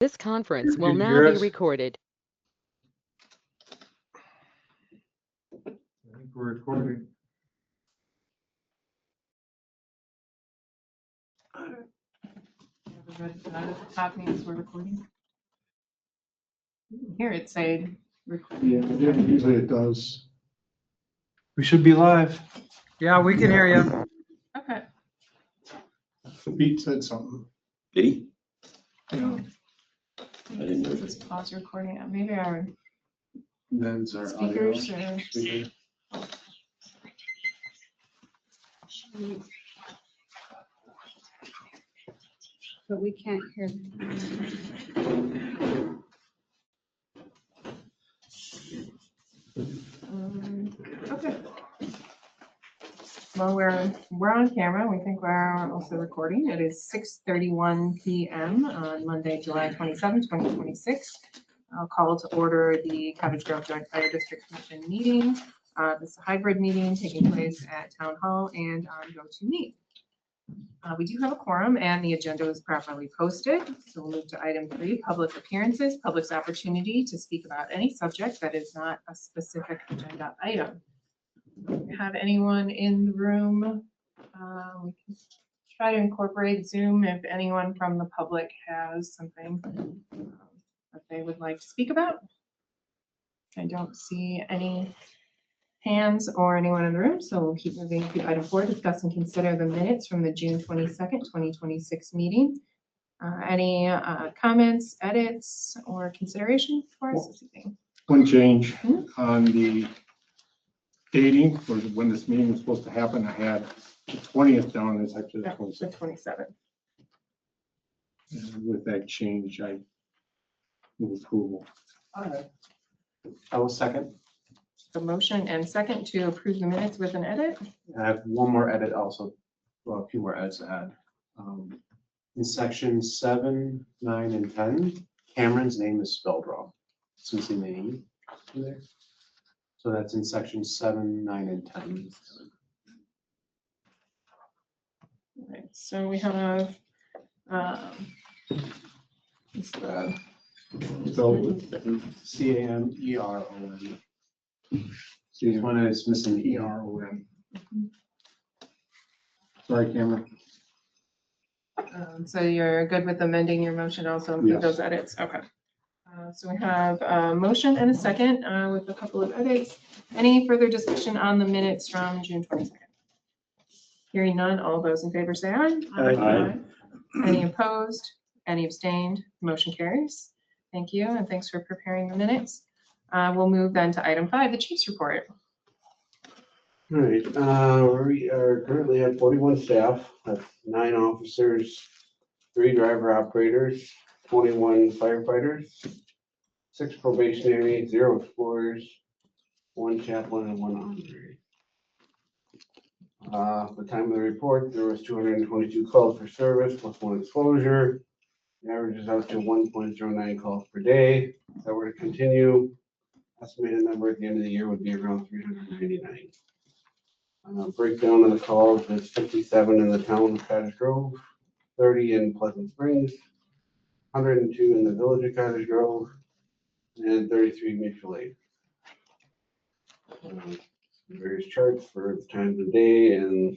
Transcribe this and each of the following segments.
This conference will Can you now hear be us? recorded. I think we're recording. Top means we're recording. Here it say recording. Yeah, usually it does. We should be live. Yeah, we can hear you. Okay. Pete said something. Did he? Yeah. didn't know. Let's pause recording. Maybe our Then's our audio. speakers or. Speaker. But we can't hear them. Okay. Well, we're on camera. We think we're also recording. It is 6:31 p.m. on Monday, July 27, 2026. I'll call to order the Cottage Grove Joint Fire District Commission meeting. This is a hybrid meeting taking place at Town Hall and on GoToMeet. We do have a quorum and the agenda was properly posted. So we'll move to item 3, public appearances, public's opportunity to speak about any subject that is not a specific agenda item. Do we have anyone in the room? We can try to incorporate Zoom if anyone from the public has something that they would like to speak about. I don't see any hands or anyone in the room, so we'll keep moving to item 4, discuss and consider the minutes from the June 22nd, 2026 meeting. Any comments, edits, or consideration for us this evening? One change on the dating for when this meeting was supposed to happen. I had the 20th down, it's actually the The 27th. 27th. And with that change, I move approval. I will second. The motion and second to approve the minutes with an edit. I have one more edit also, well, a few more edits to add. In section 7, 9, and 10, Cameron's name is spelled wrong. It's missing the E in there. So that's in section 7, 9, and 10. All right, so we have it's the So, CAMERON. see, This one is missing the ER. ERON. Sorry, Cameron. So you're good with amending your motion also include Yes. those edits? Okay. So we have a motion and a second with a couple of edits. Any further discussion on the minutes from June 22nd? Hearing none, all those in favor say aye. Aye. Any opposed? Any abstained? Motion carries. Thank you, and thanks for preparing the minutes. We'll move then to item 5, the chief's report. All right, we are currently at 41 staff, that's 9 officers, 3 driver operators, 21 firefighters, 6 probationary, 0 explorers, 1 chaplain, and 1 honorary. The time of the report, there was 222 calls for service plus 1 exposure. The average is out to 1.09 calls per day. If that were to continue, estimated number at the end of the year would be around 399. Breakdown of the calls is 57 in the town of Cottage Grove, 30 in Pleasant Springs, 102 in the village of Cottage Grove, and 33 mutual aid. Various charts for the times of day and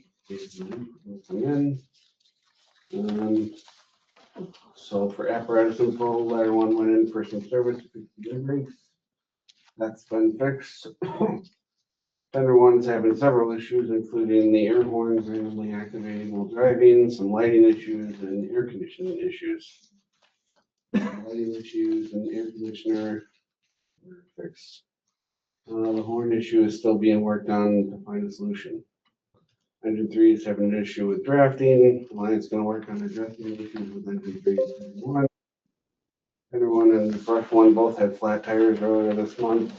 come in. So for apparatus info, ladder 1 went in for some service delivery. That's been fixed. Fender 1's having several issues, including the air horns randomly activating while driving, some lighting issues, and air conditioning issues. Lighting issues and air conditioner were fixed. The horn issue is still being worked on to find a solution. Engine 3 is having an issue with drafting. Line's going to work on addressing the issues with engine 3 and 1. Fender 1 and brush 1 both had flat tires earlier this month.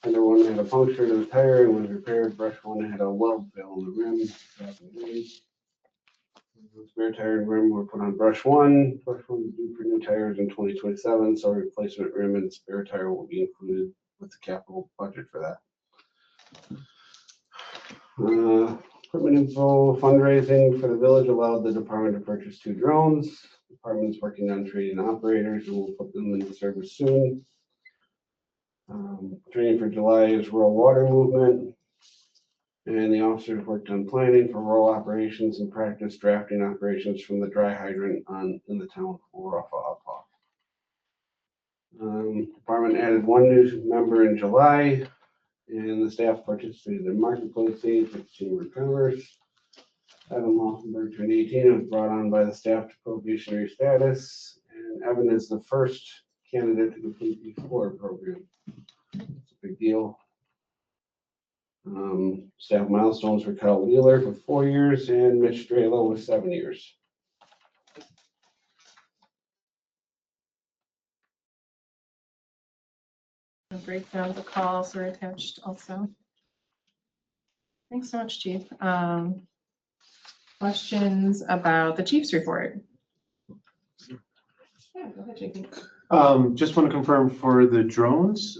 Fender 1 had a puncture to the tire and was repaired. Brush 1 had a weld fail in the rim. The spare tire and rim were put on brush 1. Brush 1 is due for new tires in 2027, so replacement rim and spare tire will be included with the capital budget for that. Equipment info fundraising for the village allowed the department to purchase 2 drones. The department's working on training operators and we'll put them into service soon. Training for July is rural water movement. And the officers worked on planning for rural operations and practice drafting operations from the dry hydrant in the town of Uphoff. Department added one new member in July, and the staff participated in marketplace days with the Chamber of Commerce. Evan Laufenberg turned 18 and was brought on by the staff to probationary status, and Evan is the first candidate to complete the FOR program. It's a big deal. Staff milestones for Kyle Wheeler for 4 years and Mitch Strela with 7 years. Breakdowns of calls are attached also. Thanks so much, Chief. Questions about the Chief's report? Yeah, go ahead, JP. Just want to confirm for the drones,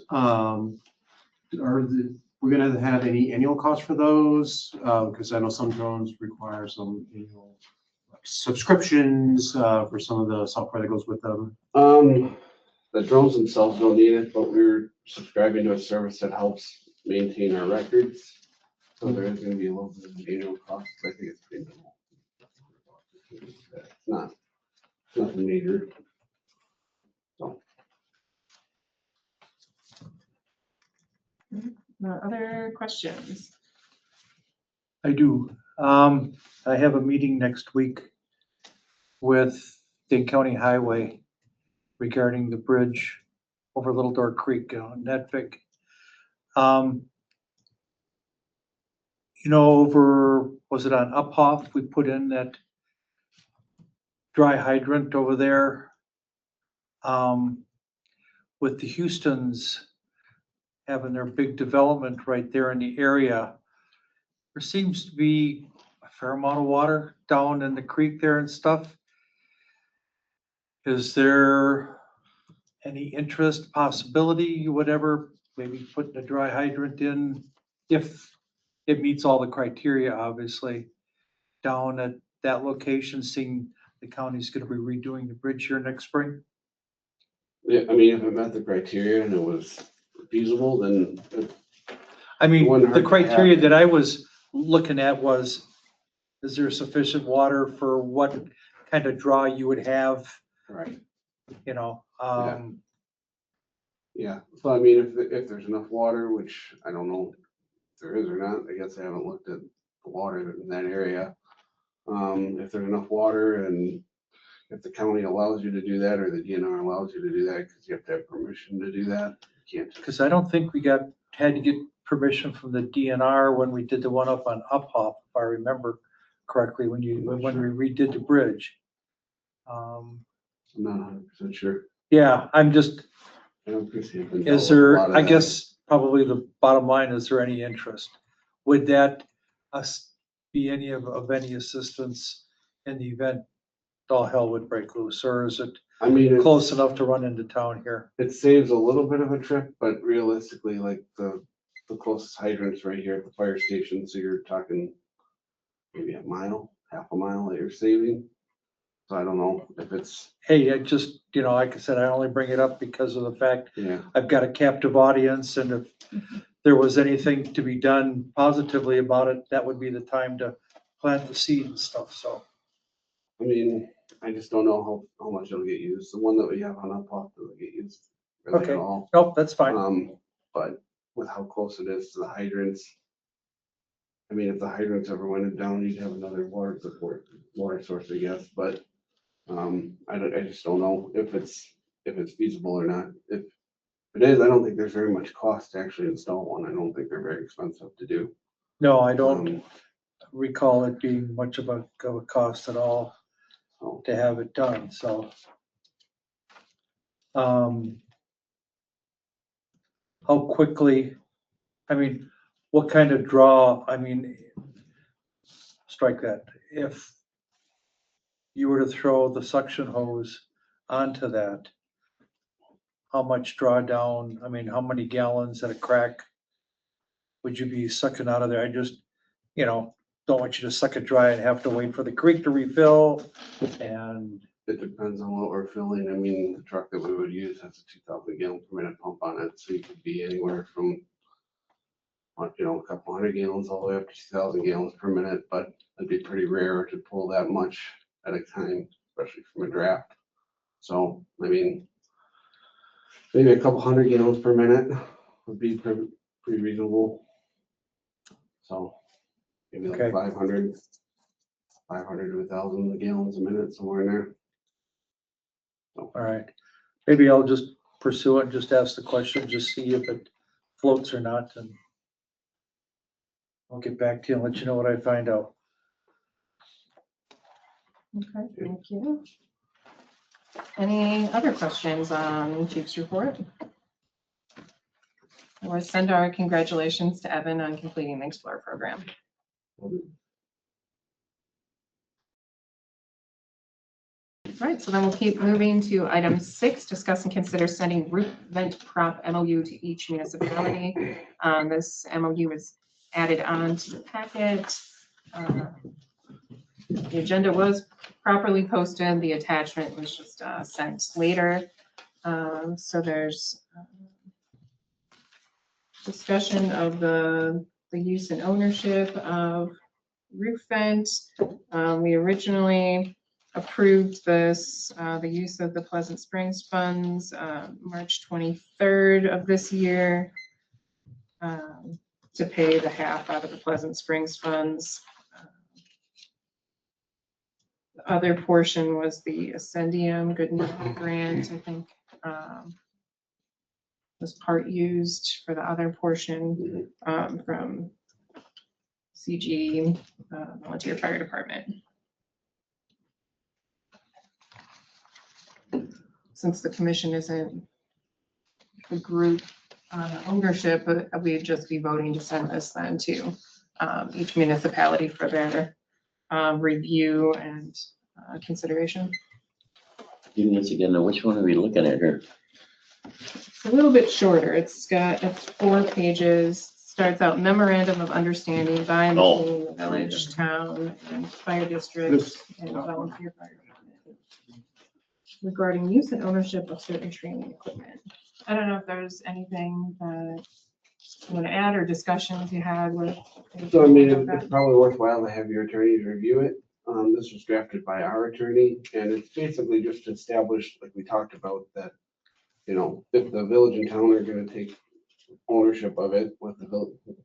we're gonna have any annual costs for those? Because I know some drones require some annual subscriptions for some of the software that goes with them. The drones themselves don't need it, but we're subscribing to a service that helps maintain our records. So there is gonna be a little bit of an annual cost, but I think it's pretty minimal. It's nothing major. So. Other questions? I do. I have a meeting next week with Dane County Highway regarding the bridge over Little Door Creek on Netvick. You know, over, was it on Uphoff, we put in that dry hydrant over there. With the Houstons having their big development right there in the area, there seems to be a fair amount of water down in the creek there and stuff. Is there any interest, possibility, whatever, maybe putting a dry hydrant in if it meets all the criteria, obviously, down at that location, seeing the county's gonna be redoing the bridge here next spring? Yeah, I mean, if it met the criteria and it was feasible, then I mean, wouldn't hurt the to criteria have it. that I was looking at was, is there sufficient water for what kind of draw you would have, right. you know? Yeah, so I mean, if there's enough water, which I don't know if there is or not, I guess I haven't looked at the water in that area. If there's enough water and if the county allows you to do that or the DNR allows you to do that, because you have to have permission to do that, you can't. Because I don't think we had to get permission from the DNR when we did the one up on Uphoff, if I remember correctly, when we redid the bridge. I'm not 100% sure. Yeah, I'm just, I know Chrissy had been is dealt with a there, lot of I that. guess, probably the bottom line, is there any interest? Would that be any of any assistance in the event all hell would break loose, or is it I mean, close enough to run into town here? it saves a little bit of a trip, but realistically, like the closest hydrant's right here at the fire station, so you're talking maybe a mile, half a mile that you're saving. So I don't know if it's, Hey, I just, you know, like I said, I only bring it up because of the fact yeah, I've got a captive audience, and if there was anything to be done positively about it, that would be the time to plant the seed and stuff, so. I mean, I just don't know how much it'll get used. The one that we have on Uphoff doesn't get used really Okay. at all. Nope, that's fine. But with how close it is to the hydrants, I mean, if the hydrants ever went down, you'd have another water source, I guess, but I just don't know if it's feasible or not. If it is, I don't think there's very much cost to actually install one. I don't think they're very expensive to do. No, I don't recall it being much of a cost at all to have it done, so. How quickly, I mean, what kind of draw, I mean, strike that, if you were to throw the suction hose onto that, how much drawdown, I mean, how many gallons at a crack would you be sucking out of there? I just, you know, don't want you to suck it dry and have to wait for the creek to refill and it depends on what we're filling. I mean, the truck that we would use has a 2,000 gallon per minute pump on it, so you could be anywhere from, a couple hundred gallons all the way up to 2,000 gallons per minute, but it'd be pretty rare to pull that much at a time, especially from a draft. So, I mean, maybe a couple hundred gallons per minute would be pretty reasonable. So maybe like Okay. 500 to 1,000 gallons a minute, somewhere in there. All right. Maybe I'll just pursue it and just ask the question, just see if it floats or not, and I'll get back to you and let you know what I find out. Okay, thank you. Any other questions on Chief's report? I will send our congratulations to Evan on completing the Explorer program. All right, so then we'll keep moving to item 6, discuss and consider sending roof vent prop MOU to each municipality. This MOU is added on to the packet. The agenda was properly posted. The attachment was just sent later. So there's discussion of the use and ownership of roof vent. We originally approved this, the use of the Pleasant Springs funds, March 23rd of this year, to pay the half out of the Pleasant Springs funds. The other portion was the Ascendium Good Neighbor Grant, I think, was part used for the other portion, from CG, Volunteer Fire Department. Since the commission isn't a group ownership, we'd just be voting to send this then to each municipality for their review and consideration. Even once again, now which one are we looking at here? It's a little bit shorter. It's 4 pages. Starts out memorandum of understanding by and between the village, town, and fire district and volunteer fire department regarding use and ownership of certain training equipment. I don't know if there's anything that you want to add or discussions you had with. So I mean, it's probably worthwhile to have your attorneys review it. This was drafted by our attorney, and it's basically just to establish, like we talked about, that, if the village and town are gonna take ownership of it, with the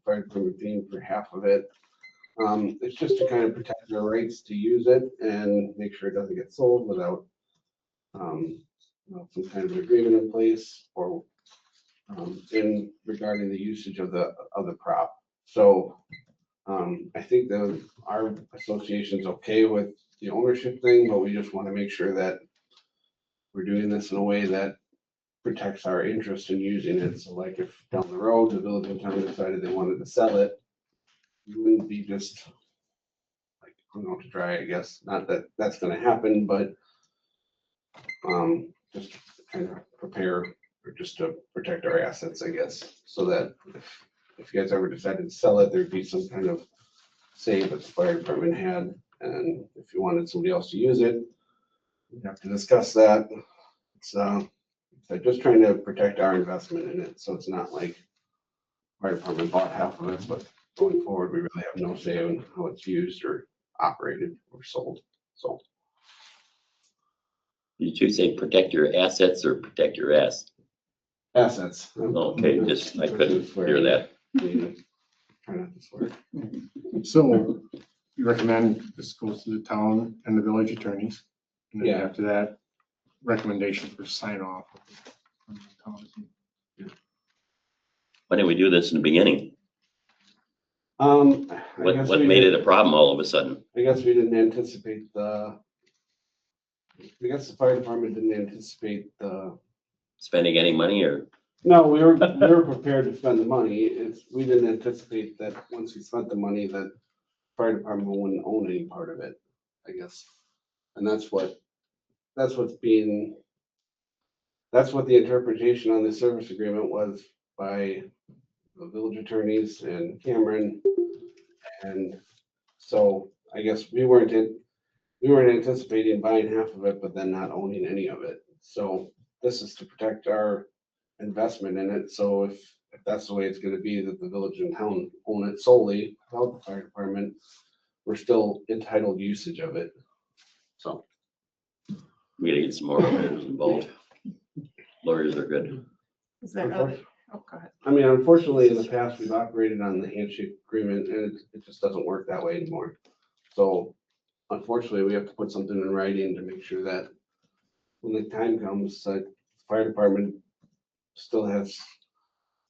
fire department paying for half of it. It's just to kind of protect their rights to use it and make sure it doesn't get sold without some kind of agreement in place, or in regarding the usage of the prop. So I think that our association's okay with the ownership thing, but we just want to make sure that we're doing this in a way that protects our interest in using it. So like if down the road, the village and town decided they wanted to sell it, you wouldn't be just like, hung out to dry, I guess. Not that that's gonna happen, but just to kind of prepare, or just to protect our assets, I guess, so that if you guys ever decided to sell it, there'd be some kind of say that the fire department had, and if you wanted somebody else to use it, we'd have to discuss that. It's just trying to protect our investment in it, so it's not like fire department bought half of it, but going forward, we really have no say on how it's used or operated or sold, so. Did you say protect your assets or protect your ass? Assets. Okay, just, I couldn't hear that. Try not to swear. So you recommend this goes to the town and the village attorneys? And then Yeah. after that, recommendation for sign off. Why didn't we do this in the beginning? What made it a problem all of a sudden? I guess we didn't anticipate I guess the fire department didn't anticipate Spending any money or? no, we were prepared to spend the money. We didn't anticipate that once we spent the money, that fire department wouldn't own any part of it, I guess. And that's what the interpretation on the service agreement was by the village attorneys and Cameron. And so I guess we weren't we weren't anticipating buying half of it, but then not owning any of it. So this is to protect our investment in it. So if that's the way it's gonna be, that the village and town own it solely without the fire department, we're still entitled usage of it. So, We gotta get some more lawyers involved. Lawyers are good. Is there other, oh, go ahead. I mean, unfortunately, in the past, we've operated on the handshake agreement and it just doesn't work that way anymore. So unfortunately, we have to put something in writing to make sure that when the time comes, that the fire department still has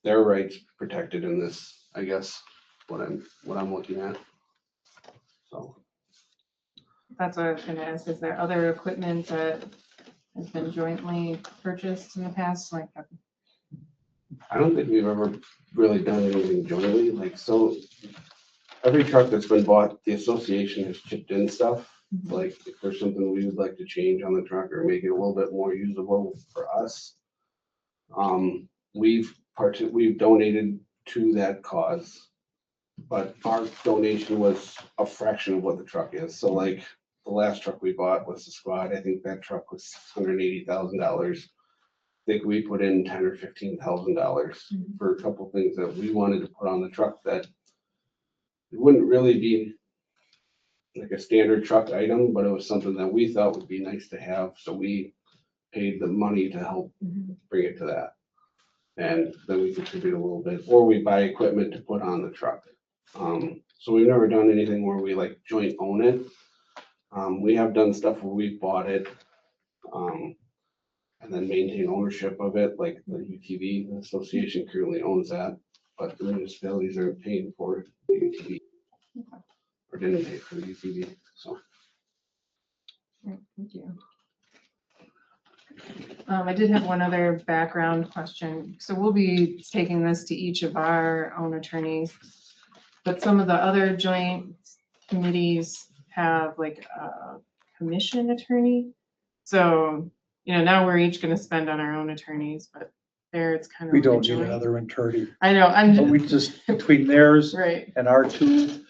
their rights protected in this, I guess, what I'm looking at. So, That's what I was gonna ask. Is there other equipment that has been jointly purchased in the past, like? I don't think we've ever really done anything jointly, like, so every truck that's been bought, the association has chipped in stuff. Like if there's something we would like to change on the truck or make it a little bit more usable for us. We've donated to that cause. But our donation was a fraction of what the truck is. So like the last truck we bought was the Squad. I think that truck was $680,000. I think we put in $10,000 or $15,000 for a couple things that we wanted to put on the truck that it wouldn't really be like a standard truck item, but it was something that we thought would be nice to have. So we paid the money to help bring it to that. And then we contribute a little bit, or we buy equipment to put on the truck. So we've never done anything where we like joint own it. We have done stuff where we bought it, and then maintain ownership of it, like the UTV association currently owns that, but the municipalities are paying for the UTV. Or didn't pay for the UTV, so. Right, thank you. I did have one other background question. So we'll be taking this to each of our own attorneys. But some of the other joint committees have like a commission attorney. So, now we're each gonna spend on our own attorneys, but there it's kind of. We like a don't need joint- another attorney. I know, But we just, between theirs right. and our two,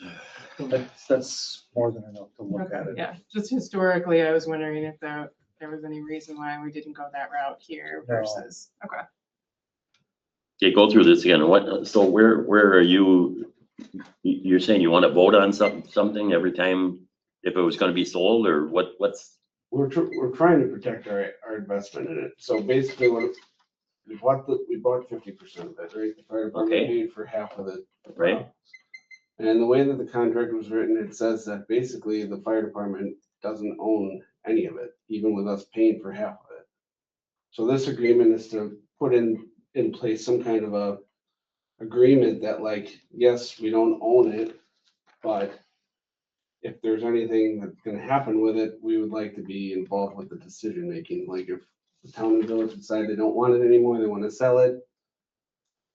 that's more than enough to look at it. Yeah, just historically, I was wondering if there was any reason why we didn't go that route here No. versus, okay. Okay, go through this again. So where are you? You're saying you want to vote on something every time if it was going to be sold, or what's? We're trying to protect our investment in it. So basically what we bought 50% of it, right? The fire department Okay. paid for half of it. Right. And the way that the contract was written, it says that basically the fire department doesn't own any of it, even with us paying for half of it. So this agreement is to put in place some kind of a agreement that like, yes, we don't own it, but if there's anything that's gonna happen with it, we would like to be involved with the decision making. Like if the town and village decide they don't want it anymore, they wanna sell it,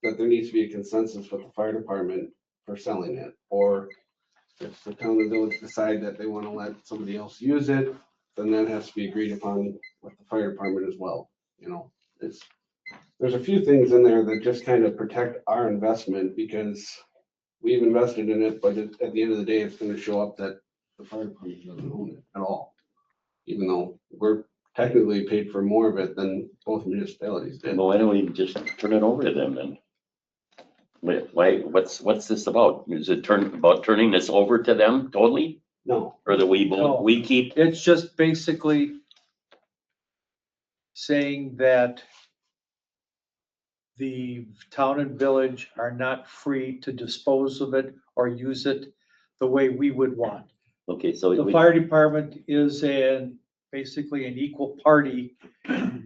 that there needs to be a consensus with the fire department for selling it. Or if the town and village decide that they wanna let somebody else use it, then that has to be agreed upon with the fire department as well. There's a few things in there that just kind of protect our investment because we've invested in it, but at the end of the day, it's gonna show up that the fire department doesn't own it at all. Even though we're technically paid for more of it than both municipalities did. Well, why don't we just turn it over to them then? Why, what's this about? Is it about turning this over to them totally? No, Or that No. we keep, It's just basically saying that the town and village are not free to dispose of it or use it the way we would want. okay, so The fire department is basically an equal party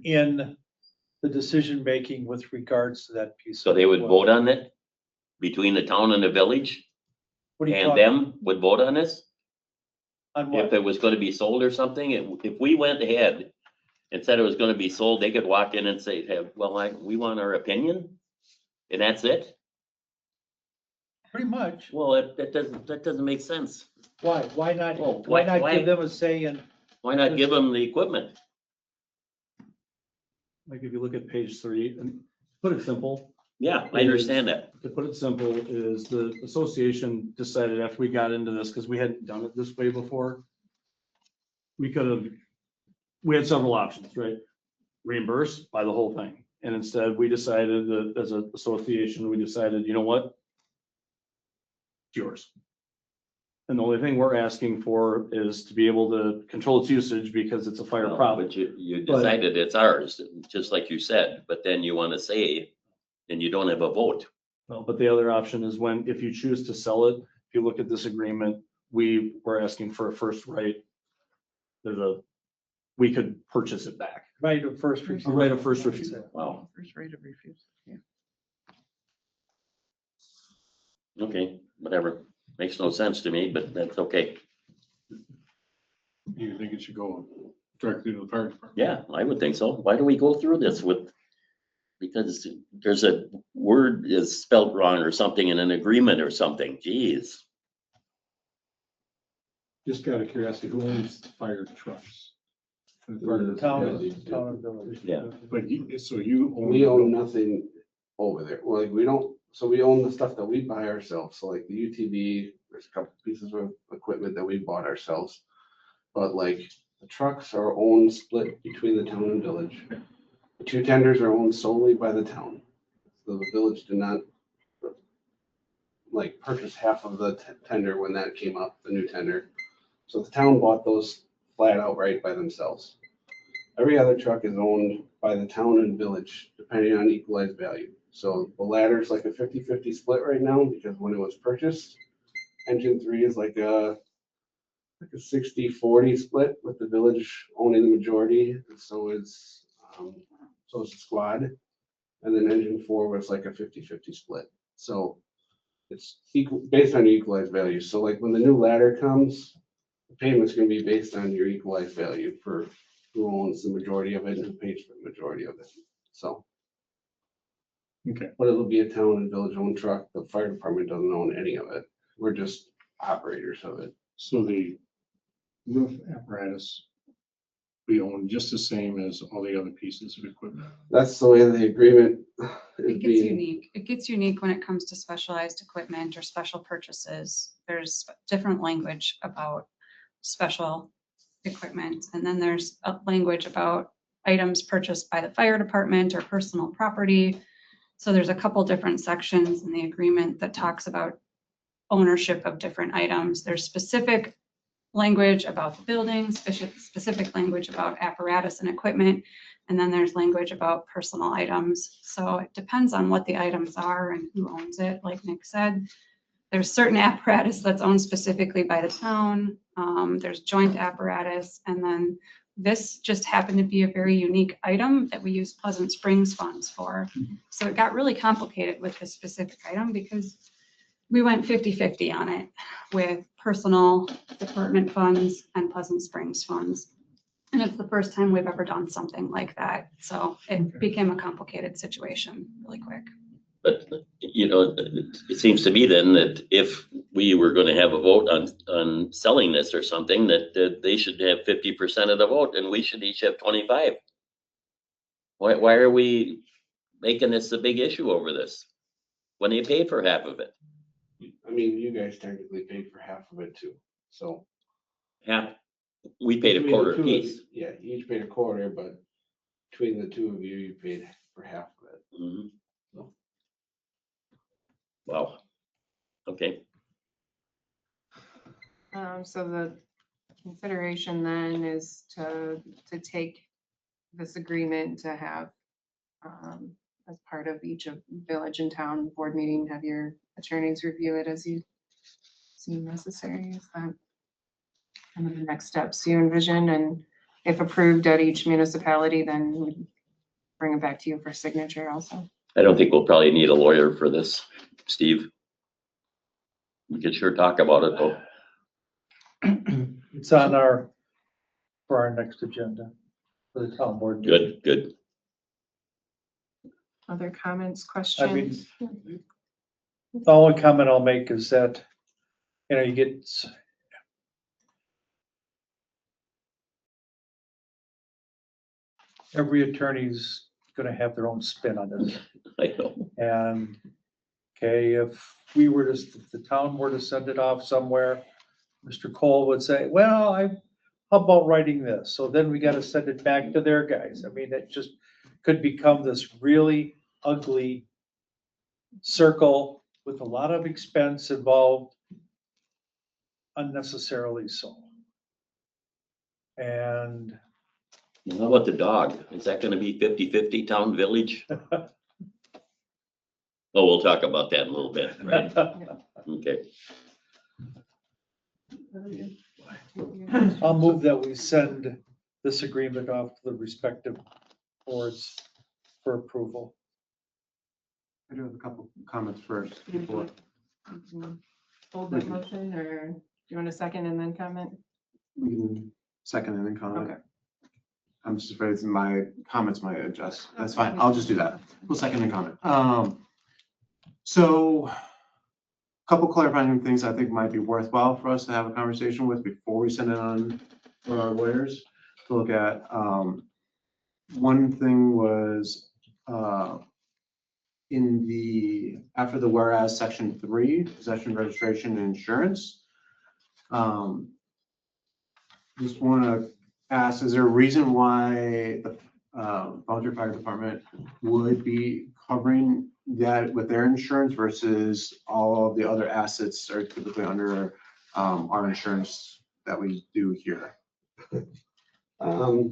in the decision-making with regards to that piece. so they would vote on it between the town and the village? What are you And talking? them would vote on this? On If what? it was gonna be sold or something, if we went ahead and said it was gonna be sold, they could walk in and say, hey, well, we want our opinion, and that's it? Pretty much. Well, that doesn't make sense. Why? Why not, Well, why not why- give them a say in? Why not give them the equipment? Like if you look at page 3, and put it simple, Yeah, I understand that. to put it simple is the association decided after we got into this, because we hadn't done it this way before, we could have, we had several options, right? Reimburse, buy the whole thing. And instead, we decided that as an association, we decided, you know what? It's yours. And the only thing we're asking for is to be able to control its usage because it's a fire No, problem. But you But- decided it's ours, just like you said, but then you want to say, and you don't have a vote. Well, but the other option is when, if you choose to sell it, if you look at this agreement, we were asking for a first right. We could purchase it back. Right of first A refusal. right of first refusal. Wow. First right of refusal. Yeah. Okay, whatever. Makes no sense to me, but that's okay. You think it should go directly to the fire department? Yeah, I would think so. Why do we go through this with? Because there's a word is spelled wrong or something in an agreement or something. Geez. Just out of curiosity, who owns the fire trucks? Town, town and village. Yeah. But you, so you own. We own nothing over there. Well, like, we don't, so we own the stuff that we buy ourselves. So like the UTV, there's a couple pieces of equipment that we bought ourselves. But like the trucks are owned split between the town and village. The two tenders are owned solely by the town. So the village did not like purchase half of the tender when that came up, the new tender. So the town bought those flat outright by themselves. Every other truck is owned by the town and village, depending on equalized value. So the ladder's like a 50-50 split right now, because when it was purchased, engine 3 is like a 60-40 split, with the village owning the majority. So is the squad. And then engine 4 was like a 50-50 split. So it's equal, based on equalized value. So like when the new ladder comes, the payment's gonna be based on your equalized value for who owns the majority of it and who pays for the majority of it. So, Okay, but it'll be a town and village owned truck. The fire department doesn't own any of it. We're just operators of it. so the roof apparatus, we own just the same as all the other pieces of equipment. That's the way the agreement is It gets being. unique. It gets unique when it comes to specialized equipment or special purchases. There's different language about special equipment. And then there's a language about items purchased by the fire department or personal property. So there's a couple different sections in the agreement that talks about ownership of different items. There's specific language about the buildings, specific language about apparatus and equipment, and then there's language about personal items. So it depends on what the items are and who owns it, like Nick said. There's certain apparatus that's owned specifically by the town. There's joint apparatus, and then this just happened to be a very unique item that we use Pleasant Springs funds for. So it got really complicated with this specific item because we went 50-50 on it with personal department funds and Pleasant Springs funds. And it's the first time we've ever done something like that. So it became a complicated situation really quick. But, it seems to me then that if we were going to have a vote on selling this or something, that they should have 50% of the vote and we should each have 25. Why are we making this a big issue over this when they paid for half of it? I mean, you guys technically paid for half of it too, so. Half, we paid a Between the quarter two of you- apiece. Yeah, you each paid a quarter, but between the two of you, you paid for half of it. Mhm. No. Wow. Okay. So the consideration then is to take this agreement to have, as part of each of village and town board meeting, have your attorneys review it as you see necessary. Is that kind of the next steps you envision? And if approved at each municipality, then we'd bring it back to you for signature also. I don't think we'll probably need a lawyer for this, Steve. We could sure talk about it though. It's on for our next agenda, for the town board. meeting. Good. Other comments, I mean, questions? the only comment I'll make is that, you get every attorney's gonna have their own spin on this. I know. And, okay, if the town were to send it off somewhere, Mr. Cole would say, well, how about writing this? So then we gotta send it back to their guys. I mean, it just could become this really ugly circle with a lot of expense involved, unnecessarily so. And How about the dog? Is that gonna be 50-50 town village? Oh, we'll talk about that in a little bit, right? Okay. I'll move that we send this agreement off to the respective boards for approval. I do have a couple comments first. You before- can Hold that motion, or do you want a second and then comment? We can second and then comment. Okay. I'm just afraid my comments might adjust. That's fine. I'll just do that. We'll second and comment. So a couple clarifying things I think might be worthwhile for us to have a conversation with before we send it on for our lawyers to look at. One thing was, after the whereas section 3, possession, registration, and insurance. Just want to ask, is there a reason why the volunteer fire department would be covering that with their insurance versus all of the other assets are typically under our insurance that we do here? So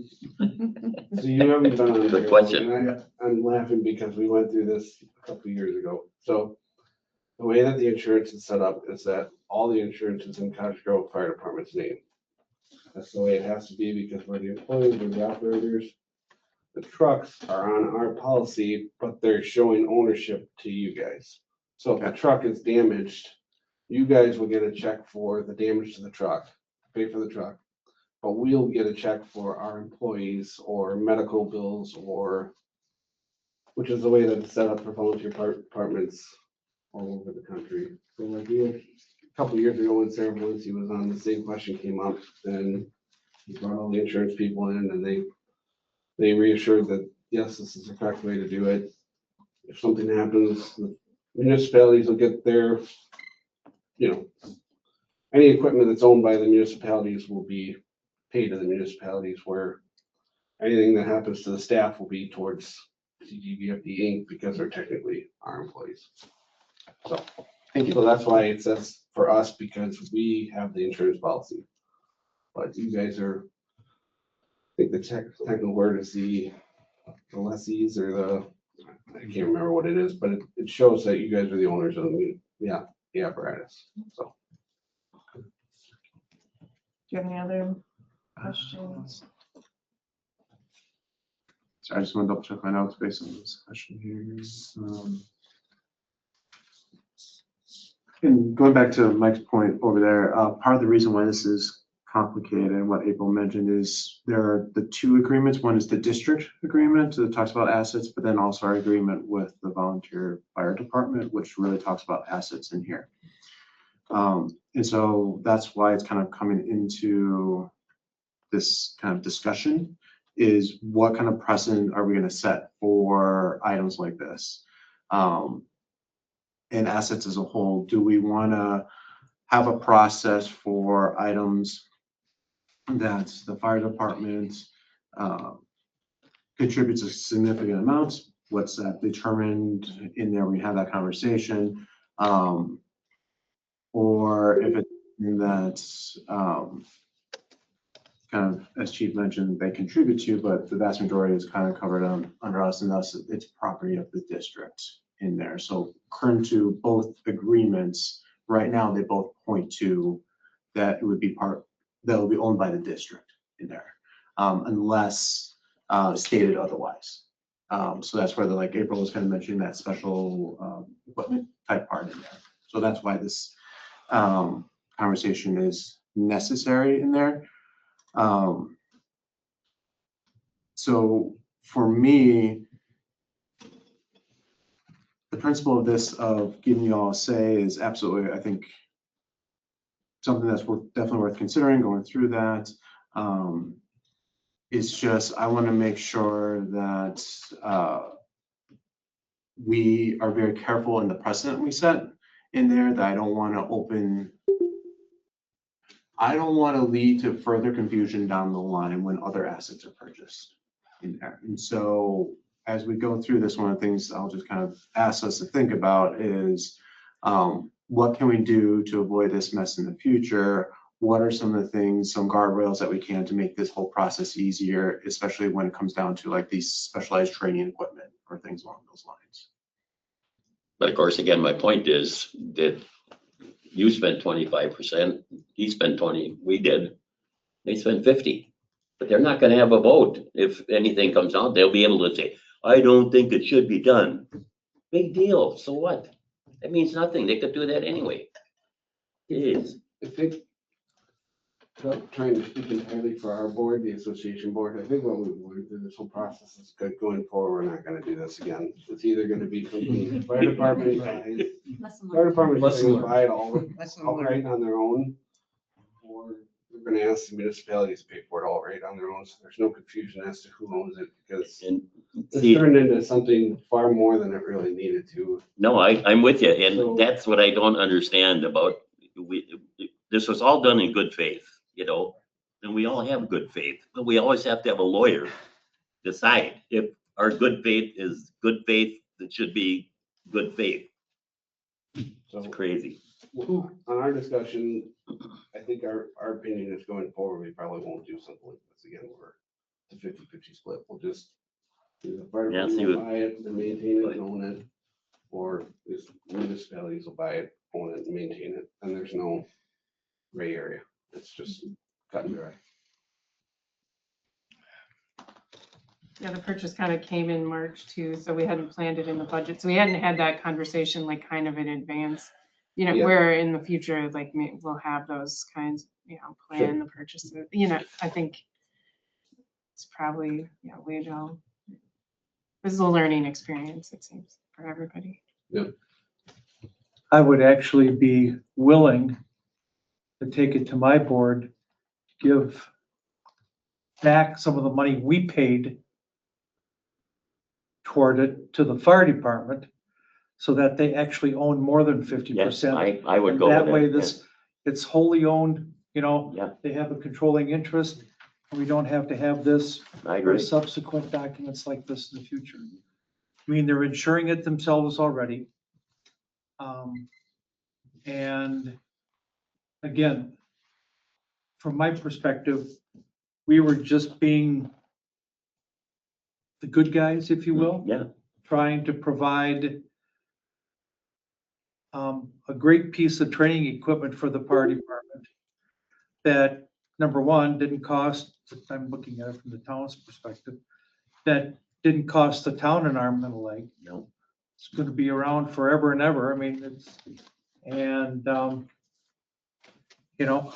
you haven't been on. Good question. And I'm laughing because we went through this a couple of years ago. So the way that the insurance is set up is that all the insurance is in Cottage Grove Fire Department's name. That's the way it has to be because we're the employees, we're the operators. The trucks are on our policy, but they're showing ownership to you guys. So if the truck is damaged, you guys will get a check for the damage to the truck, pay for the truck. But we'll get a check for our employees or medical bills or, which is the way that it's set up for volunteer departments all over the country. So like a couple of years ago when Sarah Valencia was on, the same question came up, and he brought all the insurance people in and they reassured that, yes, this is the correct way to do it. If something happens, the municipalities will get their, any equipment that's owned by the municipalities will be paid to the municipalities, where anything that happens to the staff will be towards CGVFD Inc. because they're technically our employees. So, so that's why it says for us, because we have the insurance policy. But you guys are, I think the technical word is the lessees or I can't remember what it is, but it shows that you guys are the owners of the apparatus, so. Do you have any other questions? So I just want to double check my notes based on this question here. And going back to Mike's point over there, part of the reason why this is complicated and what April mentioned is there are the two agreements. One is the district agreement that talks about assets, but then also our agreement with the volunteer fire department, which really talks about assets in here. And so that's why it's kind of coming into this kind of discussion is what kind of precedent are we going to set for items like this? And assets as a whole, do we want to have a process for items that the fire department contributes a significant amount? What's that determined in there? We have that conversation. Or if it's that kind of, as Chief mentioned, they contribute to, but the vast majority is kind of covered under us, and thus it's property of the district in there. So current to both agreements, right now, they both point to that it would be that will be owned by the district in there, unless stated otherwise. So that's where like April was kind of mentioning that special equipment type part in there. So that's why this conversation is necessary in there. So for me, the principle of this, of giving you all a say, is absolutely, I think, something that's definitely worth considering, going through that. It's just, I want to make sure that we are very careful in the precedent we set in there, that I don't want to open I don't want to lead to further confusion down the line when other assets are purchased in there. And so as we go through this, one of the things I'll just kind of ask us to think about is what can we do to avoid this mess in the future? What are some of the things, some guardrails that we can to make this whole process easier, especially when it comes down to like these specialized training equipment or things along those lines? But of course, again, my point is that you spent 25%, he spent 20, we did. They spent 50. But they're not gonna have a vote. If anything comes out, they'll be able to say, I don't think it should be done. Big deal, so what? That means nothing. They could do that anyway. It is. I think, without trying to speak entirely for our board, the association board, I think what we've learned through this whole process is good going forward. We're not gonna do this again. It's either gonna be something fire department buys, Lesson fire learned. department Lesson gonna learned. buy it all Lesson outright on their own. Or we're gonna ask the municipalities to pay for it outright on their own, so there's no confusion as to who owns it, because And it's see, turned into something far more than it really needed to. no, I'm with you. So- And that's what I don't understand about, this was all done in good faith, you know? And we all have good faith, but we always have to have a lawyer decide if our good faith is good faith, that should be good faith. So It's crazy. on our discussion, I think our opinion is going forward, we probably won't do something like this again, where it's a 50-50 split. We'll just do the fire Yeah, department see will what- buy it and maintain it and own it, or this municipalities will buy it, own it and maintain it, and there's no gray area. It's just cut and dry. Yeah, the purchase kind of came in March too, so we hadn't planned it in the budget. So we hadn't had that conversation like kind of in advance. You know, Yeah. where in the future, like we'll have those kinds, you know, plan the purchases, you know, I think it's probably, yeah, we all, this is a learning experience, it seems, for everybody. I would actually be willing to take it to my board, give back some of the money we paid toward it to the fire department, so that they actually own more than 50%. I would go with That way, that. this, it's wholly owned, you know, Yeah. they have a controlling interest. And we don't have to have this I or agree. subsequent documents like this in the future. I mean, they're insuring it themselves already. And again, from my perspective, we were just being the good guys, if you will, Yeah, trying to provide a great piece of training equipment for the fire department that, number one, didn't cost, I'm looking at it from the town's perspective, that didn't cost the town an arm and a leg. no, It's gonna be around forever and ever. I mean, it's, and, you know,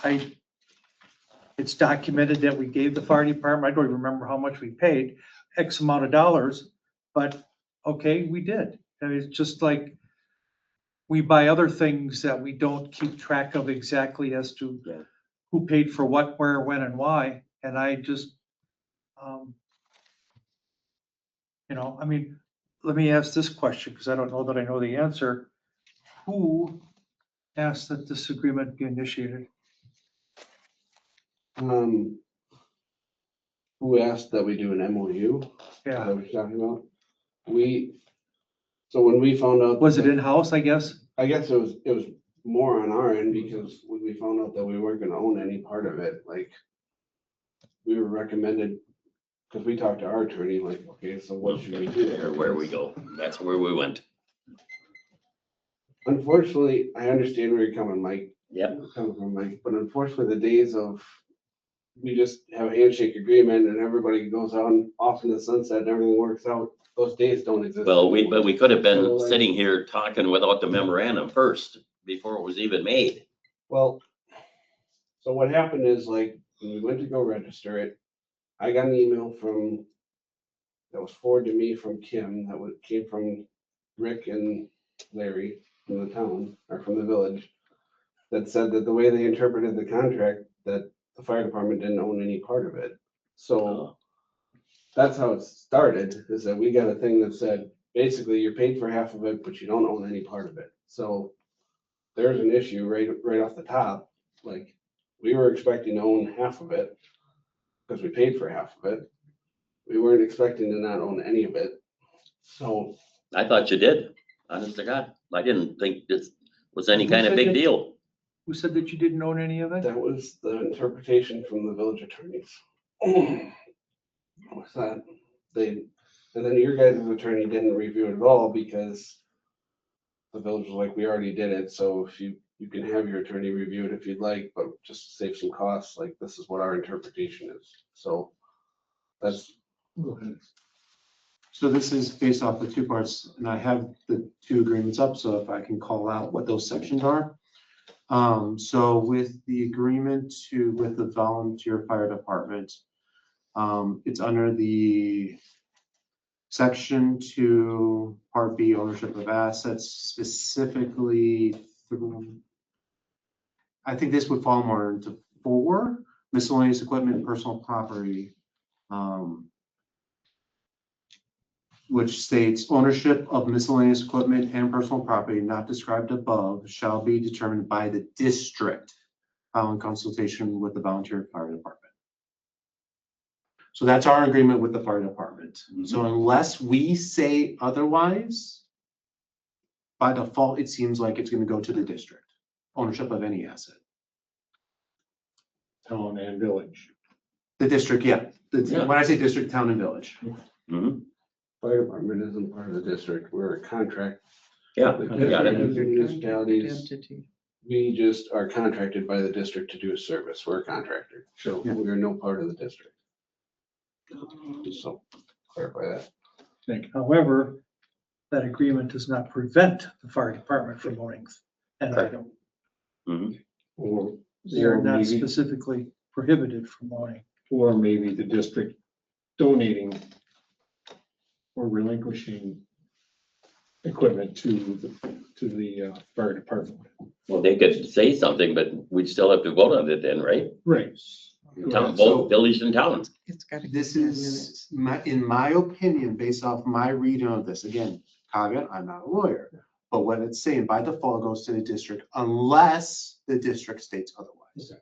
it's documented that we gave the fire department, I don't even remember how much we paid, X amount of dollars, but, okay, we did. And it's just like, we buy other things that we don't keep track of exactly as to Yeah. who paid for what, where, when, and why. And I just, you know, I mean, let me ask this question, because I don't know that I know the answer. Who asked that this agreement be initiated? Who asked that we do an MOU? Is Yeah, that what you're talking about? So when we found out. was it in-house, I guess? I guess it was more on our end, because when we found out that we weren't gonna own any part of it, like, we were recommended, because we talked to our attorney, like, okay, so what should we do? or where we go. That's where we went. Unfortunately, I understand where you're coming, Mike, Yep. coming from, Mike, but unfortunately, the days of we just have a handshake agreement and everybody goes on off in the sunset and everything works out, those days don't exist. Well, but we could have So, been like- sitting here talking without the memorandum first, before it was even made. Well, so what happened is, like, when we went to go register it, I got an email that was forwarded to me from Kim, came from Rick and Larry from the town, or from the village, that said that the way they interpreted the contract, that the fire department didn't own any part of it. So Uh, that's how it started, is that we got a thing that said, basically, you're paid for half of it, but you don't own any part of it. So there's an issue right off the top, like, we were expecting to own half of it because we paid for half of it. We weren't expecting to not own any of it. So I thought you did, honest to God. I didn't think this was any Who kind of said big that? deal. Who said that you didn't own any of it? that was the interpretation from the village attorneys. Was that they, and then your guys' attorney didn't review it at all because the village was like, we already did it, so if you can have your attorney review it if you'd like, but just save some costs, like this is what our interpretation is. So that's, So this is based off the two parts, and I have the two agreements up, so if I can call out what those sections are. So with the agreement with the volunteer fire department, it's under the section 2, part B, ownership of assets, specifically through, I think this would fall more into 4, miscellaneous equipment and personal property. Which states ownership of miscellaneous equipment and personal property not described above shall be determined by the district following consultation with the volunteer fire department. So that's our agreement with the fire department. So unless we say otherwise, by default, it seems like it's going to go to the district, ownership of any asset. Town and village. The district, yeah. Yeah. When I say district, town and village. Mhm. fire department isn't part of the district, we're a contract. Yeah, The I got it. municipalities, Entity. we just are contracted by the district to do a service, we're a contractor, so Yeah. we are no part of the district. So clarify that. However, that agreement does not prevent the fire department from owning an item. Mhm. Or They're not maybe, specifically prohibited from owning. or maybe the district donating or relinquishing equipment to the fire department. Well, they could say something, but we'd still have to vote on it then, right? Right. Town, So- both village and towns. This is in my opinion, based off my reading of this, again, caveat, I'm not a lawyer. But what it's saying by default goes to the district unless the district states otherwise.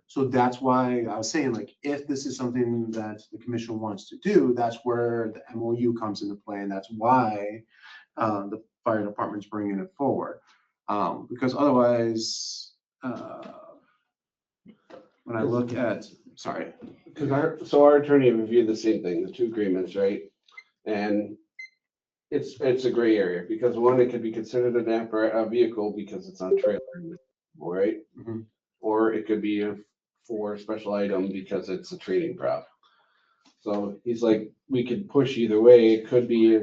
So that's why I was saying, like, if this is something that the commission wants to do, that's where the MOU comes into play. And that's why the fire department's bringing it forward. Because otherwise, when I look at, sorry, Because our attorney reviewed the same thing, the two agreements, right? And it's a gray area, because one, it could be considered a vehicle because it's on trailer, right? Mhm. Or it could be for a special item because it's a trading prop. So he's like, we could push either way, it could be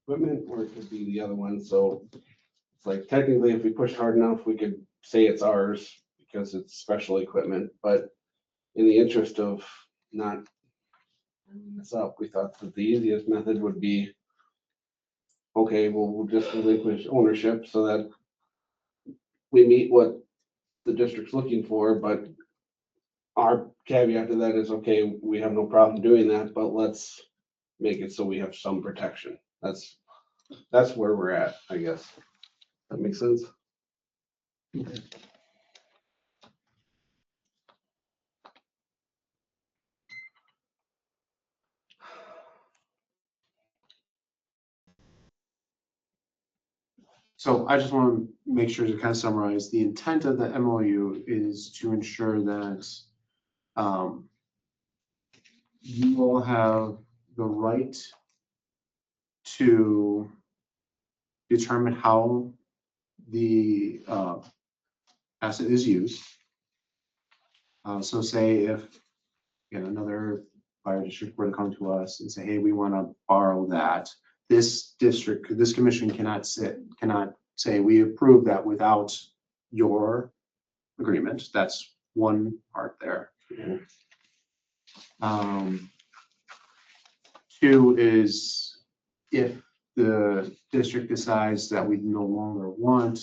equipment, or it could be the other one, so it's like technically, if we pushed hard enough, we could say it's ours because it's special equipment, but in the interest of not messing this up, we thought that the easiest method would be, okay, well, we'll just relinquish ownership so that we meet what the district's looking for, but our caveat to that is, okay, we have no problem doing that, but let's make it so we have some protection. That's where we're at, I guess. That makes sense? so I just want to make sure to kind of summarize, the intent of the MOU is to ensure that you will have the right to determine how the asset is used. So say if, again, another fire district were to come to us and say, hey, we want to borrow that, this commission cannot say, we approve that without your agreement. That's one part there. Two is if the district decides that we no longer want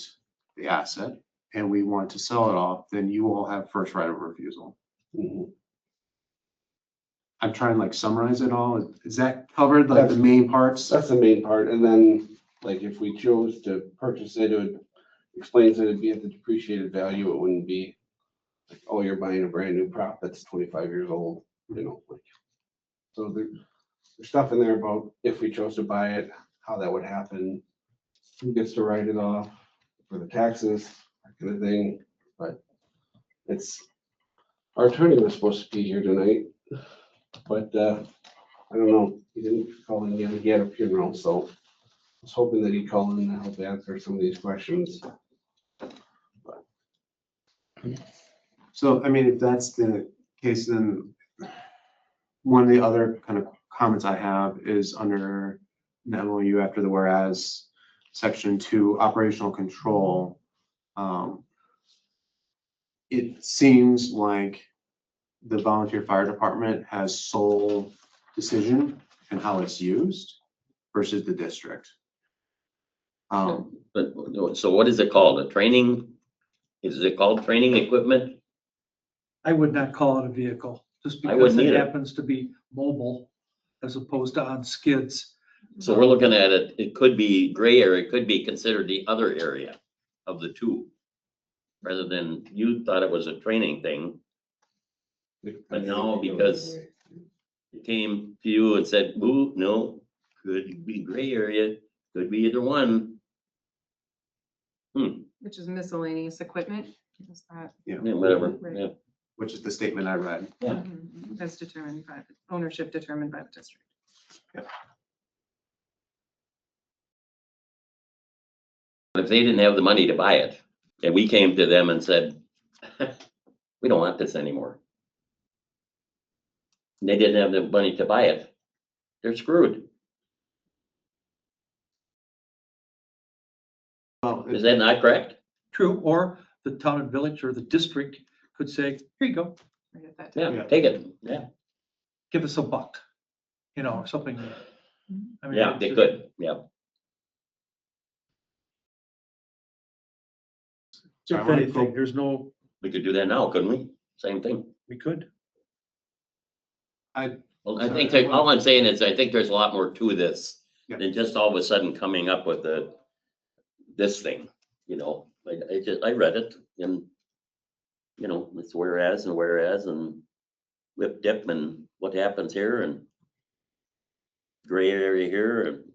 the asset and we want to sell it off, then you all have first right of refusal. Mhm. I'm trying to like summarize it all. Is that covered, like the main parts? That's the main part, and then, like, if we chose to purchase it, explains that it'd be at the depreciated value. It wouldn't be like, oh, you're buying a brand new prop that's 25 years old, you know, like. So there's stuff in there about if we chose to buy it, how that would happen, who gets to write it off for the taxes, that kind of thing. But our attorney was supposed to be here tonight, but I don't know. He didn't call in yet. He had a funeral, so I was hoping that he'd call in to help answer some of these questions. So, I mean, if that's the case, then one of the other kind of comments I have is under the MOU after the whereas, section 2, operational control. It seems like the volunteer fire department has sole decision in how it's used versus the district. But, so what is it called? A training? Is it called training equipment? I would not call it a vehicle, just I because wouldn't it either. happens to be mobile as opposed to on skids. So we're looking at it, it could be gray area, it could be considered the other area of the two. Rather than, you thought it was a training thing, but now because it came to you and said, ooh, no, could be gray area, could be either one. Which is miscellaneous equipment. Is that, Yeah, whatever, Right. yeah. Which is the statement I read. Yeah. That's determined by, ownership determined by the district. If they didn't have the money to buy it, and we came to them and said, we don't want this anymore. And they didn't have the money to buy it, they're screwed. Well, Is that not correct? True, or the town and village or the district could say, here you go, Right at that Yeah, time. take it, yeah, give us $1, you know, or something. I mean, yeah, it's they just- could, yeah. If anything, there's no, We could do that now, couldn't we? Same thing. we could. Well, I think that, all I'm saying is, I think there's a lot more to this Yeah. than just all of a sudden coming up with this thing, you know, I read it and, you know, it's whereas and whip dip and what happens here and gray area here and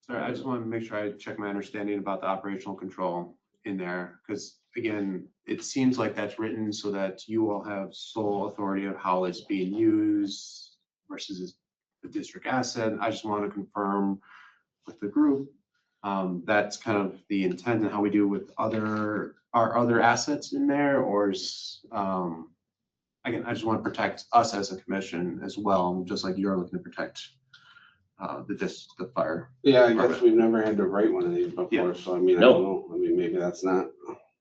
Sorry, I just want to make sure I check my understanding about the operational control in there, because again, it seems like that's written so that you all have sole authority of how it's being used versus the district asset. I just want to confirm with the group, that's kind of the intent and how we do with our other assets in there, or is, again, I just want to protect us as a commission as well, just like you're looking to protect the fire. Yeah, I guess we've never had to write one of these before, so I mean, I No. don't know. I mean, maybe that's not.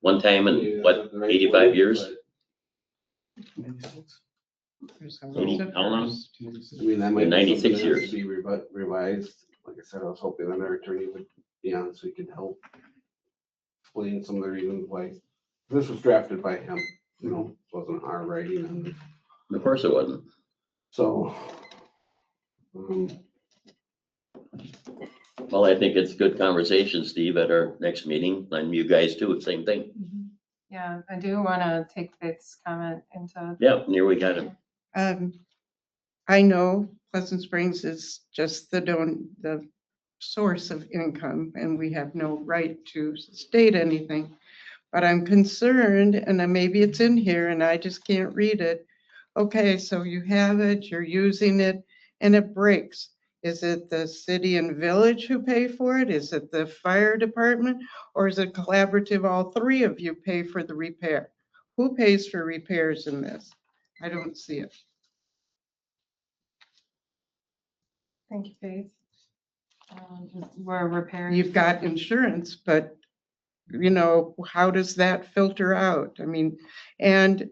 one time maybe in that's what, not the right 85 way, years? but, 80, how long? I mean, that might be 96 something that has years. to be revised. Like I said, I was hoping that our attorney would be on so he could help explain some of the reasons why this was drafted by him, you know, it wasn't our writing and Of course it wasn't. so. Well, I think it's good conversation, Steve, at our next meeting, and you guys too, same thing. Yeah, I do want to take Faith's comment into. Yeah, and here we got it. I know Pleasant Springs is just the source of income, and we have no right to state anything. But I'm concerned, and then maybe it's in here and I just can't read it. Okay, so you have it, you're using it, and it breaks. Is it the city and village who pay for it? Is it the fire department? Or is it collaborative, all three of you pay for the repair? Who pays for repairs in this? I don't see it. Thank you, Faith. We're repairing. You've got insurance, but you know, how does that filter out? I mean, and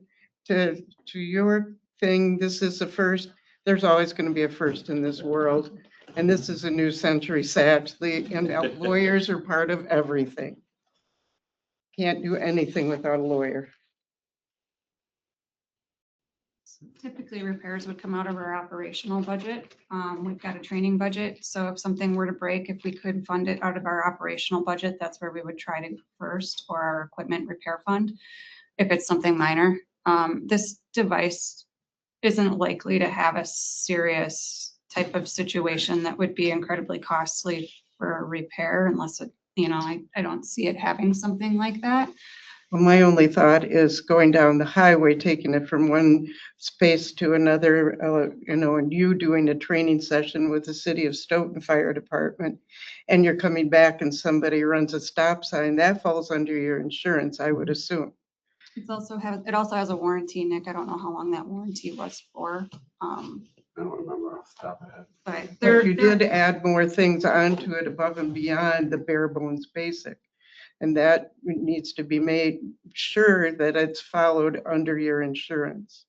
to your thing, this is a first, there's always going to be a first in this world. And this is a new century, sadly, and lawyers are part of everything. Can't do anything without a lawyer. Typically, repairs would come out of our operational budget. We've got a training budget, so if something were to break, if we could fund it out of our operational budget, that's where we would try to first, or our equipment repair fund, if it's something minor. This device isn't likely to have a serious type of situation that would be incredibly costly for a repair unless it, I don't see it having something like that. Well, my only thought is going down the highway, taking it from one space to another, and you doing a training session with the City of Stoughton Fire Department, and you're coming back and somebody runs a stop sign, that falls under your insurance, I would assume. It also has a warranty, Nick. I don't know how long that warranty was for. I don't remember off the top of my head. But But you did add more things onto it above and beyond the bare bones basic. And that needs to be made sure that it's followed under your insurance.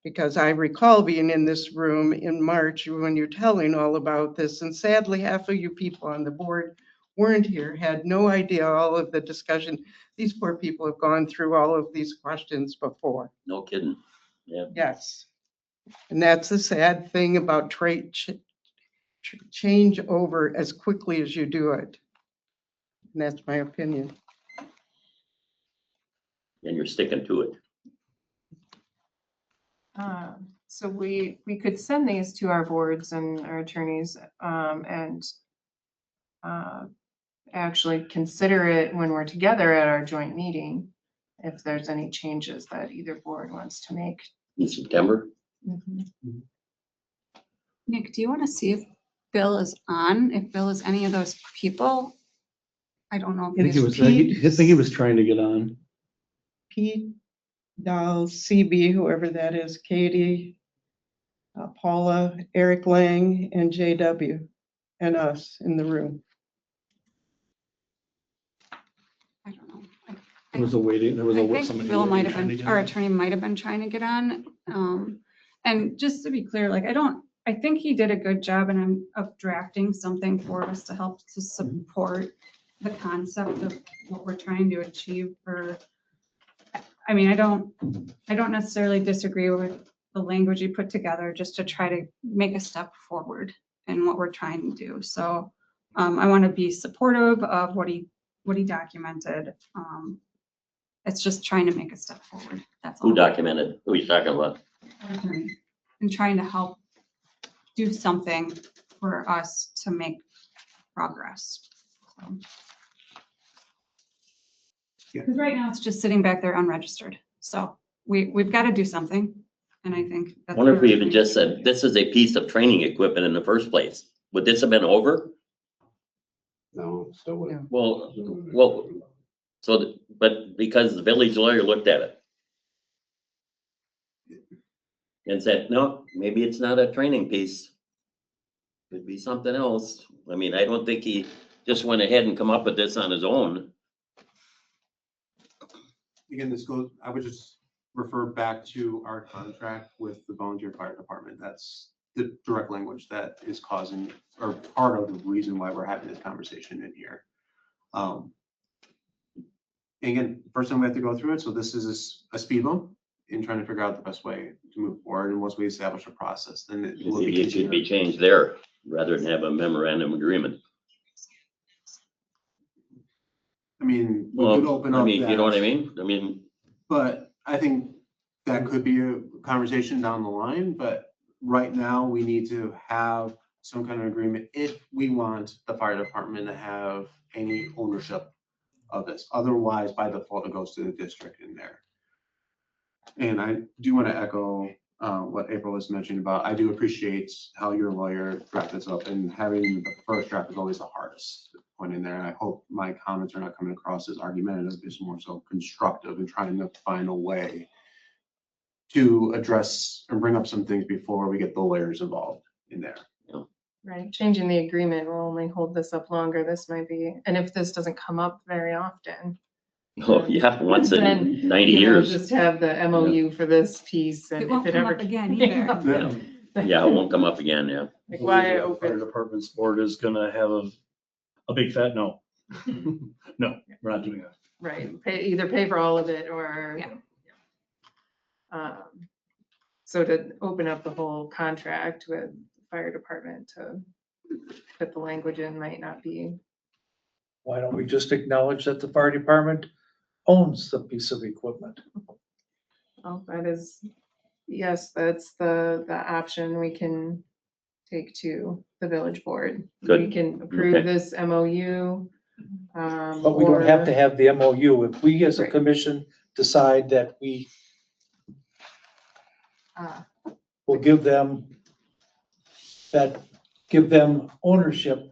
Because I recall being in this room in March when you're telling all about this, and sadly, half of you people on the board weren't here, had no idea all of the discussion. These poor people have gone through all of these questions before. No kidding. Yeah. Yes. And that's the sad thing about change over as quickly as you do it. And that's my opinion. And you're sticking to it. So we could send these to our boards and our attorneys, and actually consider it when we're together at our joint meeting, if there's any changes that either board wants to make. In September? Nick, do you want to see if Bill is on? If Bill is any of those people? I don't know. I think he was trying to get on. Pete, Dahl, CB, whoever that is, Katie, Paula, Eric Lang, and JW, and us in the room. I don't know. There was a waiting, there was I a. think somebody Bill might waiting, have trying to been, get our on. attorney might have been trying to get on. And just to be clear, like, I think he did a good job of drafting something for us to help to support the concept of what we're trying to achieve for. I mean, I don't necessarily disagree with the language you put together just to try to make a step forward in what we're trying to do. So I want to be supportive of what he documented. It's just trying to make a step forward. That's all. Who documented? Who are you talking about? And trying to help do something for us to make progress. Because right now it's just sitting back there unregistered. So we've got to do something. And I think. I wonder if we even just said, this is a piece of training equipment in the first place. Would this have been over? No, still wouldn't. Well, so, but because the village lawyer looked at it and said, no, maybe it's not a training piece. Could be something else. I mean, I don't think he just went ahead and come up with this on his own. Again, I would just refer back to our contract with the volunteer fire department. That's the direct language that is causing, or part of the reason why we're having this conversation in here. Again, first time we have to go through it, so this is a speed bump in trying to figure out the best way to move forward. And once we establish a process, then it will be. It should be changed there rather than have a memorandum agreement. I mean, we Well, could open I up mean, you know what I that, mean? I mean, but I think that could be a conversation down the line, but right now we need to have some kind of agreement if we want the fire department to have any ownership of this. Otherwise, by default, it goes to the district in there. And I do want to echo what April was mentioning about, I do appreciate how your lawyer drafted this up, and having the first draft is always the hardest point in there. And I hope my comments are not coming across as argumentative, it's more so constructive and trying to find a way to address and bring up some things before we get the lawyers involved in there. Right, changing the agreement will only hold this up longer. This might be, and if this doesn't come up very often. oh, yeah, once Then, in 90 you know, years. just have the MOU for this piece, and It if won't it come ever. up again either. Yeah, it won't come up again, yeah. Like, why The open? Fire department's board is gonna have a big fat no. No, we're not doing that. Right, either pay for all of it or. Yeah. So to open up the whole contract with the fire department to put the language in might not be, Why don't we just acknowledge that the fire department owns the piece of equipment? oh, that is, yes, that's the option we can take to the village board. We Good. can approve Okay. this MOU. But we don't have to have the MOU. If we as a Right. commission decide that we will give them ownership,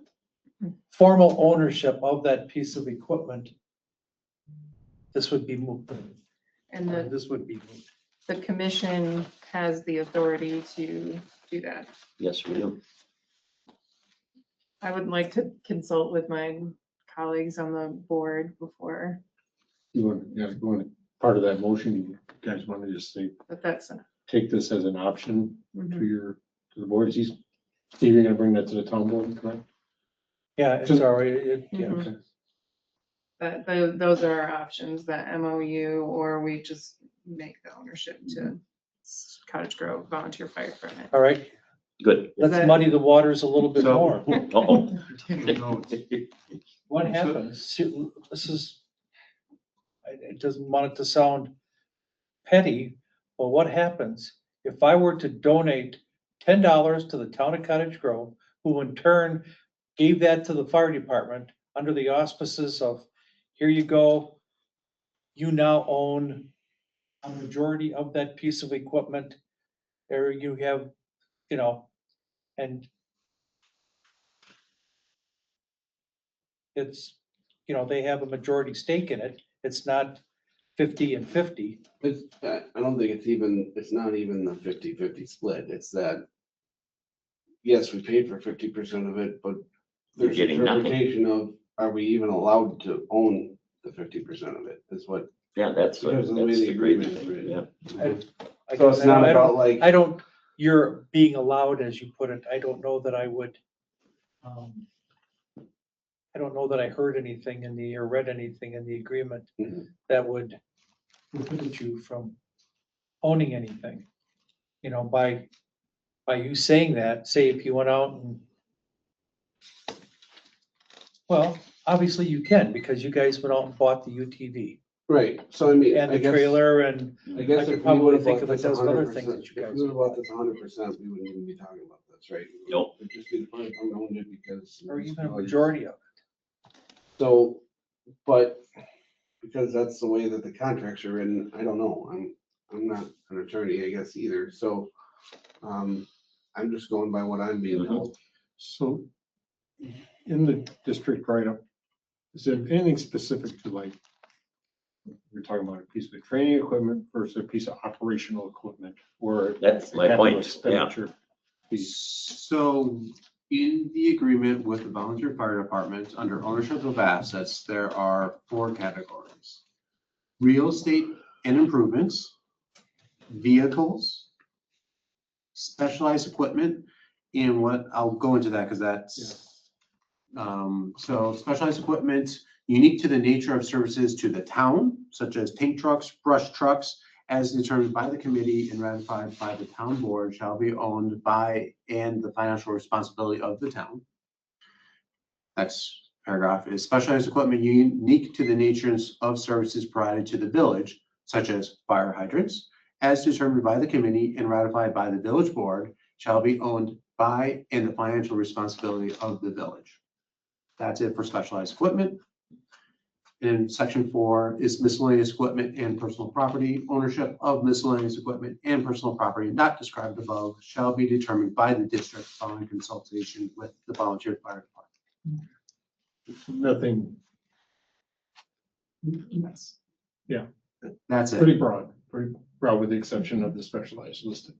formal ownership of that piece of equipment, this would be moot. And This would be moot. the commission has the authority to do that. Yes, we do. I would like to consult with my colleagues on the board before, You want, yeah, you want, part of that motion, you guys want to just say, but that's, take this as an option mhm. to the board. Steve, you're gonna bring that to the town board, correct? Yeah, it's already, yeah. Mhm. Those are our options, the MOU, or we just make the ownership to Cottage Grove Volunteer Fire Department. All right, Good. let's that- muddy the waters a little bit So- more. Uh-oh. What happens, this is, it doesn't want it to sound petty, but what happens if I were to donate $10 to the town of Cottage Grove, who in turn gave that to the fire department under the auspices of, here you go, you now own a majority of that piece of equipment, there you have, and it's, they have a majority stake in it. It's not 50 and 50. It's, I don't think it's not even the 50-50 split. It's that, yes, we paid for 50% of it, but You're there's getting nothing. interpretation of, are we even allowed to own the 50% of it, is what. Yeah, that's Because of the way the the great agreement is thing, written. yeah. So it's not about like. I don't, you're being allowed, as you put it, I don't know that I would, I don't know that I heard anything or read anything in the agreement Mhm. that would prohibit you from owning anything. By you saying that, say if you went out and, well, obviously you can, because you guys went out and bought the UTV Right, so I mean, and I the guess, trailer and, I guess I could if we probably would have think bought of a this dozen other 100%, things that you if guys we would have bought bought. this 100%, we wouldn't even be talking about this, right? Nope. It'd just be the fire department owned it because. or even a majority of it. So, but because that's the way that the contracts are written, I don't know, I'm not an attorney, I guess, either, so. I'm just going by what I'm being told. So in the district write-up, is there anything specific to like, we're talking about a piece of training equipment versus a piece of operational equipment or? That's my capital point, yeah. expenditure piece? So in the agreement with the volunteer fire department, under ownership of assets, there are 4 categories. Real estate and improvements, vehicles, specialized equipment, and what, I'll go into that because that's, so specialized equipment, unique to the nature of services to the town, such as tank trucks, brush trucks, as determined by the committee and ratified by the town board, shall be owned by and the financial responsibility of the town. Next paragraph is specialized equipment unique to the nature of services provided to the village, such as fire hydrants, as determined by the committee and ratified by the village board, shall be owned by and the financial responsibility of the village. That's it for specialized equipment. And section 4 is miscellaneous equipment and personal property. Ownership of miscellaneous equipment and personal property not described above shall be determined by the district following consultation with the volunteer fire department. Nothing. Yeah, That's it. pretty broad with the exception of the specialized listed.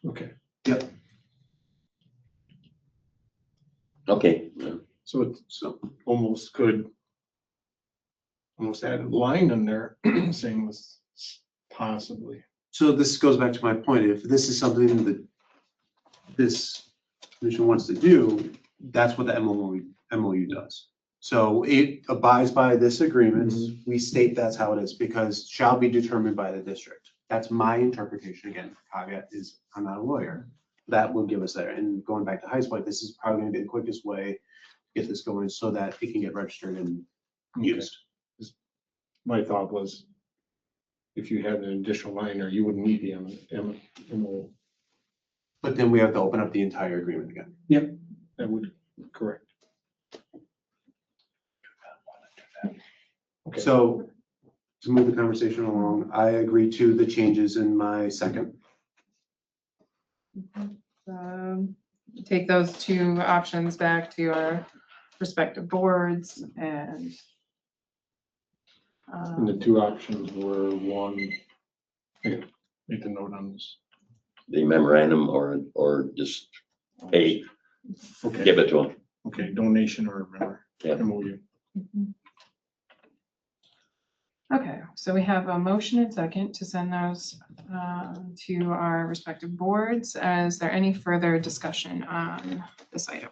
Okay, Yep. Okay, so it's almost could almost add a line in there saying this possibly. So this goes back to my point. If this is something that this commission wants to do, that's what the MOU does. So it abides by this agreement. We state that's how it is because shall be determined by the district. That's my interpretation. Again, caveat is I'm not a lawyer. That will give us there. And going back to Heights Point, this is probably gonna be the quickest way to get this going so that it can get registered and used. My thought was, if you had an additional line, or you wouldn't need the MO, But then we have to open up the entire agreement again. that would, correct. Okay. So to move the conversation along, I agree to the changes in my second. Take those two options back to our respective boards and And the two options were one, okay, make a note on this. The memorandum or just pay, Okay, give it to them. okay, donation or Yeah. MOU. okay, so we have a motion and second to send those to our respective boards. Is there any further discussion on this item?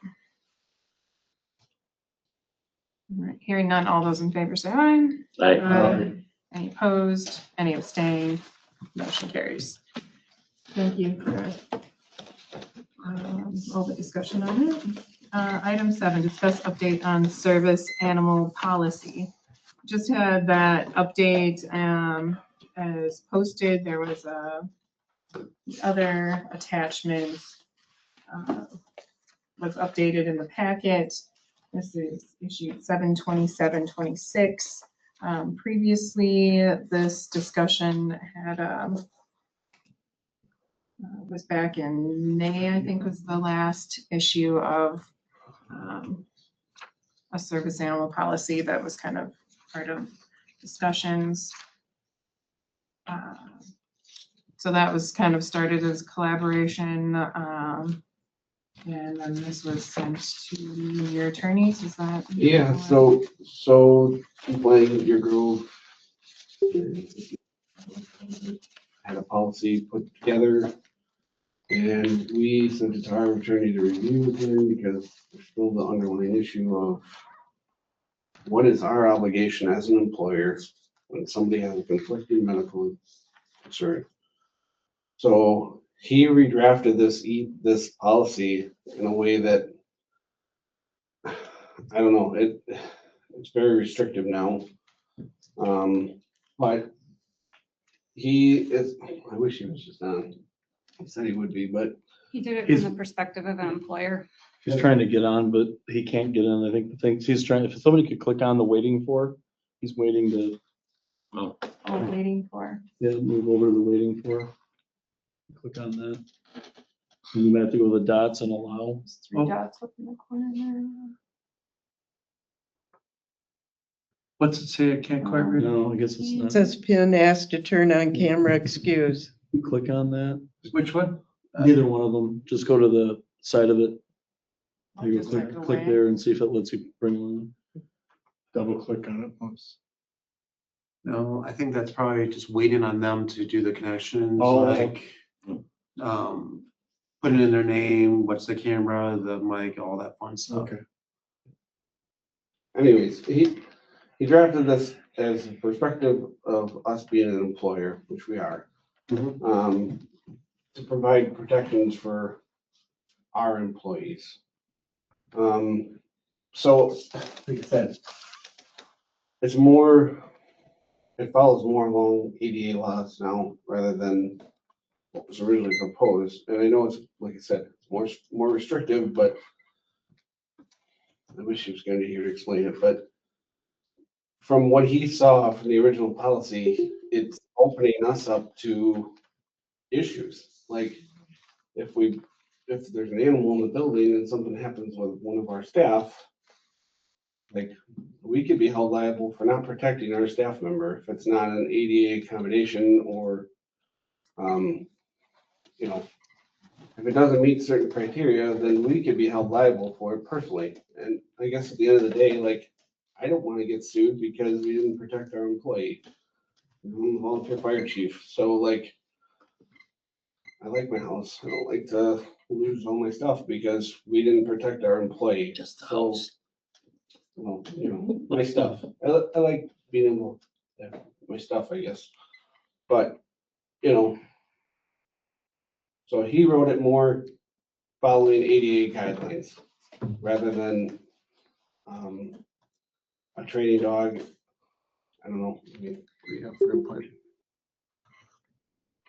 All right, hearing none, all those in favor say aye. Aye. Any opposed, any abstained, motion carries. Thank you for all the discussion on it. Item 7, discuss update on service animal policy. Just had that update as posted. There was other attachment was updated in the packet. This is issue 7/27/26. Previously, this discussion had was back in May, I think was the last issue of a service animal policy that was kind of part of discussions. So that was kind of started as collaboration. And then this was sent to your attorneys, is that? Yeah, so playing your groove. Had a policy put together. And we sent it to our attorney to review with him because there's still the underlying issue of what is our obligation as an employer when somebody has a conflicting medical concern. So he redrafted this policy in a way that, I don't know, it's very restrictive now. But I wish he was just on. He said he would be, but He did it He's- from the perspective of an employer. He's trying to get on, but he can't get in. I think the thing, he's trying, if somebody could click on the waiting for, he's waiting to, Oh, waiting for. yeah, move over to the waiting for. Click on that. And you might have to go to the dots and allow. There's 3 dots up in the corner there. What's it say? I can't quite read it. No, I guess it's It not. says pin asked to turn on camera excuse. You click on that. Which one? Neither one of them. Just go to the side of it. You Just go click click away. there and see if it lets you bring on. Double click on it once. No, I think that's probably just waiting on them to do the connections, Oh, like, putting in their name, what's the camera, the mic, all that fun stuff. Okay. anyways, he drafted this as a perspective of us being an employer, which we are. Mhm. To provide protections for our employees. So, like I said, it follows more along ADA laws now rather than what was originally proposed. And I know it's, like I said, it's more restrictive, but I wish he was going to be here to explain it, but from what he saw from the original policy, it's opening us up to issues. Like if there's an animal in the building and something happens with one of our staff, like we could be held liable for not protecting our staff member if it's not an ADA accommodation or, if it doesn't meet certain criteria, then we could be held liable for it personally. And I guess at the end of the day, like, I don't want to get sued because we didn't protect our employee. I'm a volunteer fire chief, so like, I like my house. I don't like to lose all my stuff because we didn't protect our employee. Just the So, house. well, my stuff. I like being able to have my stuff, I guess. But you know. So he wrote it more following ADA guidelines rather than, a training dog. I don't know. I mean, what do you have for input?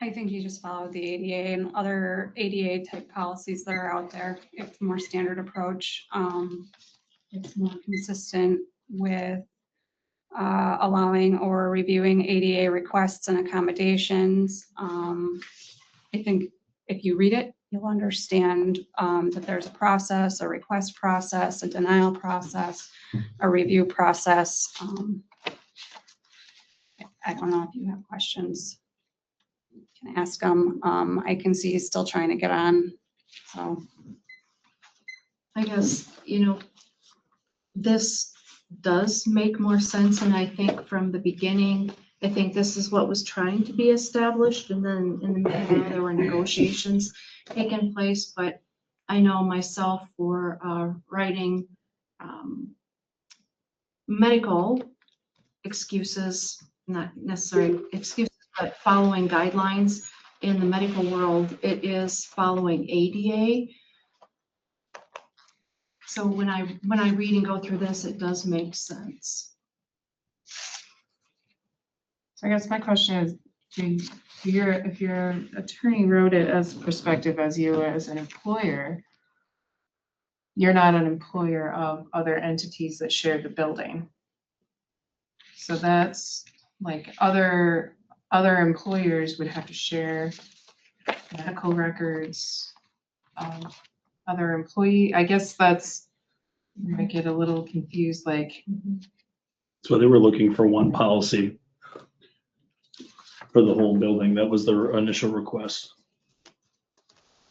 I think you just follow the ADA and other ADA type policies that are out there. It's a more standard approach. It's more consistent with allowing or reviewing ADA requests and accommodations. I think if you read it, you'll understand that there's a process, a request process, a denial process, a review process. I don't know if you have questions. You can ask them. I can see he's still trying to get on, so. I guess, you know, this does make more sense, and I think from the beginning, I think this is what was trying to be established, and then in the middle there were negotiations taking place, but I know myself for writing medical excuses, not necessarily excuses, but following guidelines in the medical world, it is following ADA. So when I read and go through this, it does make sense. So I guess my question is, if your attorney wrote it as perspective as you as an employer, you're not an employer of other entities that share the building. So that's like other employers would have to share medical records, other employee, I guess that's, I get a little confused, like, So they were looking for one policy for the whole building. That was their initial request.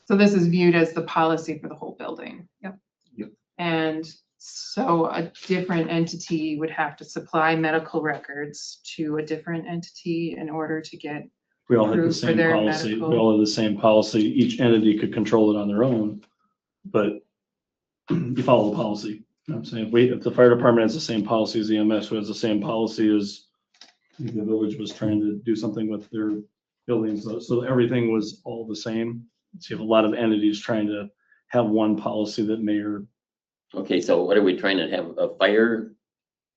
so this is viewed as the policy for the whole building. Yep. Yep. And so a different entity would have to supply medical records to a different entity in order to get, We all had the Approved for same their policy. We medical- all had the same policy. Each entity could control it on their own, but you follow the policy. You know what I'm saying? If the fire department has the same policy as EMS, who has the same policy as the village was trying to do something with their buildings, so everything was all the same. So you have a lot of entities trying to have one policy that may or Okay, so what are we trying to have, a fire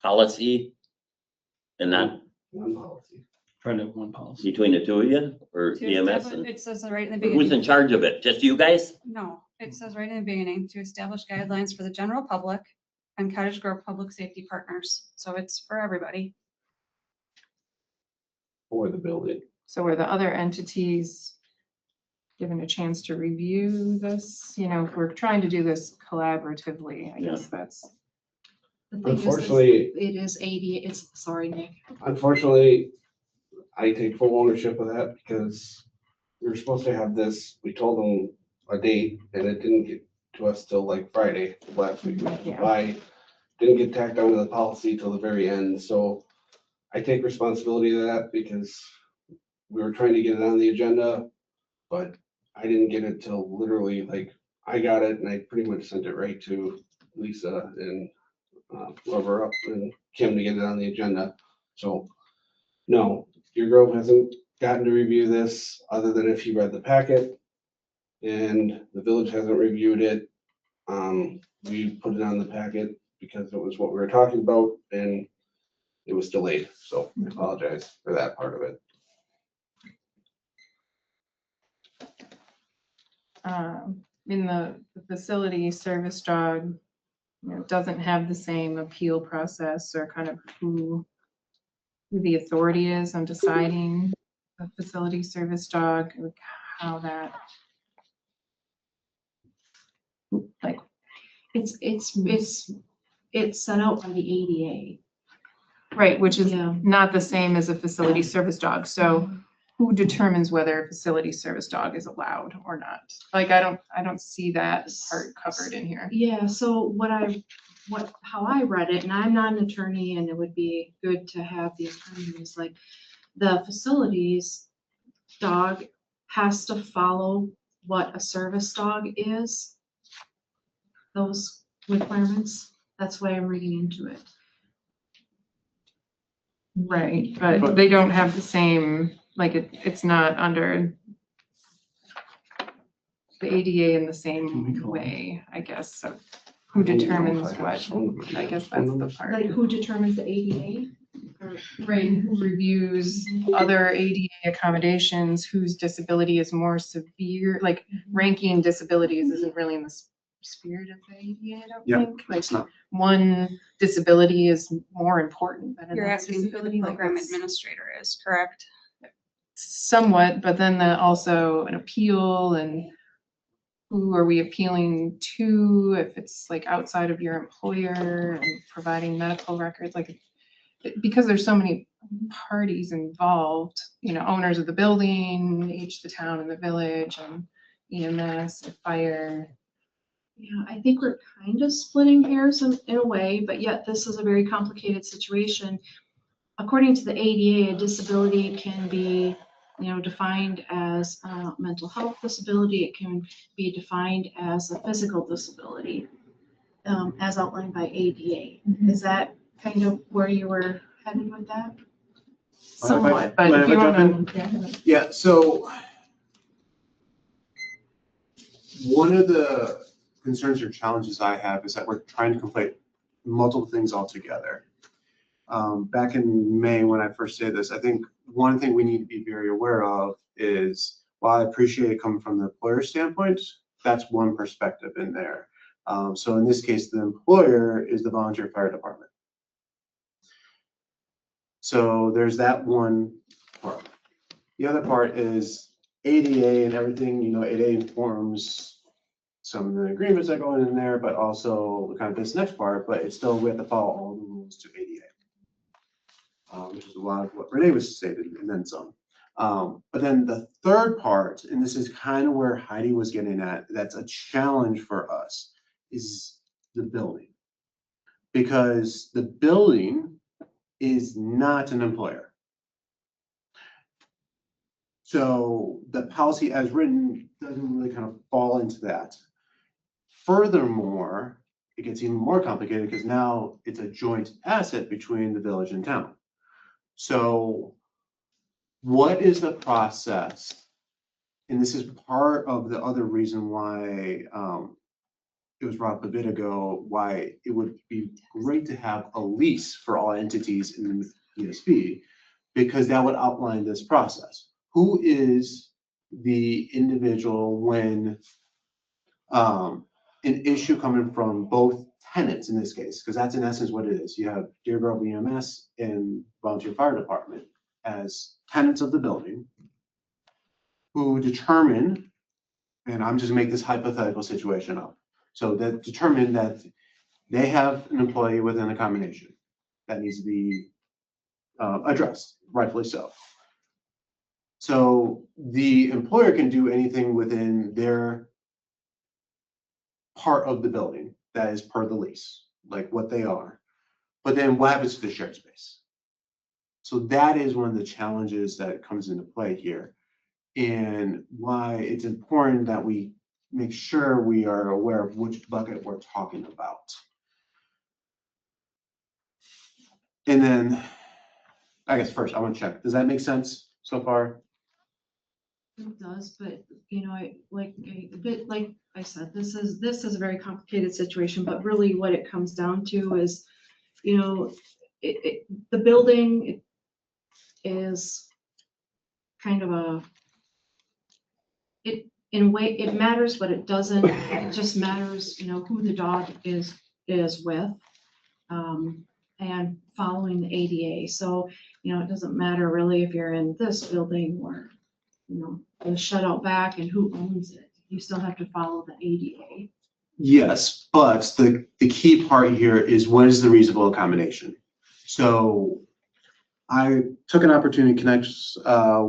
policy? And not One policy. trying to have one policy. between the two of you, or To EMS? establish- And It says right in the who's beginning. in charge of it? Just you guys? No, it says right in the beginning, to establish guidelines for the general public and Cottage Grove Public Safety Partners. So it's for everybody. For the building. so are the other entities given a chance to review this? You know, if we're trying to do this collaboratively, I guess that's, The thing is, Unfortunately- it is ADA, sorry, Nick. Unfortunately, I take full ownership of that because we were supposed to have this, we told them a date and it didn't get to us till like Friday of last week. Yeah. I didn't get tacked onto the policy till the very end, so I take responsibility of that because we were trying to get it on the agenda, but I didn't get it till literally like, I got it and I pretty much sent it right to Lisa and whoever up and Kim to get it on the agenda. So, no, your Grove hasn't gotten to review this other than if you read the packet. And the village hasn't reviewed it. We put it on the packet because it was what we were talking about and it was delayed. So I apologize for that part of it. in the facility service dog, you know, doesn't have the same appeal process or kind of who the authority is on deciding a facility service dog, like how that, like, It's set out by the ADA. right, which is Yeah. not the same as a facility service dog. So who determines whether a facility service dog is allowed or not? Like, I don't see that part covered in here. Yeah, so how I read it, and I'm not an attorney, and it would be good to have the attorneys, like, the facilities dog has to follow what a service dog is. Those requirements, that's why I'm reading into it. Right, but they don't have the same like it's not under the ADA in the same way, I guess, so who determines what? I guess that's the part. Like who determines the ADA? Or- Right, who reviews other ADA accommodations, whose disability is more severe, like ranking disabilities isn't really in the spirit of the ADA, I don't Yeah, think. Like it's not. one disability is more important than You're another asking who the disability. Like program that's administrator is, correct? somewhat, but then also an appeal and who are we appealing to if it's like outside of your employer and providing medical records, like because there's so many parties involved, you know, owners of the building, each the town and the village and EMS, and fire. Yeah, I think we're kind of splitting hairs in a way, but yet this is a very complicated situation. According to the ADA, a disability can be, you know, defined as a mental health disability. It can be defined as a physical disability, as outlined by ADA. Is that kind of where you were headed with that? Somewhat, but Mind if if you I jump want to. Yeah, so one of the concerns or challenges I have is that we're trying to conflate multiple things all together. Back in May, when I first said this, I think one thing we need to be very aware of is, while I appreciate it coming from the employer standpoint, that's one perspective in there. So in this case, the employer is the volunteer fire department. So there's that one part. The other part is ADA and everything, you know, ADA informs some of the agreements that go in there, but also kind of this next part, but it's still, we have to follow all the rules to ADA. Which is a lot of what Renee was stated and then some. But then the third part, and this is kind of where Heidi was getting at, that's a challenge for us, is the building. Because the building is not an employer. So the policy as written doesn't really kind of fall into that. Furthermore, it gets even more complicated because now it's a joint asset between the village and town. So what is the process? And this is part of the other reason why it was brought up a bit ago, why it would be great to have a lease for all entities in the ESP, because that would outline this process. Who is the individual when an issue coming from both tenants in this case, because that's in essence what it is. You have Deer Grove EMS and Volunteer Fire Department as tenants of the building who determine, and I'm just making this hypothetical situation up. So that determine that they have an employee within a combination that needs to be addressed, rightfully so. So the employer can do anything within their part of the building that is per the lease, like what they are. But then what happens to the shared space? So that is one of the challenges that comes into play here, and why it's important that we make sure we are aware of which bucket we're talking about. And then, I guess first, I want to check, does that make sense so far? It does, but you know, a bit like I said, this is a very complicated situation, but really what it comes down to is, you know, the building is kind of in a way, it matters, but it doesn't. It just matters, you know, who the dog is with, and following the ADA. So, you know, it doesn't matter really if you're in this building or, you know, the shutout back and who owns it. You still have to follow the ADA. Yes, but the key part here is what is the reasonable accommodation? So I took an opportunity to connect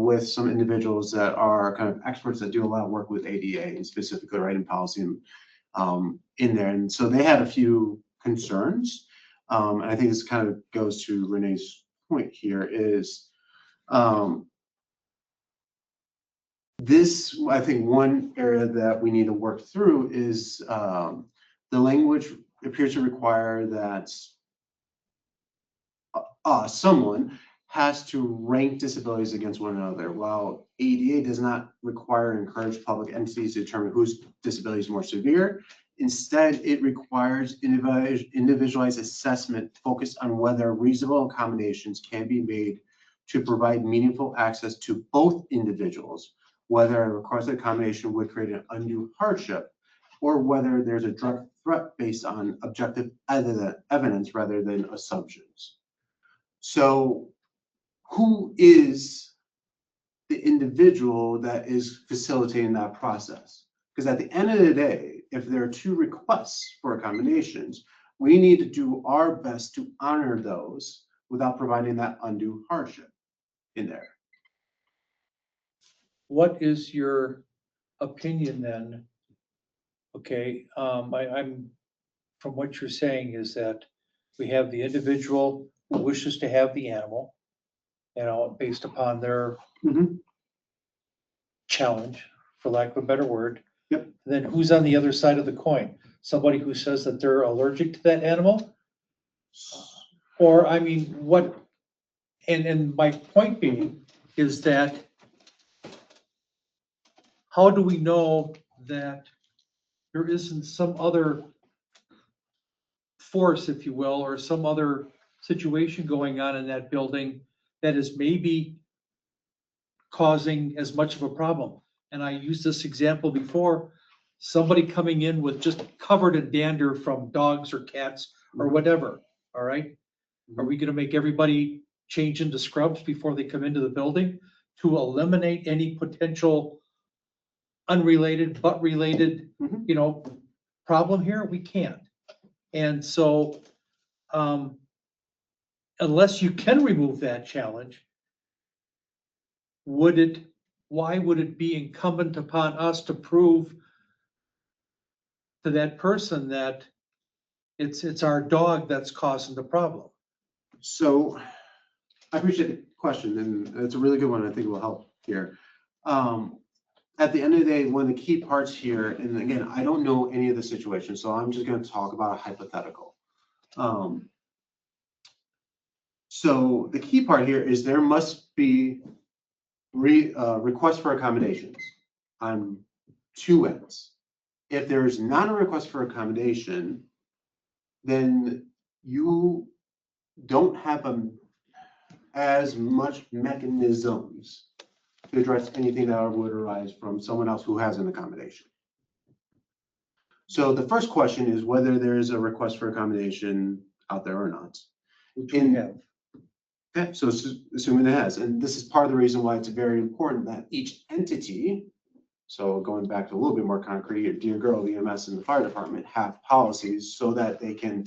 with some individuals that are kind of experts that do a lot of work with ADA and specifically writing policy in there. And so they had a few concerns. And I think this kind of goes to Renee's point here is this, I think one area that we need to work through is the language appears to require that someone has to rank disabilities against one another. While ADA does not require and encourage public entities to determine whose disability is more severe, instead it requires individualized assessment focused on whether reasonable accommodations can be made to provide meaningful access to both individuals, whether a requested accommodation would create an undue hardship, or whether there's a direct threat based on objective evidence rather than assumptions. So who is the individual that is facilitating that process? Because at the end of the day, if there are two requests for accommodations, we need to do our best to honor those without providing that undue hardship in there. What is your opinion then? Okay, I'm, from what you're saying is that we have the individual who wishes to have the animal, you know, based upon their Mhm. challenge, for lack of a better word. Yep. Then who's on the other side of the coin? Somebody who says that they're allergic to that animal? Or, I mean, what, and my point being is that how do we know that there isn't some other force, if you will, or some other situation going on in that building that is maybe causing as much of a problem? And I used this example before, somebody coming in with just covered in dander from dogs or cats or whatever, all right? Are we gonna make everybody change into scrubs before they come into the building to eliminate any potential unrelated but related, Mhm. you know, problem here? We can't. And so, unless you can remove that challenge, why would it be incumbent upon us to prove to that person that it's our dog that's causing the problem? So I appreciate the question, and it's a really good one. I think it will help here. At the end of the day, one of the key parts here, and again, I don't know any of the situations, so I'm just going to talk about a hypothetical. So the key part here is there must be requests for accommodations on two ends. If there's not a request for accommodation, then you don't have as much mechanisms to address anything that would arise from someone else who has an accommodation. So the first question is whether there is a request for accommodation out there or not. Which we have. Okay, so assuming it has, and this is part of the reason why it's very important that each entity, so going back to a little bit more concrete, Dear Girl, EMS, and the fire department have policies so that they can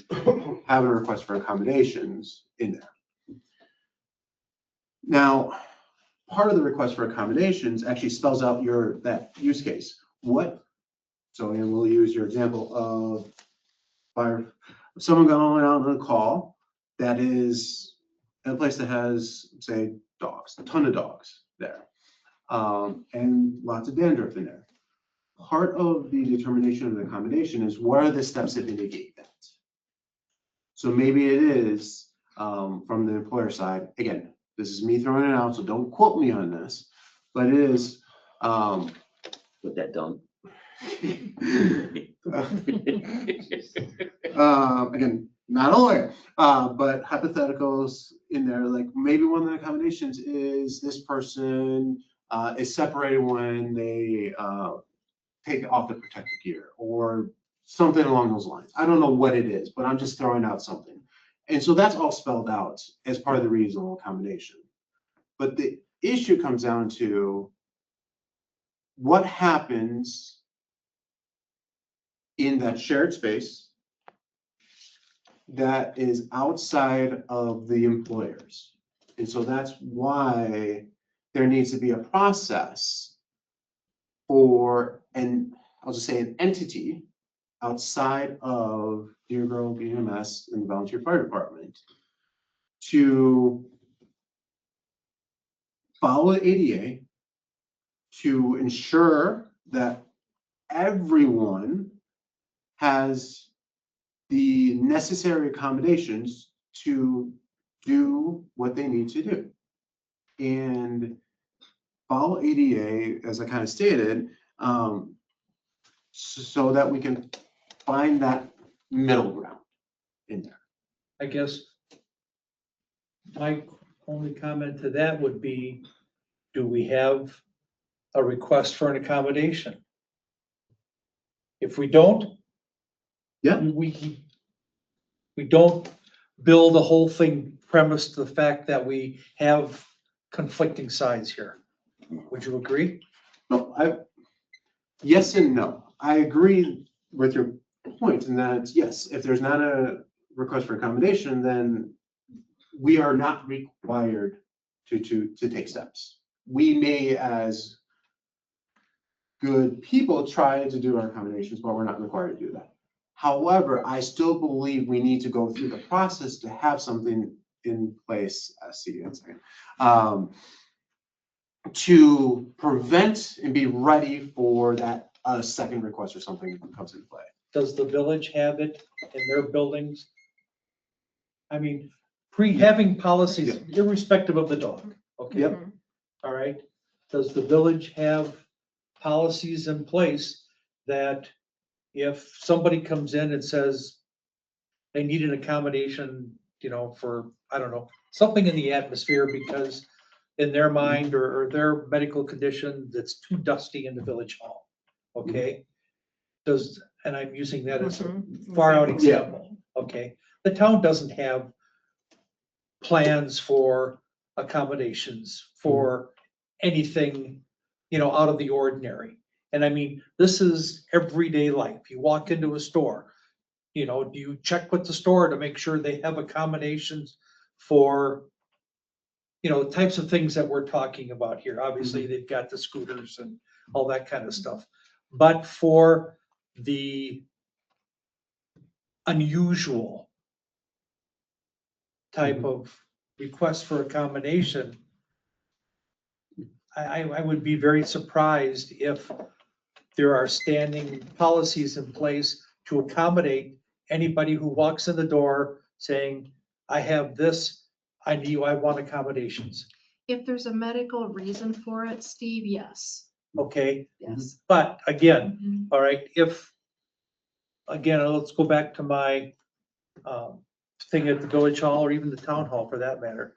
have a request for accommodations in there. Now, part of the request for accommodations actually spells out that use case. And we'll use your example of someone going out on a call that is in a place that has, say, dogs, a ton of dogs there, and lots of dandruff in there. Part of the determination of the accommodation is what are the steps that mitigate that? So maybe it is from the employer side, again, this is me throwing it out, so don't quote me on this, but it is. Put that down. Again, not a lawyer, but hypotheticals in there, like maybe one of the accommodations is this person is separated when they take off the protective gear or something along those lines. I don't know what it is, but I'm just throwing out something. And so that's all spelled out as part of the reasonable accommodation. But the issue comes down to what happens in that shared space that is outside of the employers. And so that's why there needs to be a process for I'll just say an entity outside of Dear Girl, EMS, and the volunteer fire department to follow the ADA to ensure that everyone has the necessary accommodations to do what they need to do. and follow ADA, as I kind of stated, so that we can find that middle ground in there. I guess my only comment to that would be, do we have a request for an accommodation? If we don't. Yeah. We don't build the whole thing premised to the fact that we have conflicting sides here. Would you agree? No, yes and no. I agree with your point in that, yes, if there's not a request for accommodation, then we are not required to take steps. We may, as good people, try to do our accommodations, but we're not required to do that. However, I still believe we need to go through the process to have something in place, see you in a second, to prevent and be ready for that second request or something comes into play. Does the village have it in their buildings? I mean, having policies irrespective of the dog, okay? Yep. All right, does the village have policies in place that if somebody comes in and says they need an accommodation, you know, for, I don't know, something in the atmosphere because in their mind or their medical condition that's too dusty in the village hall, okay? Does, and I'm using that as a far out example, okay? The town doesn't have plans for accommodations for anything, you know, out of the ordinary. And I mean, this is everyday life. You walk into a store, you know, do you check with the store to make sure they have accommodations for, you know, types of things that we're talking about here? Obviously, they've got the scooters and all that kind of stuff. But for the unusual type of request for accommodation, I would be very surprised if there are standing policies in place to accommodate anybody who walks in the door saying, I have this, I want accommodations. If there's a medical reason for it, Steve, yes, Okay, yes. but again, Mhm. all right, if, again, let's go back to my thing at the village hall or even the town hall for that matter.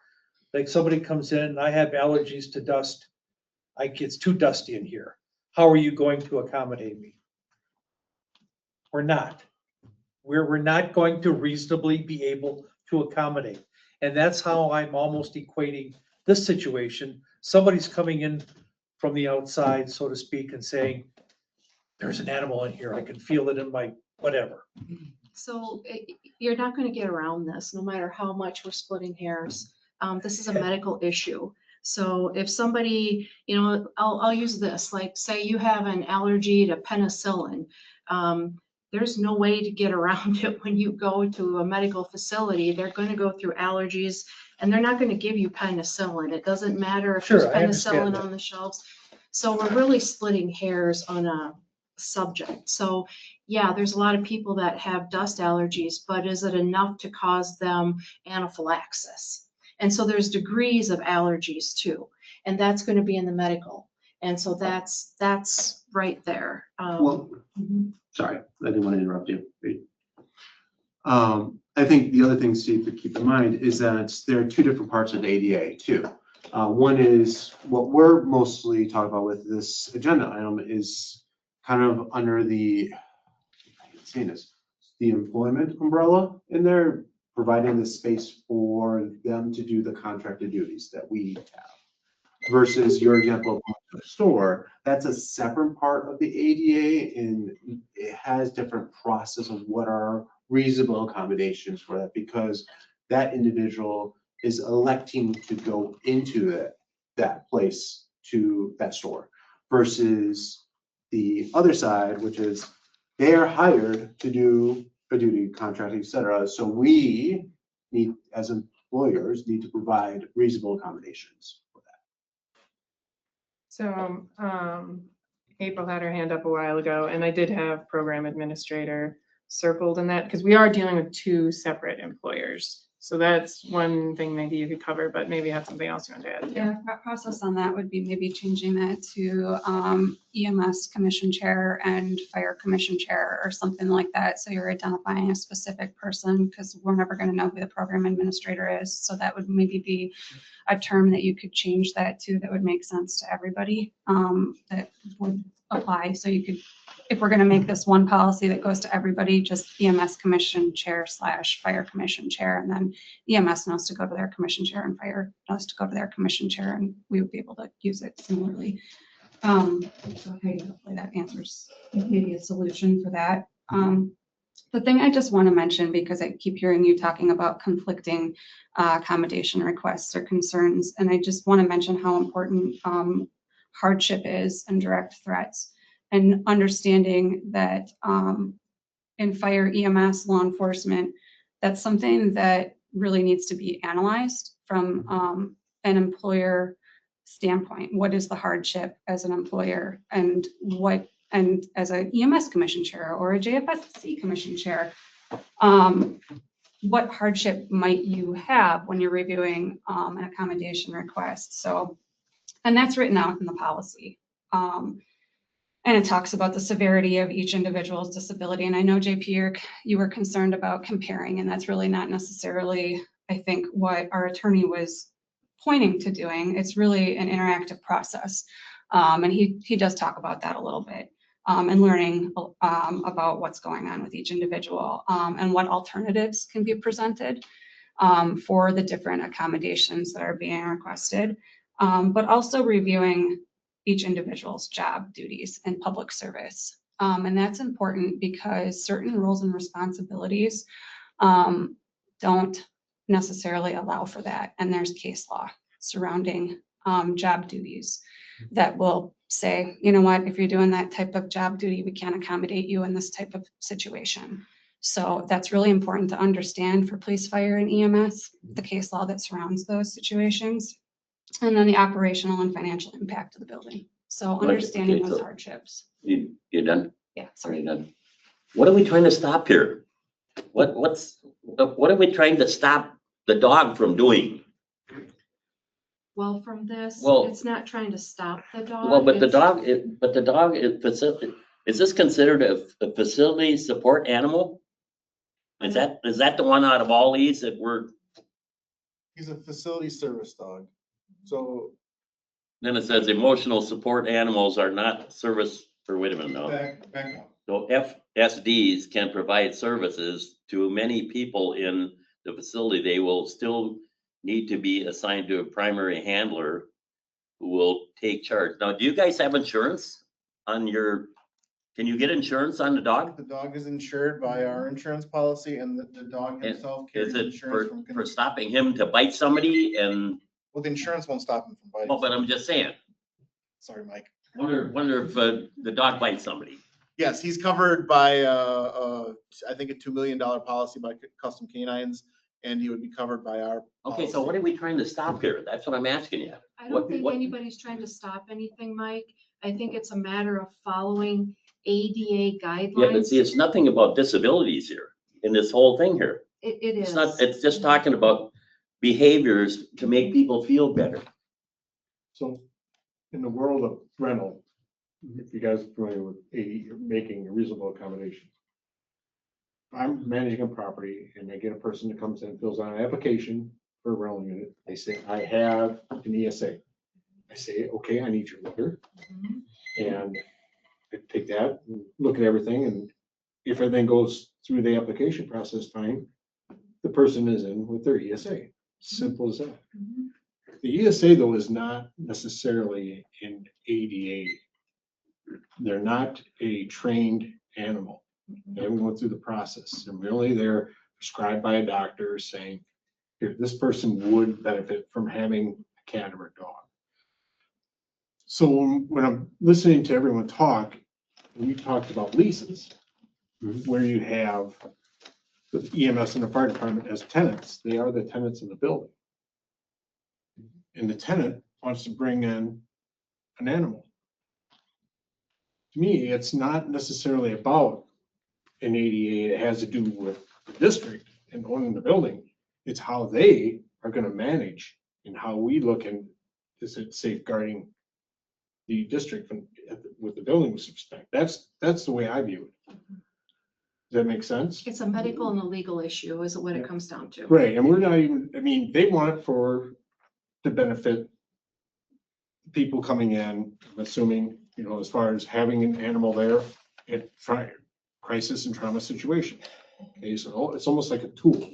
Like somebody comes in, I have allergies to dust. It's too dusty in here. How are you going to accommodate me? We're not. We're not going to reasonably be able to accommodate. And that's how I'm almost equating this situation. Somebody's coming in from the outside, so to speak, and saying, there's an animal in here. I can feel it in my whatever. So you're not gonna get around this, no matter how much we're splitting hairs. This is a medical issue. So if somebody, you know, I'll use this, like say you have an allergy to penicillin. There's no way to get around it when you go to a medical facility. They're gonna go through allergies and they're not gonna give you penicillin. It doesn't matter if there's Sure, I understand penicillin that. on the shelves. So we're really splitting hairs on a subject. So yeah, there's a lot of people that have dust allergies, but is it enough to cause them anaphylaxis? And so there's degrees of allergies too, and that's going to be in the medical. And so that's right there. Well, Mhm. sorry, I didn't want to interrupt you. I think the other thing, Steve, to keep in mind is that there are two different parts of the ADA too. One is what we're mostly talking about with this agenda item is kind of under the, I hate saying this, the employment umbrella in there, providing the space for them to do the contracted duties that we have. Versus your example of the store, that's a separate part of the ADA and it has different process of what are reasonable accommodations for that because that individual is electing to go into that place, to that store, versus the other side, which is they are hired to do a duty, contracting, et cetera. So we need, as employers, need to provide reasonable accommodations for that. So, April had her hand up a while ago, and I did have program administrator circled in that, because we are dealing with two separate employers. So that's one thing maybe you could cover, but maybe have something else you want to add. Yeah, thought process on that would be maybe changing that to EMS commission chair and fire commission chair or something like that. So you're identifying a specific person because we're never going to know who the program administrator is. So that would maybe be a term that you could change that to that would make sense to everybody that would apply. So you could, if we're going to make this one policy that goes to everybody, just EMS commission chair / fire commission chair, and then EMS knows to go to their commission chair and fire knows to go to their commission chair, and we would be able to use it similarly. So hey, hopefully that answers maybe a solution for that. The thing I just want to mention, because I keep hearing you talking about conflicting accommodation requests or concerns, and I just want to mention how important hardship is and direct threats, and understanding that in fire, EMS, law enforcement, that's something that really needs to be analyzed from an employer standpoint. What is the hardship as an employer, and as a EMS commission chair or a JFSC commission chair, what hardship might you have when you're reviewing an accommodation request? So, and that's written out in the policy. And it talks about the severity of each individual's disability. And I know, JP, you were concerned about comparing, and that's really not necessarily, I think, what our attorney was pointing to doing. It's really an interactive process. And he does talk about that a little bit, and learning about what's going on with each individual, and what alternatives can be presented for the different accommodations that are being requested, but also reviewing each individual's job duties and public service. And that's important because certain roles and responsibilities don't necessarily allow for that. And there's case law surrounding job duties that will say, you know what, if you're doing that type of job duty, we can't accommodate you in this type of situation. So that's really important to understand for police, fire, and EMS, the case law that surrounds those situations. And then the operational and financial impact of the building. So understanding those hardships. You done? Yeah, Are sorry. you done? What are we trying to stop here? What are we trying to stop the dog from doing? Well, from this, Well- it's not trying to stop the dog. Well, but the it's- dog is this considered a facility support animal? Is that the one out of all these that we're, He's a facility service dog. So then it says emotional support animals are not service, or wait a minute, no. back up. So FSDs can provide services to many people in the facility. They will still need to be assigned to a primary handler who will take charge. Now, do you guys have insurance on can you get insurance on the dog? The dog is insured by our insurance policy, and the dog himself carries Is it insurance for stopping him to bite somebody and, Well, the insurance won't stop him from biting. well, but I'm just saying, Sorry, Mike. wonder if the dog bites somebody. Yes, he's covered by, I think a $2 million policy by Custom Canines, and he would be covered by our. Okay, so what are we trying to stop here? That's what I'm asking you. I what- don't think what- anybody's trying to stop anything, Mike. I think it's a matter of following ADA Yeah, but see, guidelines. it's nothing about disabilities here in this whole thing here. It It's is. not, it's just talking about behaviors to make people feel better. So in the world of rental, if you guys are familiar with making a reasonable accommodation. I'm managing a property and I get a person that comes in, fills out an application for a rental unit. They say, I have an ESA. I say, okay, I need your letter. Mhm. And I take that, and look at everything, and if everything goes through the application process fine, the person is in with their ESA. Simple as that. Mhm. The ESA though is not necessarily an ADA. They're not a trained animal. They haven't gone through the process. They're merely there prescribed by a doctor saying, here, this person would benefit from having a cat or a dog. So when I'm listening to everyone talk, we talked about leases, where you have the EMS and the fire department as tenants. They are the tenants of the building. And the tenant wants to bring in an animal. To me, it's not necessarily about an ADA. It has to do with the district and owning the building. It's how they are gonna manage and how we look and is it safeguarding the district with the buildings respect. That's the way I view it. Does that make sense? It's a medical and a legal issue is what it comes down to. Right, and we're not even, I mean, they want it to benefit people coming in, I'm assuming, you know, as far as having an animal there at crisis and trauma situation. Okay, so it's almost like a tool.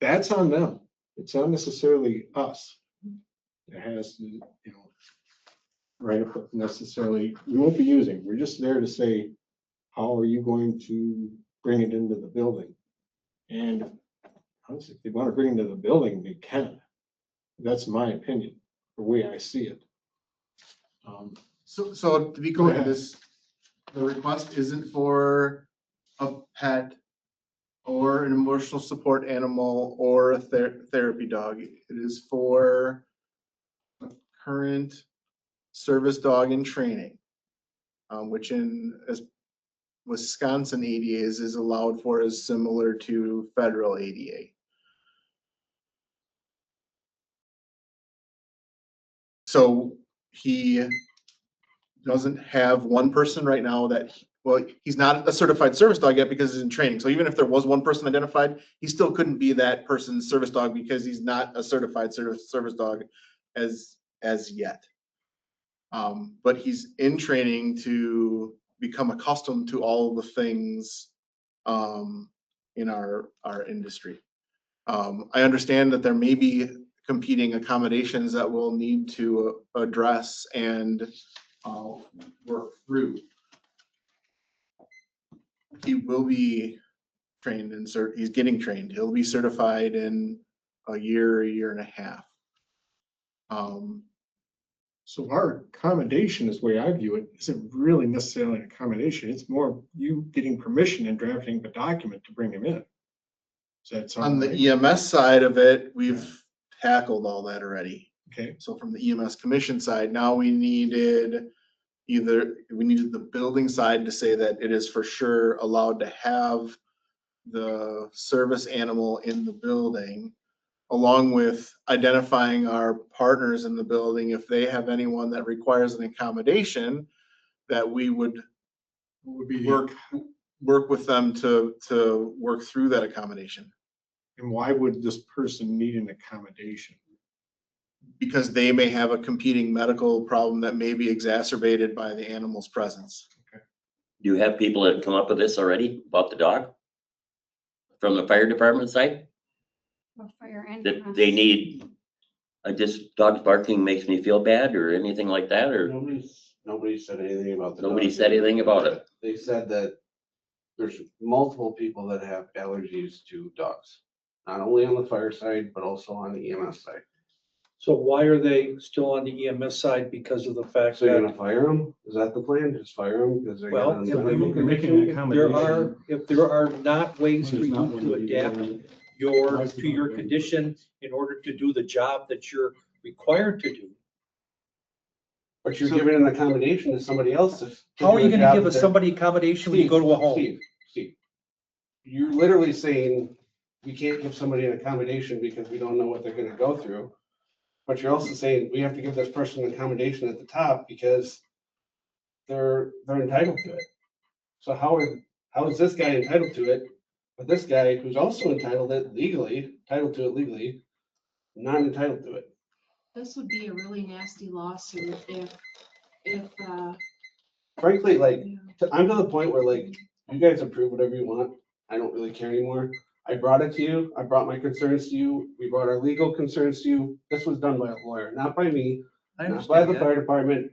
That's on them. It's not necessarily us. It has to, you know, right, necessarily, we won't be using, we're just there to say, how are you going to bring it into the building? And honestly, if they want to bring it into the building, they can. That's my opinion, the way I see it. So to be Go clear, ahead. the request isn't for a pet or an emotional support animal or a therapy dog. It is for a current service dog in training, which as Wisconsin ADAs is allowed for is similar to federal ADA. So he doesn't have one person right now well, he's not a certified service dog yet because he's in training. So even if there was one person identified, he still couldn't be that person's service dog because he's not a certified service dog as yet. But he's in training to become accustomed to all the things in our industry. I understand that there may be competing accommodations that we'll need to address and work through. He will be trained and he's getting trained. He'll be certified in a year and a half. So our accommodation is the way I view it, isn't really necessarily an accommodation. It's more you getting permission and drafting the document to bring him in. Is that On something? the EMS side of it, we've tackled all that already. Okay, So from the EMS commission side, now we needed the building side to say that it is for sure allowed to have the service animal in the building, along with identifying our partners in the building. If they have anyone that requires an accommodation, that we would what would be, work with them to work through that accommodation. and why would this person need an accommodation? Because they may have a competing medical problem that may be exacerbated by the animal's presence. Do you have people that come up with this already about the dog? From the fire department side, Well, fire and that EMS. they need, just dog barking makes me feel bad or anything like that, or Nobody said anything about the. nobody dog. said anything about it? They said that there's multiple people that have allergies to dogs, not only on the fire side, but also on the EMS side. So why are they still on the EMS side? Because of the fact So you're that gonna fire them? Is that the plan? Just fire them because they're. Well, getting if on we the- making an there accommodation. if there are not ways for There's you not one to that you adapt go to your condition in order to do the job that you're required to do. But you're giving an accommodation to somebody else. How are you gonna give somebody accommodation when you go to a home? Steve, you're literally saying we can't give somebody an accommodation because we don't know what they're gonna go through. But you're also saying we have to give this person an accommodation at the top because they're entitled to it. So how is this guy entitled to it, but this guy who's also entitled to it legally, not entitled to it? This would be a really nasty lawsuit if, Frankly, like, yeah. I'm to the point where like, you guys approve whatever you want. I don't really care anymore. I brought it to you. I brought my concerns to you. We brought our legal concerns to you. This was done by a lawyer, not by me, I not by understand the that. fire department.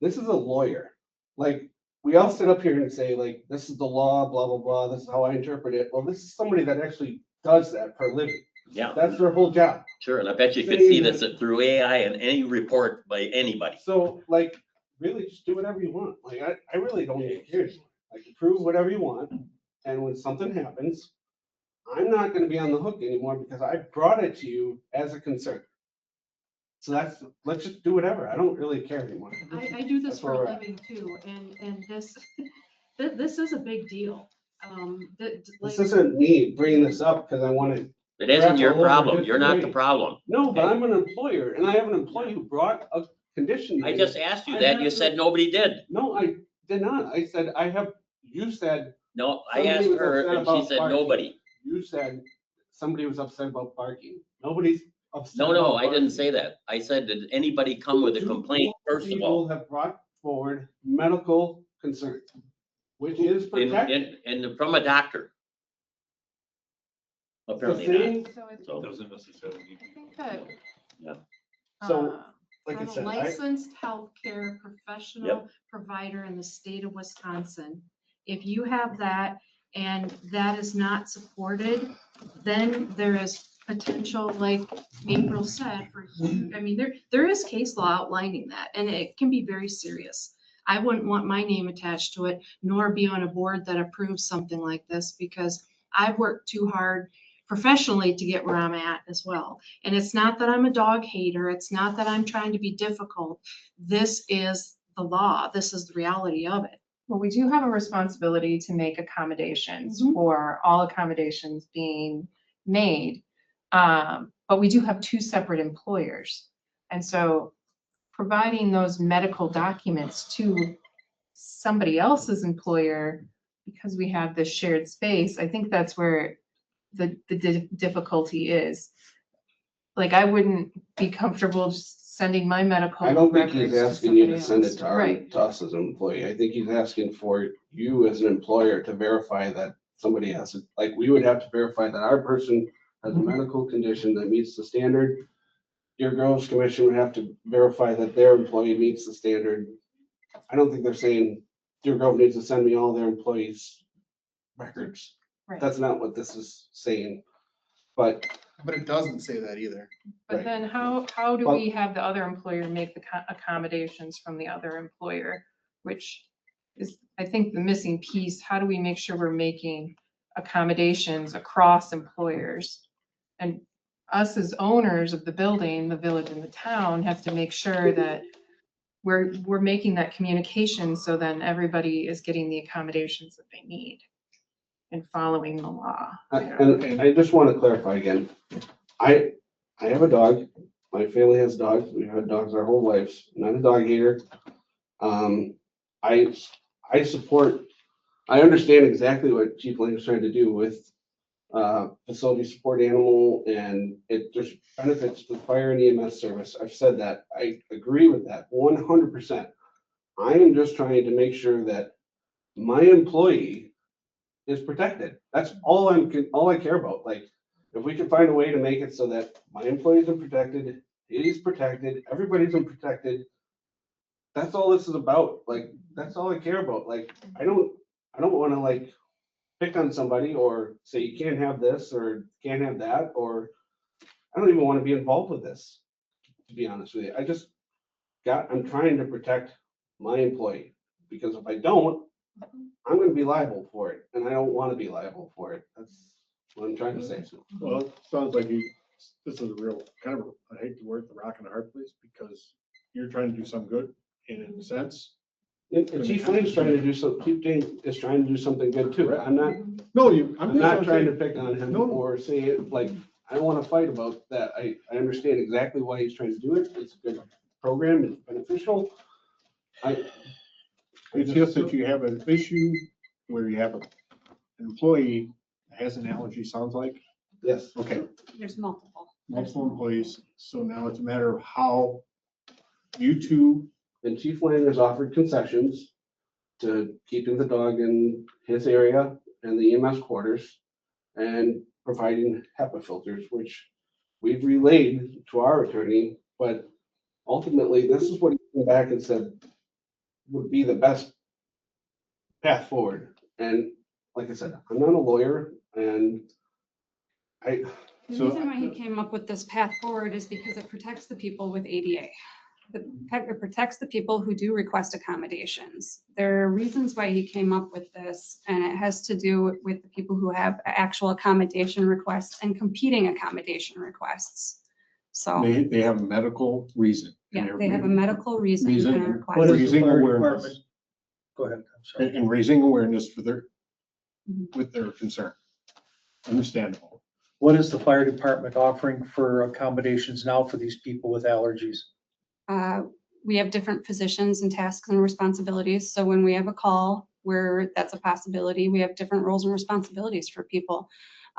This is a lawyer. Like, we all sit up here and say like, this is the law, blah, blah, blah. This is how I interpret it. Well, this is somebody that actually does that for a living. Yeah, That's their whole job. sure, and I bet you could see this through AI and any report by anybody. So like, really just do whatever you want. Like, I really don't even care anymore. Like, approve whatever you want. And when something happens, I'm not gonna be on the hook anymore because I brought it to you as a concern. So let's just do whatever. I don't really care anymore. I do this That's for where a we're at. living too, and this is a big deal. This isn't me bringing this up because I want to, It isn't your That's all over problem. this You're not the way. problem. no, but I'm an employer and I have an employee who brought a condition. I in. just asked you I that, have and you to- said nobody did. No, I did not. I said, you said, No, I Somebody asked was her, upset and she about said parking. nobody. you said somebody was upset about barking. Nobody's upset. No, no, about I didn't barking. say that. I said, did anybody come with a Two complaint, first of all? People have brought forward medical concerns, which is protected. And from a doctor. The Apparently not. same, So I So, Doesn't necessarily. I think that. Yeah. So, uh, like I I'm a said, licensed healthcare professional provider in the state of Wisconsin. If you have that and that is not supported, then there is potential, like April said, I mean, there is case law outlining that, and it can be very serious. I wouldn't want my name attached to it, nor be on a board that approves something like this, because I've worked too hard professionally to get where I'm at as well. And it's not that I'm a dog hater. It's not that I'm trying to be difficult. This is the law. This is the reality of it. Well, we do have a responsibility to make accommodations Mhm. for all accommodations being made. But we do have two separate employers. And so providing those medical documents to somebody else's employer, because we have this shared space, I think that's where the difficulty is. Like, I wouldn't be comfortable just sending my medical. I don't think records he's asking you to somebody send else. it to Right. us as an employee. I think he's asking for you as an employer to verify that somebody has it. Like, we would have to verify that our person has a medical condition that meets the standard. Your Groves Commission would have to verify that their employee meets the standard. I don't think they're saying Deer Grove needs to send me all their employees' records. Right. That's not what this is saying. But But it doesn't say that either. But Right. then how do Well- we have the other employer make the accommodations from the other employer? Which is, I think, the missing piece. How do we make sure we're making accommodations across employers? And us as owners of the building, the village and the town have to make sure that we're making that communication so then everybody is getting the accommodations that they need and following the law. And I just want to clarify again, I have a dog, my family has dogs, we've had dogs our whole lives, I'm not a dog hater. I support, I understand exactly what Chief Lane is trying to do with facility support animal, and it just benefits the fire and EMS service. I've said that, I agree with that 100%. I am just trying to make sure that my employee is protected. That's all I care about. Like, if we can find a way to make it so that my employees are protected, he's protected, everybody's protected. That's all this is about. Like, that's all I care about. Like, I don't want to like pick on somebody or say you can't have this or can't have that, or I don't even want to be involved with this, to be honest with you. I'm trying to protect my employee, because if I don't, I'm gonna be liable for it, and I don't want to be liable for it. That's what I'm trying to say. Well, it sounds like this is a real, kind of, I hate the word, the rock and a hard place, because you're trying to do some good, and in a sense. And Chief Lane's trying to do Chief Dane is trying to do something good too. I'm No, not trying to pick on him No. or say it like, I don't want to fight about that. I understand exactly why he's trying to do it. It's a good program, it's beneficial. It's just that you have an issue where you have an employee that has an allergy, sounds like. Yes, Okay, There's multiple. multiple employees, so now it's a matter of how you two, and Chief Lane has offered concessions to keeping the dog in his area and the EMS quarters and providing HEPA filters, which we've relayed to our attorney, but ultimately, this is what he came back and said would be the best path forward. And like I said, I'm not a lawyer, and The reason why he came up with this path forward is because it protects the people with ADA. It protects the people who do request accommodations. There are reasons why he came up with this, and it has to do with the people who have actual accommodation requests and competing accommodation requests. So, they have a medical reason. and yeah, they're they have a medical reason Reason. and a What request. is the Raising fire awareness. department? Go ahead, I'm sorry. And raising awareness for with their concern. Understandable. What is the fire department offering for accommodations now for these people with allergies? We have different positions and tasks and responsibilities. So when we have a call where that's a possibility, we have different roles and responsibilities for people.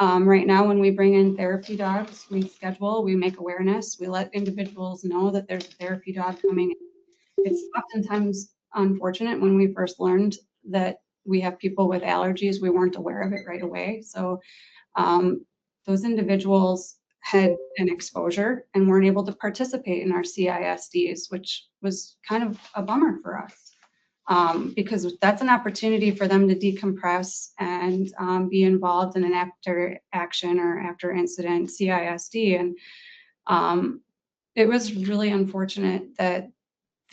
Right now, when we bring in therapy dogs, we schedule, we make awareness, we let individuals know that there's a therapy dog coming in. It's oftentimes unfortunate when we first learned that we have people with allergies, we weren't aware of it right away. So those individuals had an exposure and weren't able to participate in our CISDs, which was kind of a bummer for us. Because that's an opportunity for them to decompress and be involved in an after action or after incident CISD. And it was really unfortunate that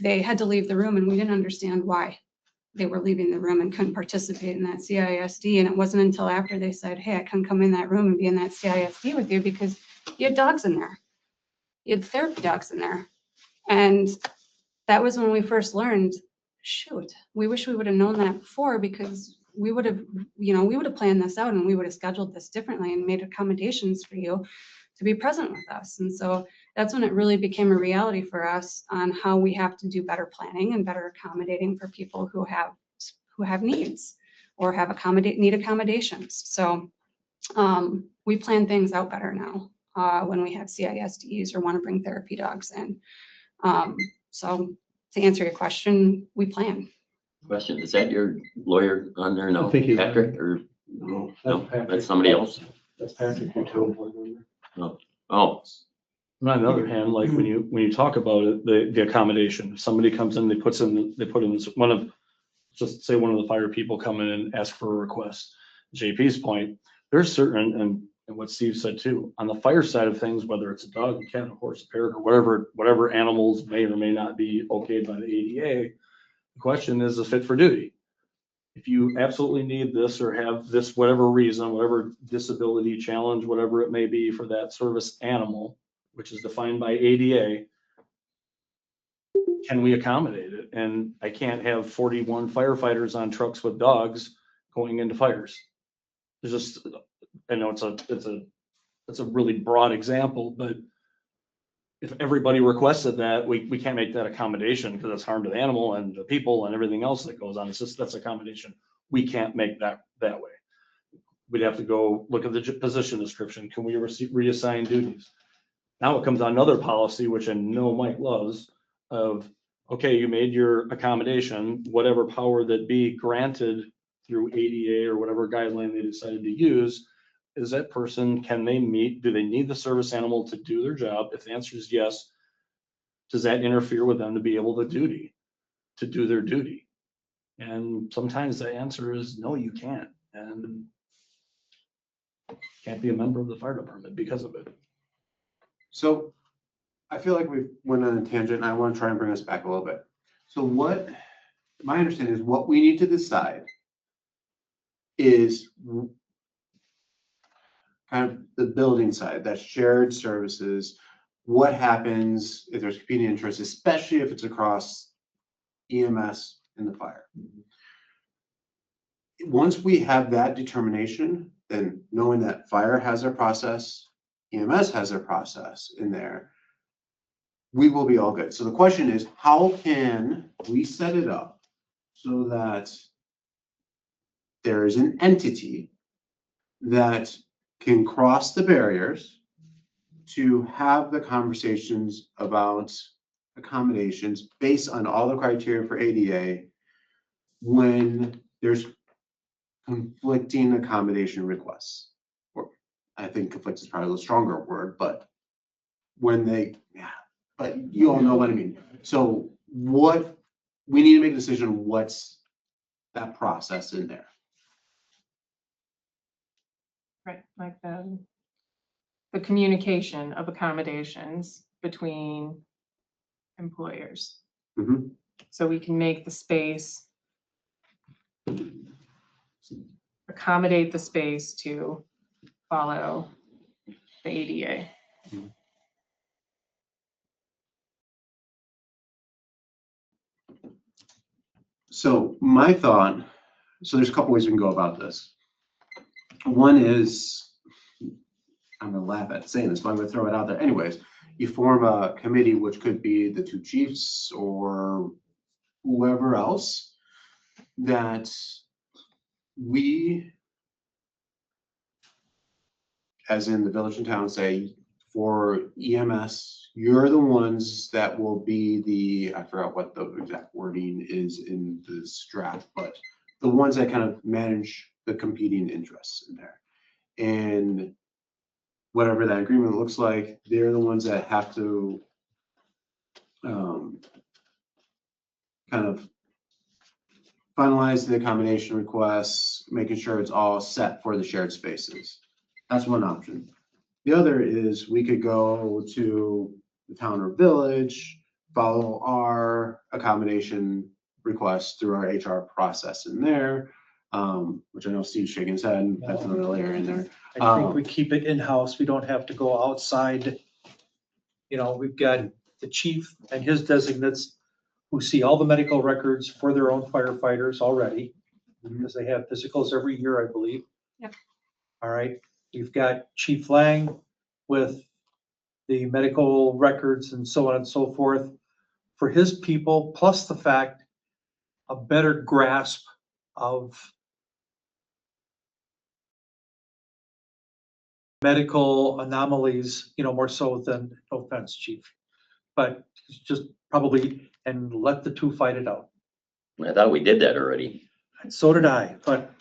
they had to leave the room and we didn't understand why they were leaving the room and couldn't participate in that CISD. And it wasn't until after they said, hey, I couldn't come in that room and be in that CISD with you because you had dogs in there. You had therapy dogs in there. And that was when we first learned, shoot, we wish we would have known that before, because we would have, we would have planned this out and we would have scheduled this differently and made accommodations for you to be present with us. And so that's when it really became a reality for us on how we have to do better planning and better accommodating for people who have needs or need accommodations. So we plan things out better now when we have CISDs or want to bring therapy dogs in. So to answer your question, we plan. Question, is that your lawyer on there? No, I think he's- Patrick, or No, no, that's somebody else? That's Patrick, your total board member. Oh, On the other hand, like when you talk about it, the accommodation, if somebody comes in, they put in this, just say one of the fire people come in and ask for a request. JP's point, there's certain, and what Steve said too, on the fire side of things, whether it's a dog, a cat, a horse, a parrot, or whatever animals may or may not be okayed by the ADA, the question is fit for duty. If you absolutely need this or have this, whatever reason, whatever disability challenge, whatever it may be for that service animal, which is defined by ADA, can we accommodate it? And I can't have 41 firefighters on trucks with dogs going into fires. There's just, I know it's a really broad example, but if everybody requested that, we can't make that accommodation because it's harm to the animal and the people and everything else that goes on. It's just, that's accommodation. We can't make that way. We'd have to go look at the position description. Can we reassign duties? Now it comes on another policy, which I know Mike loves, of, okay, you made your accommodation, whatever power that be granted through ADA or whatever guideline they decided to use, is that person, do they need the service animal to do their job? If the answer is yes, does that interfere with them to be able to do their duty? And sometimes the answer is no, you can't. And can't be a member of the fire department because of it. So I feel like we went on a tangent and I want to try and bring us back a little bit. So my understanding is what we need to decide is kind of the building side, that's shared services. What happens if there's competing interests, especially if it's across EMS and the fire? Once we have that determination, then knowing that fire has their process, EMS has their process in there, we will be all good. So the question is, how can we set it up so that there is an entity that can cross the barriers to have the conversations about accommodations based on all the criteria for ADA when there's conflicting accommodation requests? Or I think conflict is probably a stronger word, but but you all know what I mean. So we need to make a decision, what's that process in there? Right, like the communication of accommodations between employers. Mhm. So we can make the space, accommodate the space to follow the ADA. So my thought, so there's a couple ways we can go about this. One is, I'm gonna laugh at saying this, but I'm gonna throw it out there anyways. You form a committee, which could be the two chiefs or whoever else, that we, as in the village and town, say, for EMS, you're the ones that will be the, I forgot what the exact wording is in this draft, but the ones that kind of manage the competing interests in there. And whatever that agreement looks like, they're the ones that have to kind of finalize the accommodation requests, making sure it's all set for the shared spaces. That's one option. The other is we could go to the town or village, follow our accommodation requests through our HR process in there, which I know Steve's shaking his head, that's another layer in there. I think we keep it in-house. We don't have to go outside. You know, we've got the chief and his designates who see all the medical records for their own firefighters already, because they have physicals every year, I believe. Yep. All right, we've got Chief Lang with the medical records and so on and so forth for his people, plus the fact a better grasp of medical anomalies, you know, more so than, no offense, chief, but just probably, and let the two fight it out. I thought we did that already. And so did I, but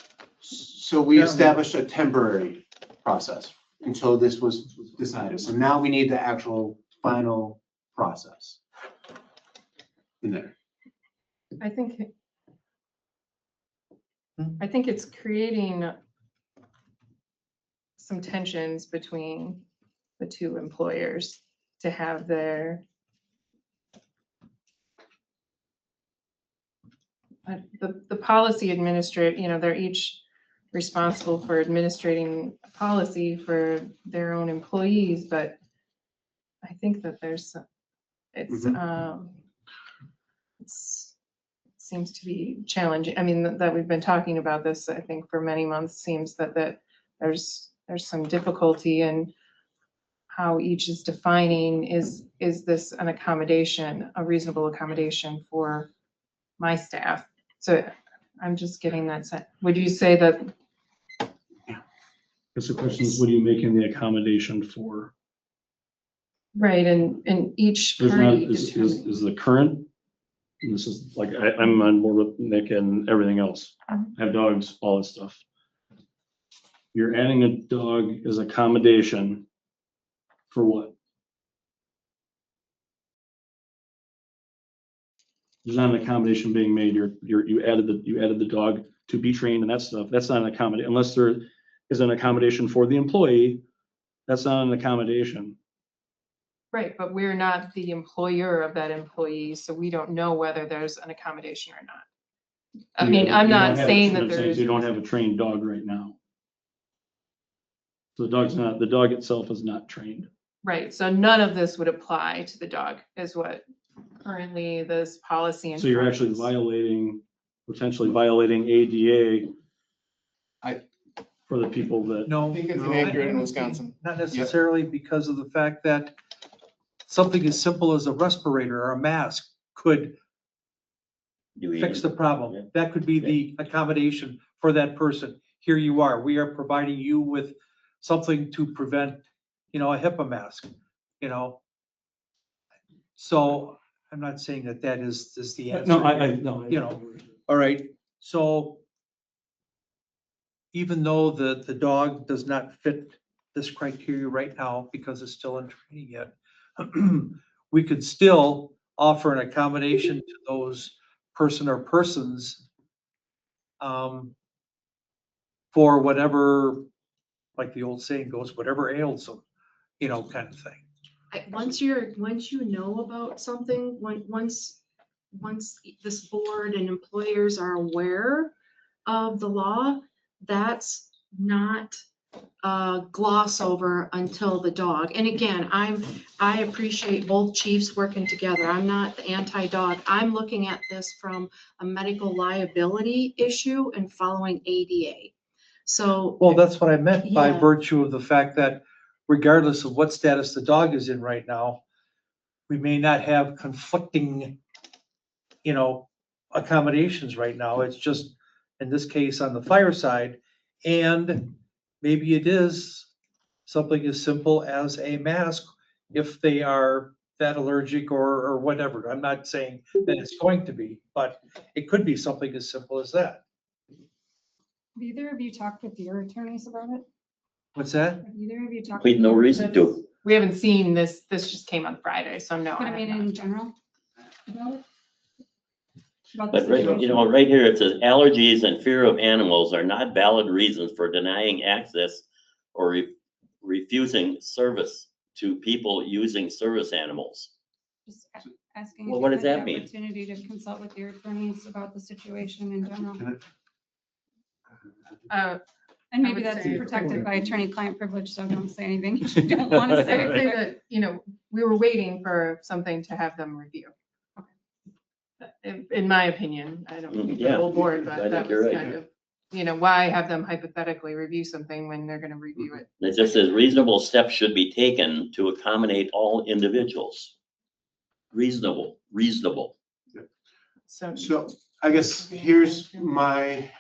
So we established a temporary process until this was decided. So now we need the actual final process in there. I think it's creating some tensions between the two employers to have their the policy administrator, you know, they're each responsible for administrating policy for their own employees, but I think that there's, it seems to be challenging. I mean, that we've been talking about this, I think, for many months, seems that there's some difficulty in how each is defining, is this an accommodation, a reasonable accommodation for my staff? So I'm just getting that sense. Would you say that? Because the question is, what are you making the accommodation for? Right, and each There's not, party. is the current, and this is like, I'm on board with Nick and everything else. I have dogs, all this stuff. You're adding a dog as accommodation for what? There's not an accommodation being made. You added the dog to be trained and that stuff. That's not an accommodation unless there is an accommodation for the employee. That's not an accommodation. Right, but we're not the employer of that employee, so we don't know whether there's an accommodation or not. I mean, I'm not saying that there is. You don't have a trained dog right now. So the dog itself is not trained. Right, so none of this would apply to the dog, is what currently this policy. So you're actually potentially violating ADA. For the people that. no. I think it's no, inaccurate in I- Wisconsin. Not necessarily because of the fact that something as simple as a respirator or a mask could fix the problem. That could be the accommodation for that person. Here you are, we are providing you with something to prevent, you know, a HIPAA mask, you know? So I'm not saying that is the answer. No, You know, all right, so even though the dog does not fit this criteria right now because it's still in training yet, we could still offer an accommodation to those person or persons for whatever, like the old saying goes, whatever ails them, you know, kind of thing. Once you know about something, once this board and employers are aware of the law, that's not gloss over until the dog. And again, I appreciate both chiefs working together. I'm not the anti-dog. I'm looking at this from a medical liability issue and following ADA. So. Well, that's what I meant by Yeah. virtue of the fact that regardless of what status the dog is in right now, we may not have conflicting, accommodations right now. It's just, in this case, on the fire side. And maybe it is something as simple as a mask if they are that allergic or whatever. I'm not saying that it's going to be, but it could be something as simple as that. Have either of you talked with your attorneys about it? What's that? Have either of you talked? We had no reason to. We haven't seen this, this just came on Friday, so no. But I have mean, not. in general? About it? About the But right, situation? right here, it says allergies and fear of animals are not valid reasons for denying access or refusing service to people using service animals. Just asking. Well, if what you does had the that mean? Opportunity to consult with your attorneys about the situation in general. And maybe would that's say- protected by attorney-client privilege, so don't say anything you don't want to I would say say. that, we were waiting for something to have them review. In my opinion, I don't think the Yeah, whole board, I but think that you're was right. kind of, why have them hypothetically review something when they're gonna review it? It just says reasonable steps should be taken to accommodate all individuals. Reasonable. So. So I guess here's my,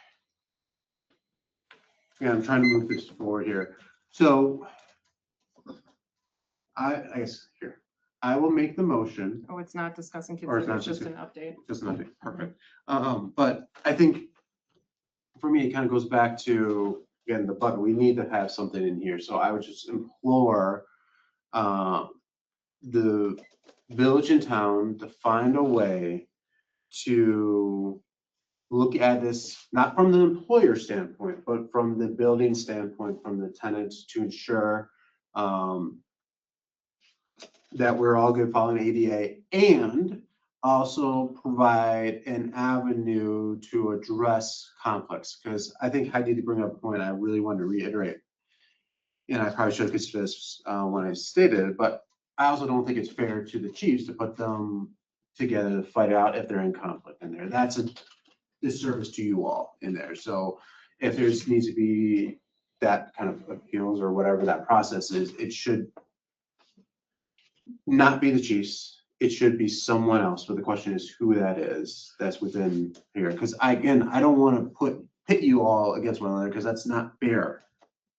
I'm trying to move this forward here. So I guess here, I will make the motion. Oh, it's not discussing kids, Or it's not it's just an update. Just nothing, perfect. But I think for me, it kind of goes back to, again, the button, we need to have something in here. So I would just implore the village and town to find a way to look at this, not from the employer standpoint, but from the building standpoint, from the tenants, to ensure that we're all good following ADA, and also provide an avenue to address conflicts. Because I think Heidi did bring up a point I really wanted to reiterate. And I probably should have considered this when I stated it, but I also don't think it's fair to the chiefs to put them together to fight it out if they're in conflict in there. That's a disservice to you all in there. So if there's needs to be that kind of appeals or whatever that process is, it should not be the chiefs. It should be someone else. But the question is who that is that's within here. Because I don't want to pit you all against one another because that's not fair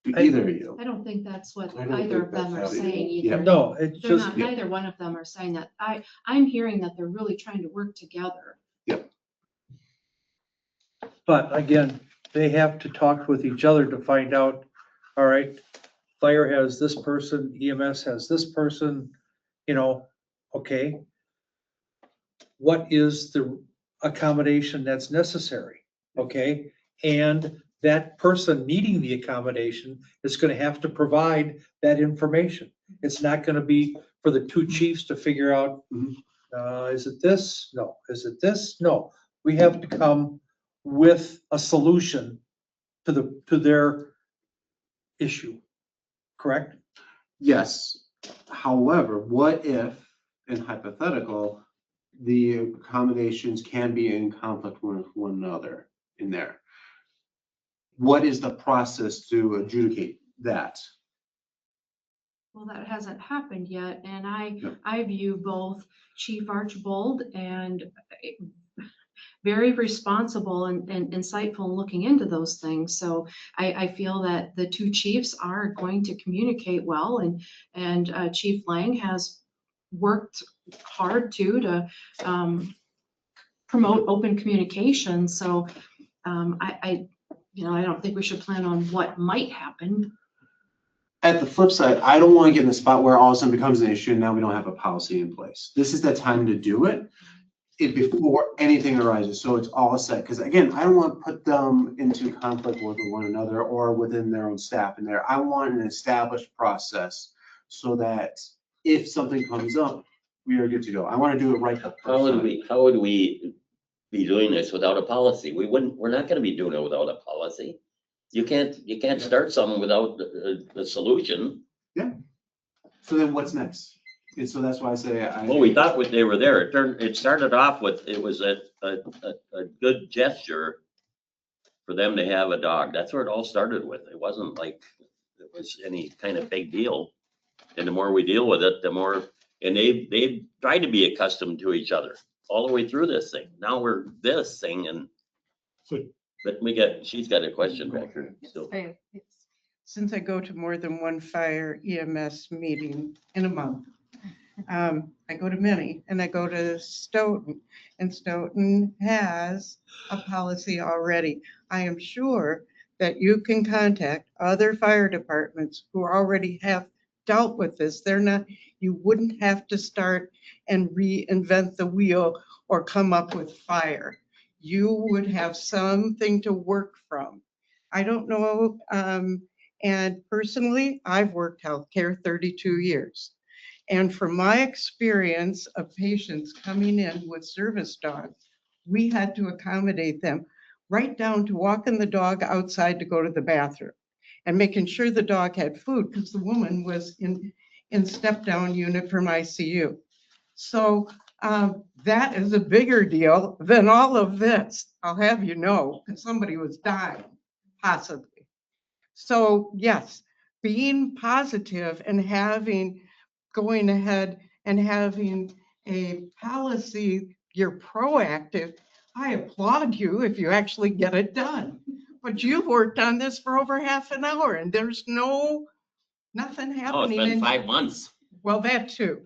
to either of you. I don't think that's what I don't either think of them are that's how saying they- either. No, it's They're just, not, neither one of them are saying that. I'm hearing that they're really trying to work together. but again, they have to talk with each other to find out, all right, fire has this person, EMS has this person, okay. What is the accommodation that's necessary, okay? And that person needing the accommodation is gonna have to provide that information. It's not gonna be for the two chiefs to figure out, is it this? No. Is it this? No. We have to come with a solution to their issue, correct? Yes. However, what if, in hypothetical, the accommodations can be in conflict with one another in there? What is the process to adjudicate that? Well, that hasn't happened yet, and Yep. I view both Chief Archibald and very responsible and insightful in looking into those things. So I feel that the two chiefs are going to communicate well, and Chief Lang has worked hard to promote open communication. So I don't think we should plan on what might happen. At the flip side, I don't want to get in the spot where all of a sudden becomes an issue and now we don't have a policy in place. This is the time to do it before anything arises, so it's all set. Because again, I don't want to put them into conflict with one another or within their own staff in there. I want an established process so that if something comes up, we are good to go. I want to do it right the first time. How would we be doing this without a policy? We're not gonna be doing it without a policy. You can't start something without the solution. So then what's next? And so that's why I say Well, we thought they were there. It started off with, it was a good gesture for them to have a dog. That's where it all started with. It wasn't like it was any kind of big deal. And the more we deal with it, the more, and they've tried to be accustomed to each other all the way through this thing. Now we're this thing and, So- but she's got a question back here. So, Since I go to more than one fire EMS meeting in a month, I go to many, and I go to Stoughton, and Stoughton has a policy already. I am sure that you can contact other fire departments who already have dealt with this. You wouldn't have to start and reinvent the wheel or come up with fire. You would have something to work from. I don't know, and personally, I've worked healthcare 32 years. And from my experience of patients coming in with service dogs, we had to accommodate them right down to walking the dog outside to go to the bathroom and making sure the dog had food because the woman was in step-down unit from ICU. So that is a bigger deal than all of this. I'll have you know, because somebody was dying, possibly. So yes, being positive and going ahead and having a policy, you're proactive. I applaud you if you actually get it done. But you've worked on this for over half an hour and there's nothing oh, it's happening. been 5 months. Well, that too.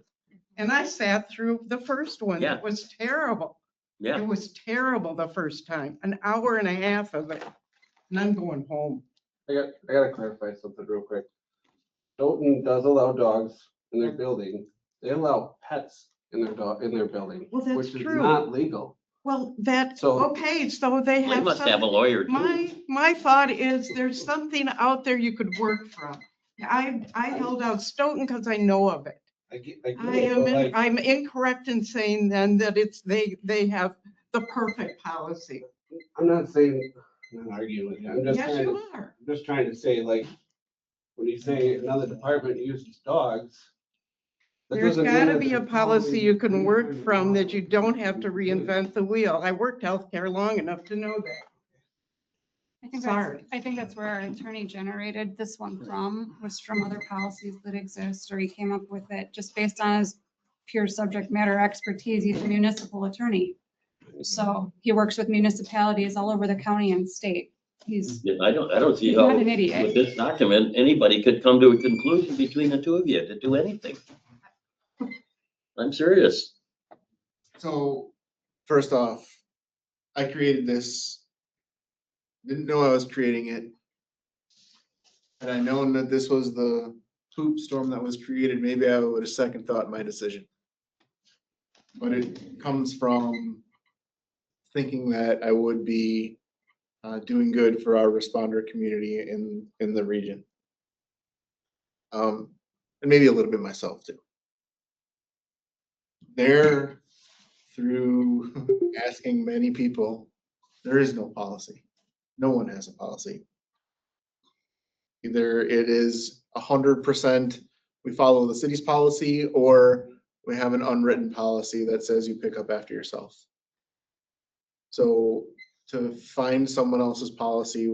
And I sat through the first one. Yeah. It was terrible. Yeah. It was terrible the first time, an hour and a half of it. And I'm going home. I gotta clarify something real quick. Stoughton does allow dogs in their building. They allow pets in their building, Well, that's which is true. not legal. Well, that's, So- okay, so they We have must have a some, lawyer too. my thought is there's something out there you could work from. I held out Stoughton because I know of it. I get it, but like, I'm incorrect in saying then that they have the perfect policy. I'm not saying, I'm not arguing with you. I'm just Yes, trying you to, are. I'm just trying to say, like, when you say another department uses dogs. that There's doesn't mean gotta that be a they're policy following you can any work kind of from law. that you don't have to reinvent the wheel. I worked healthcare long enough to know that. Sorry. I think that's where our attorney generated this one from, was from other policies that exist, or he came up with it just based on his pure subject matter expertise. He's a municipal attorney. So he works with municipalities all over the county and state. He's I don't see He's how not an idiot. with this document, anybody could come to a conclusion between the two of you to do anything. I'm serious. So, first off, I created this. Didn't know I was creating it. Had I known that this was the poop storm that was created, maybe I would have second thought my decision. But it comes from thinking that I would be doing good for our responder community in the region. And maybe a little bit myself too. There, through asking many people, there is no policy. No one has a policy. Either it is 100% we follow the city's policy, or we have an unwritten policy that says you pick up after yourself. So to find someone else's policy,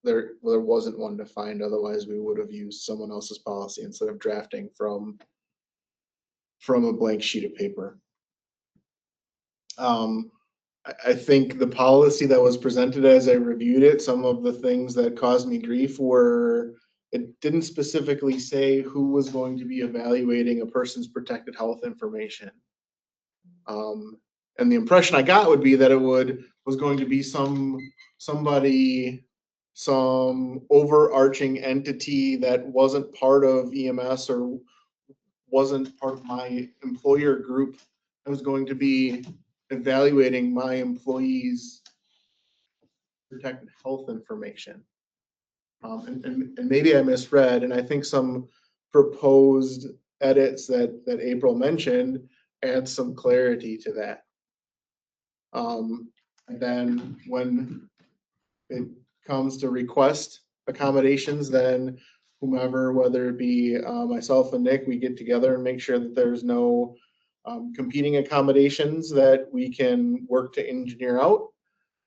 there wasn't one to find. Otherwise, we would have used someone else's policy instead of drafting from a blank sheet of paper. I think the policy that was presented as I reviewed it, some of the things that caused me grief were, it didn't specifically say who was going to be evaluating a person's protected health information. And the impression I got would be that it was going to be some overarching entity that wasn't part of EMS or wasn't part of my employer group. I was going to be evaluating my employees' protected health information. And maybe I misread, and I think some proposed edits that April mentioned add some clarity to that. And then when it comes to request accommodations, then whomever, whether it be myself and Nick, we get together and make sure that there's no competing accommodations that we can work to engineer out.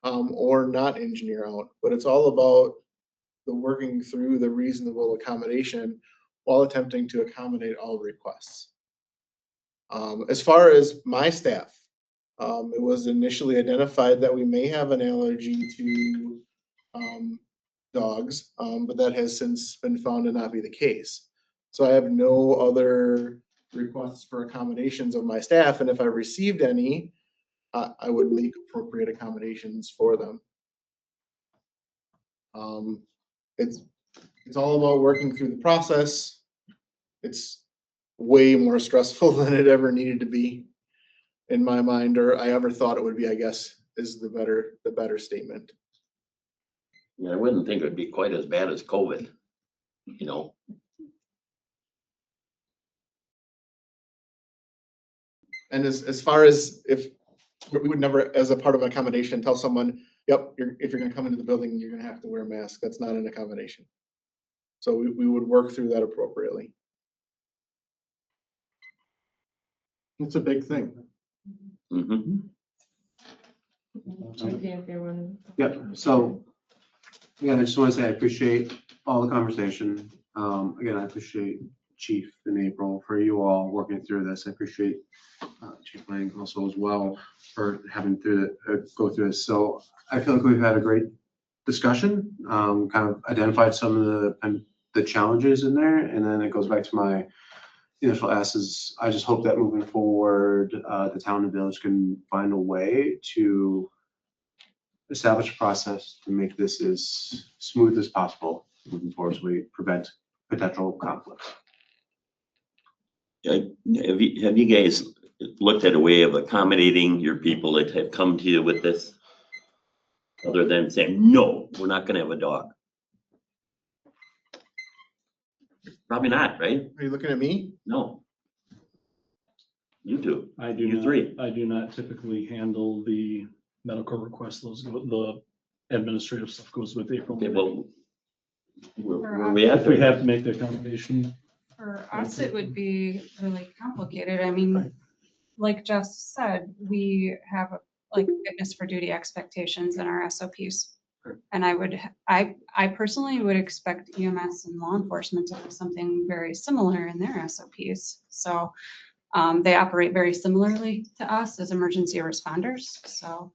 or not engineer out, but it's all about the working through the reasonable accommodation while attempting to accommodate all requests. As far as my staff, it was initially identified that we may have an allergy to dogs, but that has since been found to not be the case. So I have no other requests for accommodations of my staff, and if I received any, I would make appropriate accommodations for them. It's all about working through the process. It's way more stressful than it ever needed to be in my mind, or I ever thought it would be, I guess, is the better statement. I wouldn't think it would be quite as bad as COVID, you know. And as far as if we would never, as a part of an accommodation, tell someone, yep, if you're gonna come into the building, you're gonna have to wear a mask. That's not an accommodation. So we would work through that appropriately. It's a big thing. Mhm. Yep, so, again, I just want to say I appreciate all the conversation. Again, I appreciate Chief and April for you all working through this. I appreciate Chief Lang also as well for having go through this. So I feel like we've had a great discussion, kind of identified some of the challenges in there, and then it goes back to my initial ask is I just hope that moving forward, the town and village can find a way to establish a process to make this as smooth as possible moving forward so we prevent potential conflicts. Have you guys looked at a way of accommodating your people that have come to you with this? Other than saying, no, we're not gonna have a dog. Probably not, right? Are you looking at me? No. You do. I do You not, three. I do not typically handle the medical requests. The administrative stuff goes with April. Okay, well, where we at? If we have to make the accommodation, For us, it would be really complicated. I mean, like Jess said, we have like fitness for duty expectations in our SOPs. And I personally would expect EMS and law enforcement to have something very similar in their SOPs. So they operate very similarly to us as emergency responders. So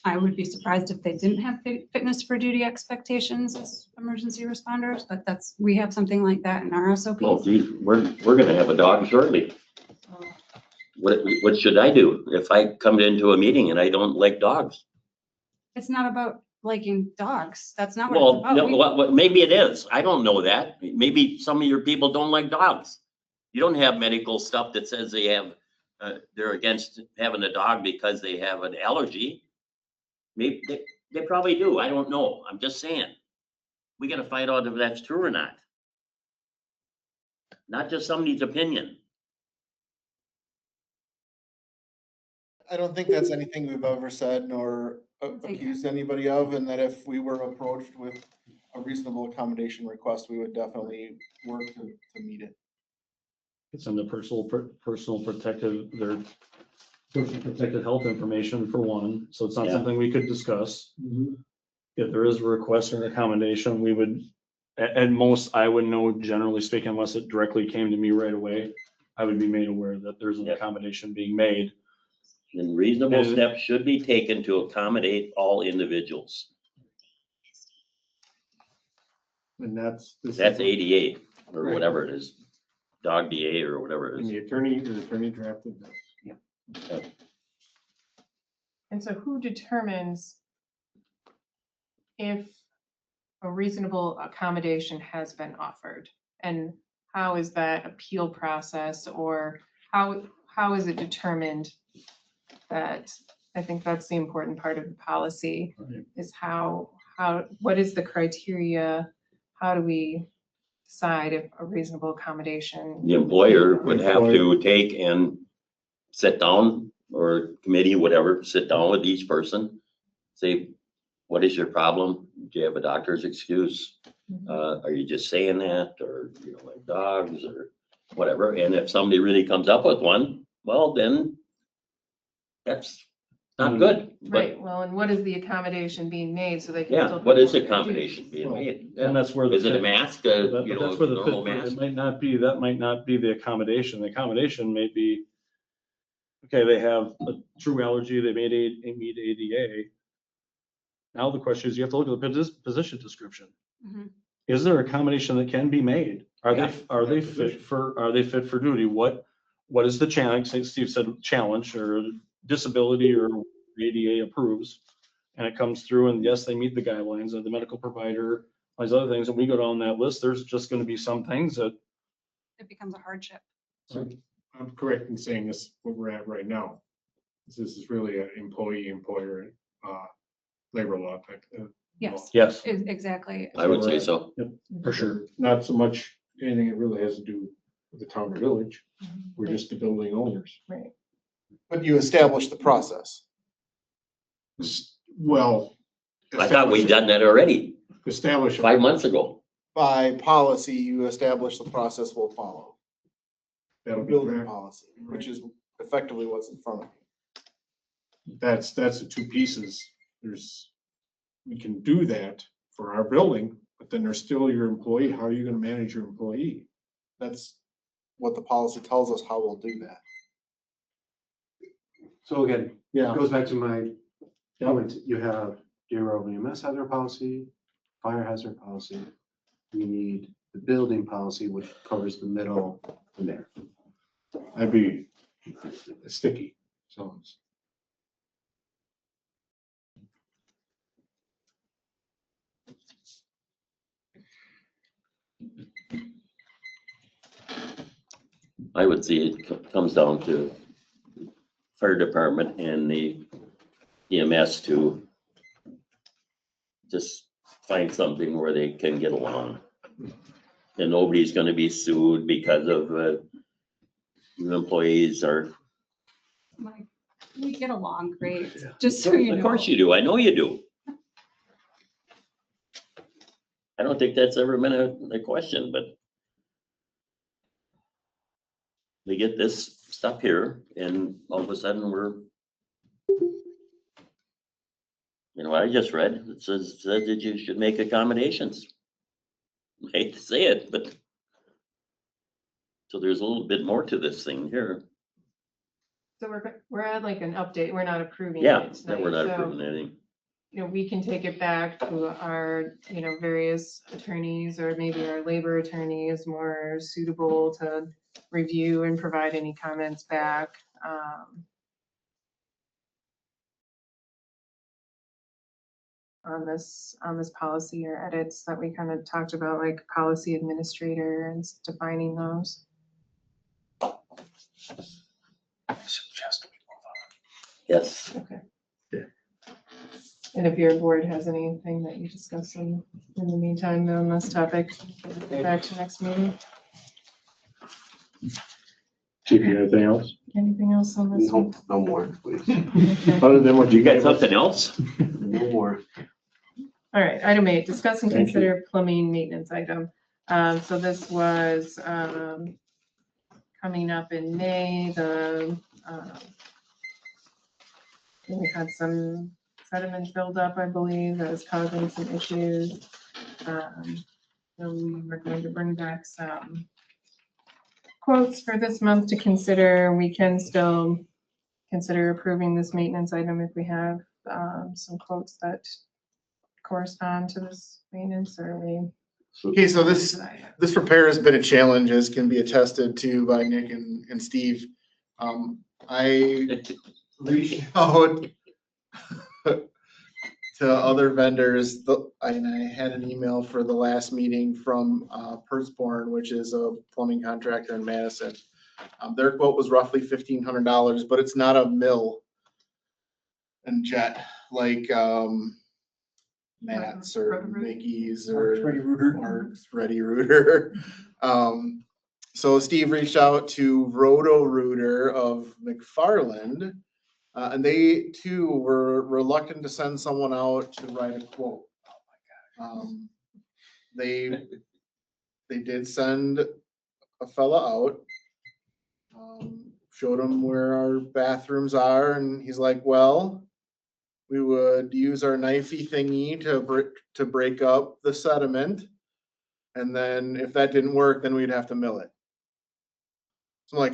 I would be surprised if they didn't have fitness for duty expectations as emergency responders, but we have something like that in our SOPs. Well, geez, we're gonna have a dog shortly. What should I do if I come into a meeting and I don't like dogs? It's not about liking dogs. That's not what it's Well, no, about. well, maybe it is. I don't know that. Maybe some of your people don't like dogs. You don't have medical stuff that says they're against having a dog because they have an allergy. Maybe they probably do. I don't know. I'm just saying. We gotta find out if that's true or not. Not just somebody's opinion. I don't think that's anything we've ever said nor accused anybody of, and that if we were approached with a reasonable accommodation request, we would definitely work to meet it. it's in the personal protective, their personal protected health information for one, so it's not Yeah. something we could discuss. If there is a request or an accommodation, we would, at most, I would know, generally speaking, unless it directly came to me right away, I would be made aware that there's an Yeah. accommodation being made. Then reasonable And- steps should be taken to accommodate all individuals. And that's. That's ADA or whatever it is, dog DA or whatever it And is. the attorney drafted this. And so who determines if a reasonable accommodation has been offered? And how is that appeal process, or how is it determined that, I think that's the important part of the policy, Right. is what is the criteria? How do we decide if a reasonable accommodation? The employer would have to take and sit down, or committee, whatever, sit down with each person. Say, what is your problem? Do you have a doctor's excuse? Are you just saying that, or you don't like dogs, or whatever? And if somebody really comes up with one, well, then that's Not good, but Right, well, and what is the accommodation being made so they can yeah, still. what is perform their accommodation being Well, made? And that's where. the Is it a fit- mask, that- you but know, that's where the normal fit- mask? It might not be, that might not be the accommodation. The accommodation may be, okay, they have a true allergy, they meet ADA. Now the question is, you have to look at the position description. Mhm. Is there accommodation that can be made? Are Yeah. they fit for duty? What is the challenge? Say Steve said challenge or disability or ADA approves. And it comes through and yes, they meet the guidelines of the medical provider, all these other things. And we go down that list, there's just gonna be some things that, It becomes a hardship. I'm correct in saying this, what we're at right now. This is really an employee-employer, labor law type. Yes, yes, exactly. I would say so. for sure. Not so much anything that really has to do with the town or village. We're just the building owners. Right, But you establish the process. Well. I thought we'd done that already, Establish. 5 months ago. By policy, you establish the process will follow. That'll be Building correct. policy, which is effectively what's in front of you. That's the two pieces. We can do that for our building, but then there's still your employee. How are you gonna manage your employee? That's what the policy tells us how we'll do that. So again, it Yeah. goes back to my comment. You have Deer EMS has their policy, fire has their policy. We need the building policy, which covers the middle and there. That'd be sticky, so. I would see it comes down to fire department and the EMS to just find something where they can get along. And nobody's gonna be sued because of, employees are, Like, we get along great, just so you know. of course you do, I know you do. I don't think that's ever been a question, but we get this stuff here and all of a sudden we're, I just read, it says that you should make accommodations. I hate to say it, but so there's a little bit more to this thing here. so we're at like an update, we're not approving Yeah, it that we're tonight, not so, approving anything. we can take it back to our, various attorneys or maybe our labor attorney is more suitable to review and provide any comments back. On this policy or edits that we kind of talked about, like policy administrator and defining those. Yes, And if your board has anything that you discuss in the meantime on this topic, get back to next meeting. Chief, you got anything else? Anything else on this No, one? no more, please. Okay. Other than what you got something else? No more. All right, item 8, discuss and Thank you. consider plumbing maintenance item. So this was coming up in May, we had some sediment buildup, I believe, that was causing some issues. So we were going to bring back some quotes for this month to consider. We can still consider approving this maintenance item if we have some quotes that correspond to this maintenance, or we. Okay, so this repair has been a challenge, as can be attested to by Nick and Steve. I reached out to other vendors, and I had an email for the last meeting from Pertzborn, which is a plumbing contractor in Madison. Their quote was roughly $1,500, but it's not a mill and jet like Matt's or Roto-Rooter. Mickey's Mark's or Ready Rooter. Mark's Ready Rooter. So Steve reached out to Roto-Rooter of McFarland, and they too were reluctant to send someone out to write a quote. They did send a fella out showed him where our bathrooms are, and he's like, well, we would use our knifey thingy to break up the sediment. And then if that didn't work, then we'd have to mill it. So I'm like,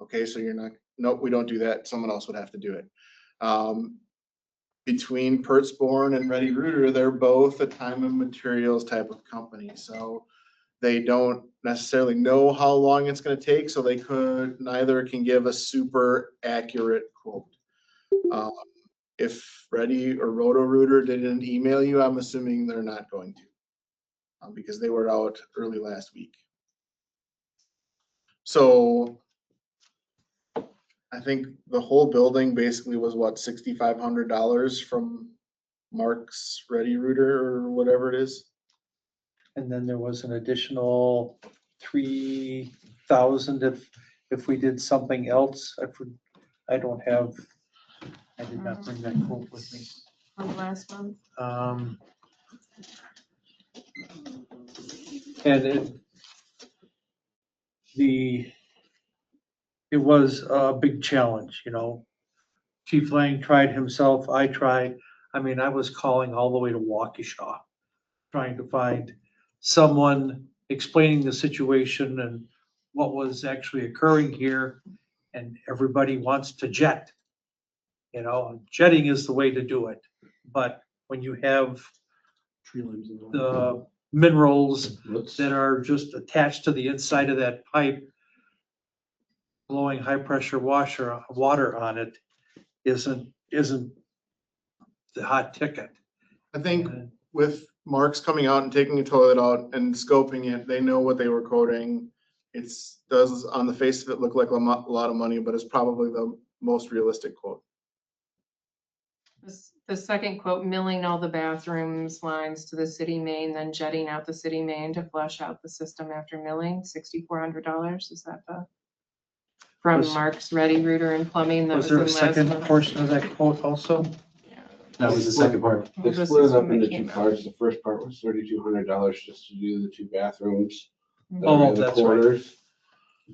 okay, so you're not, nope, we don't do that. Someone else would have to do it. Between Pertzborn and Ready Rooter, they're both a time and materials type of company. So they don't necessarily know how long it's going to take. So neither can give a super accurate quote. If Ready or Roto Rooter didn't email you, I'm assuming they're not going to. Because they were out early last week. So I think the whole building basically was what, $6,500 from Mark's Ready Rooter or whatever it is. And then there was an additional 3,000 if we did something else. I did not bring that quote with me. From last month. And it was a big challenge, you know. Chief Lang tried himself, I tried. I mean, I was calling all the way to Waukesha, trying to find someone explaining the situation and what was actually occurring here. And everybody wants to jet. You know, jetting is the way to do it. But when you have Tree limbs. the minerals that are just attached to the inside of that pipe, blowing high pressure water on it isn't the hot ticket. I think with Mark's coming out and taking a toilet out and scoping it, they know what they were quoting. It does on the face of it look like a lot of money, but it's probably the most realistic quote. The second quote, milling all the bathrooms lines to the city main, then jetting out the city main to flush out the system after milling, $6,400. Is that from Was- Mark's Ready Rooter and Plumbing? That Was there a in last second month? portion of that quote also? That was the second part. They This split is it up when into it came two out. parts. The first part was $3,200 just to do the two bathrooms. that Oh, are in the that's right. quarters.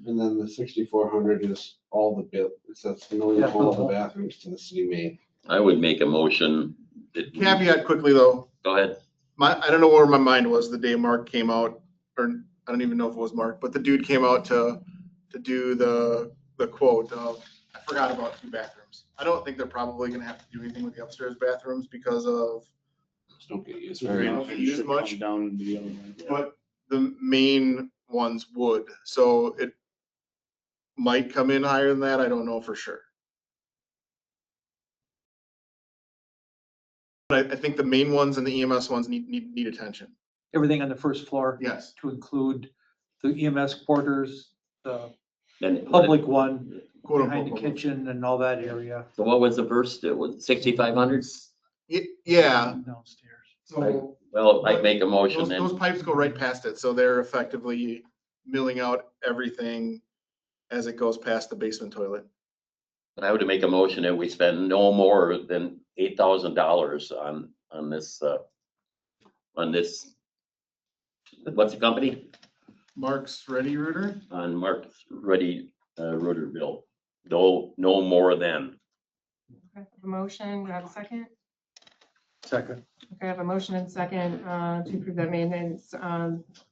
And then the $6,400 is all the bill. That's milling Yeah, all the the whole- bathrooms to the city main. I would make a motion that. Caveat quickly though, Go ahead. I don't know where my mind was the day Mark came out, or I don't even know if it was Mark, but the dude came out to do the quote of, I forgot about two bathrooms. I don't think they're probably gonna have to do anything with the upstairs bathrooms because of, Just don't get used Right. very don't often. get used much. Down the other one. Yeah. but the main ones would, so it might come in higher than that, I don't know for sure. But I think the main ones and the EMS ones need attention. Everything on the first floor Yes. to include the EMS quarters, the And public one Quote behind the unquote. kitchen and all that area. so what was the first, it was 6,500? Yeah, Downstairs. so Well, I'd make a motion those then. pipes go right past it, so they're effectively milling out everything as it goes past the basement toilet. I would make a motion that we spend no more than $8,000 on this, what's the company? Mark's Ready Rooter? On Mark's Ready, Rooter bill. No more than. Okay, I have a motion, do I have a second? Second. Okay, I have a motion and second to approve that maintenance.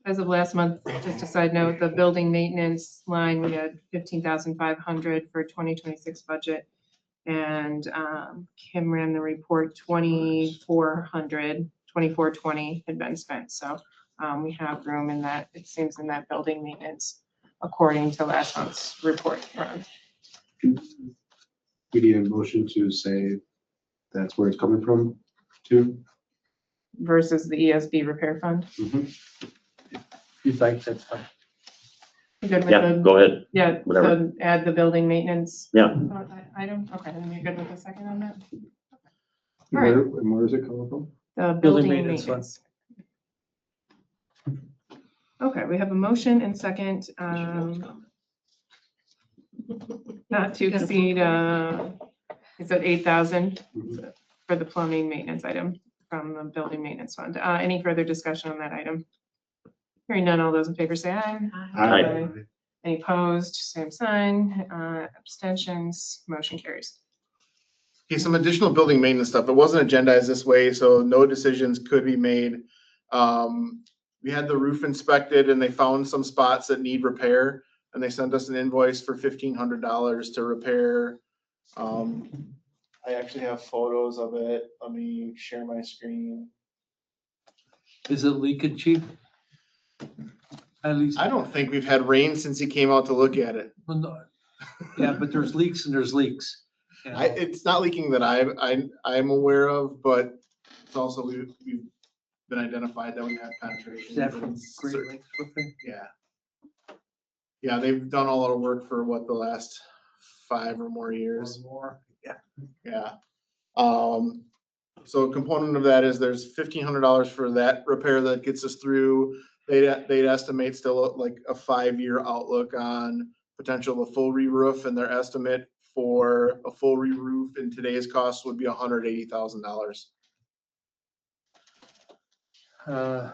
As of last month, just a side note, the building maintenance line, we had 15,500 for 2026 budget. And Kim ran the report, 2,420 had been spent. So we have room in that, it seems, in that building maintenance, according to last month's report run. We need a motion to say that's where it's coming from, too. Versus the ESB repair fund. You'd like, that's fine. You good with Yeah, the, go ahead. yeah, whatever. so add the building maintenance. Yeah. Item, okay, then you're good with the second on that? And All right. where is it coming from? The Building building maintenance maintenance. Okay, we have a motion and second, not to exceed, is that 8,000 for the plumbing maintenance item from the building maintenance fund. Any further discussion on that item? Hearing none, all those in favor say aye. Aye. Any opposed, same sign, abstentions, motion carries. Okay, some additional building maintenance stuff. It wasn't agendized this way, so no decisions could be made. We had the roof inspected and they found some spots that need repair, and they sent us an invoice for $1,500 to repair. I actually have photos of it. Let me share my screen. Is it leaking, chief? At least, I don't think we've had rain since he came out to look at it. well, no. Yeah, but there's leaks and there's leaks. you know. It's not leaking that I'm aware of, but it's also, we've been identified that we have penetration. Is that from Great Lakes Roofing? Yeah. Yeah, they've done a lot of work for what, the last 5 or more years. More, yeah. Yeah. So a component of that is there's $1,500 for that repair that gets us through. They'd estimate still like a 5-year outlook on potential of a full re-roof, and their estimate for a full re-roof in today's cost would be $180,000. I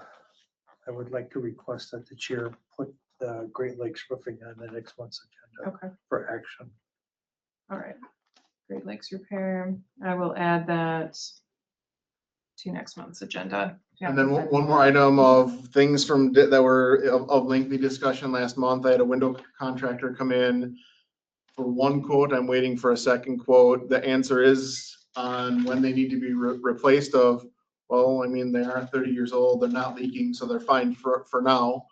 would like to request that the chair put the Great Lakes Roofing on the next month's agenda Okay, for action. all right. Great Lakes repair. I will add that to next month's agenda. And then one more item of things from, that were of lengthy discussion last month. I had a window contractor come in for one quote. I'm waiting for a second quote. The answer is on when they need to be replaced of, well, I mean, they are 30 years old. They're not leaking, so they're fine for now.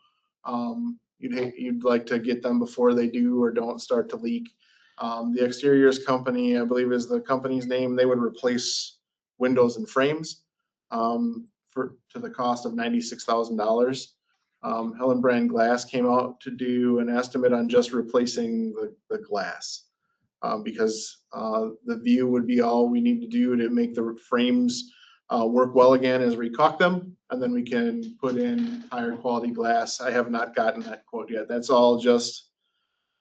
You'd like to get them before they do or don't start to leak. The Exteriors company, I believe is the company's name, they would replace windows and frames to the cost of $96,000. Helen Brand Glass came out to do an estimate on just replacing the glass. Because the view would be all we need to do to make the frames work well again as we caulk them, and then we can put in higher quality glass. I have not gotten that quote yet. That's all just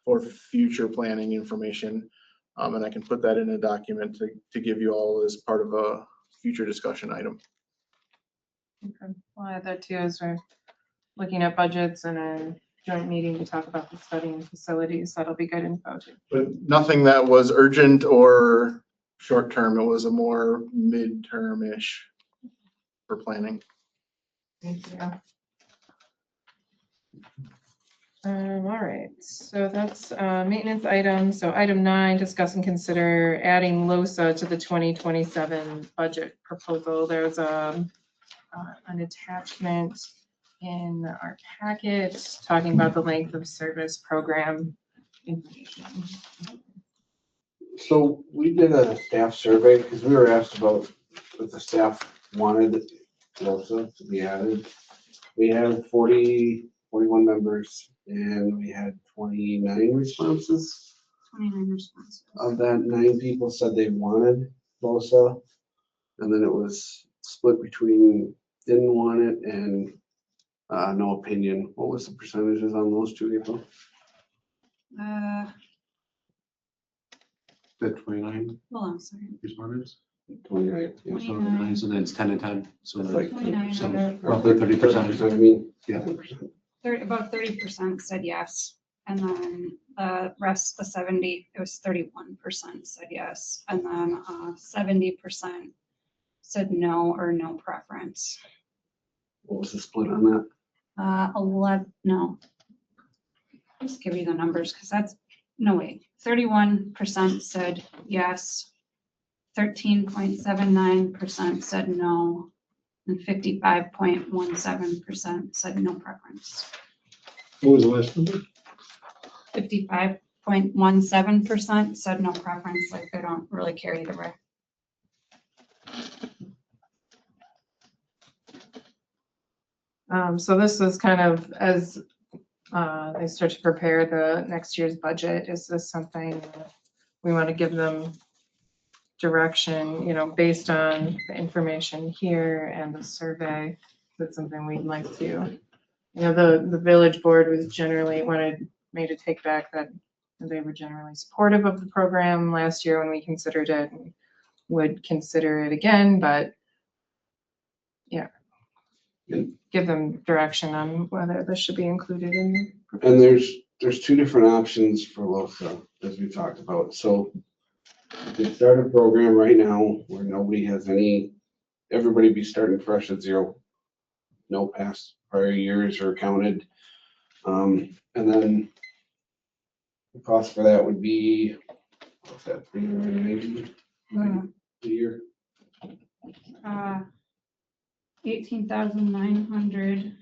for future planning information. And I can put that in a document to give you all as part of a future discussion item. Okay, I'll add that too as we're looking at budgets and a joint meeting to talk about the study and facilities. That'll be good info too. But nothing that was urgent or short-term. It was a more mid-term-ish for planning. Thank you. All right, so that's maintenance items. So item 9, discuss and consider adding LOSA to the 2027 budget proposal. There's an attachment in our packet talking about the length of service program information. So we did a staff survey because we were asked about what the staff wanted LOSA to be added. We had 41 members and we had 29 responses. 29 responses. Of that, 9 people said they wanted LOSA. And then it was split between didn't want it and no opinion. What was the percentages on those two, April? The 29 Hold on a second. Respondents? 29. Yeah. So 9, so then it's 10 and 10, so It's like like 29. roughly 30%. I mean, Yeah. About 30% said yes. And then the rest, the 70, it was 31% said yes. And then 70% said no or no preference. what was the split on that? 11, no. Just give you the numbers because that's, no wait, 31% said yes. 13.79% said no. And 55.17% said no preference. What was the last number? 55.17% said no preference, like they don't really care either way. So this is kind of as they start to prepare the next year's budget. Is this something we want to give them direction, based on the information here and the survey? That's something we'd like to, the village board was generally wanted me to take back that they were generally supportive of the program last year when we considered it and would consider it again, but yeah. Give them direction on whether this should be included in. And there's there's two different options for LoSA, as we talked about. So you could start a program right now where nobody has any, everybody be starting fresh at zero. No past prior years are counted. And then the cost for that would be, what's that, $380 a year? 18,900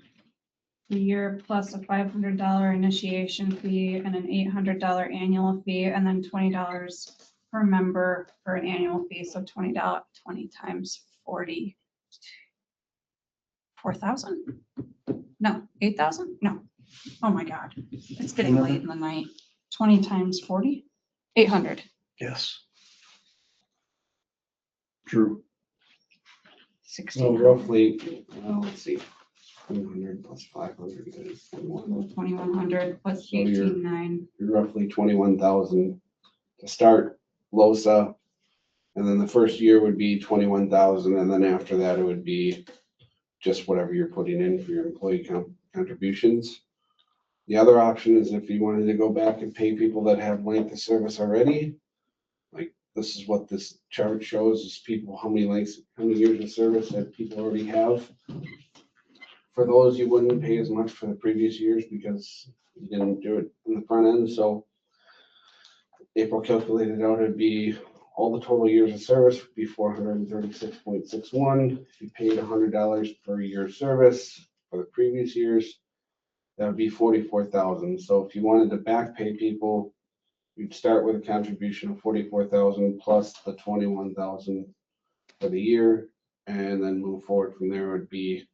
a year plus a $500 initiation fee and an $800 annual fee, and then $20 per member for an annual fee. So $20, 20 times 40. 4,000? No, 8,000? No. Oh my God. It's getting late in the night. 20 times 40? 800. Yes. True. So 16. roughly, let's see, 100 plus 500 is 21. 2,100 plus So you're- 18,900. You're roughly 21,000 to start LoSA. And then the first year would be 21,000, and then after that, it would be just whatever you're putting in for your employee contributions. The other option is if you wanted to go back and pay people that have length of service already, like this is what this chart shows, is people, how many years of service that people already have. For those, you wouldn't pay as much for the previous years because you didn't do it in the front end, so April calculated out, it'd be all the total years of service would be 436.61. If you paid $100 per year of service for the previous years, that would be 44,000. So if you wanted to back pay people, you'd start with a contribution of 44,000 plus the 21,000 for the year, and then move forward from there would be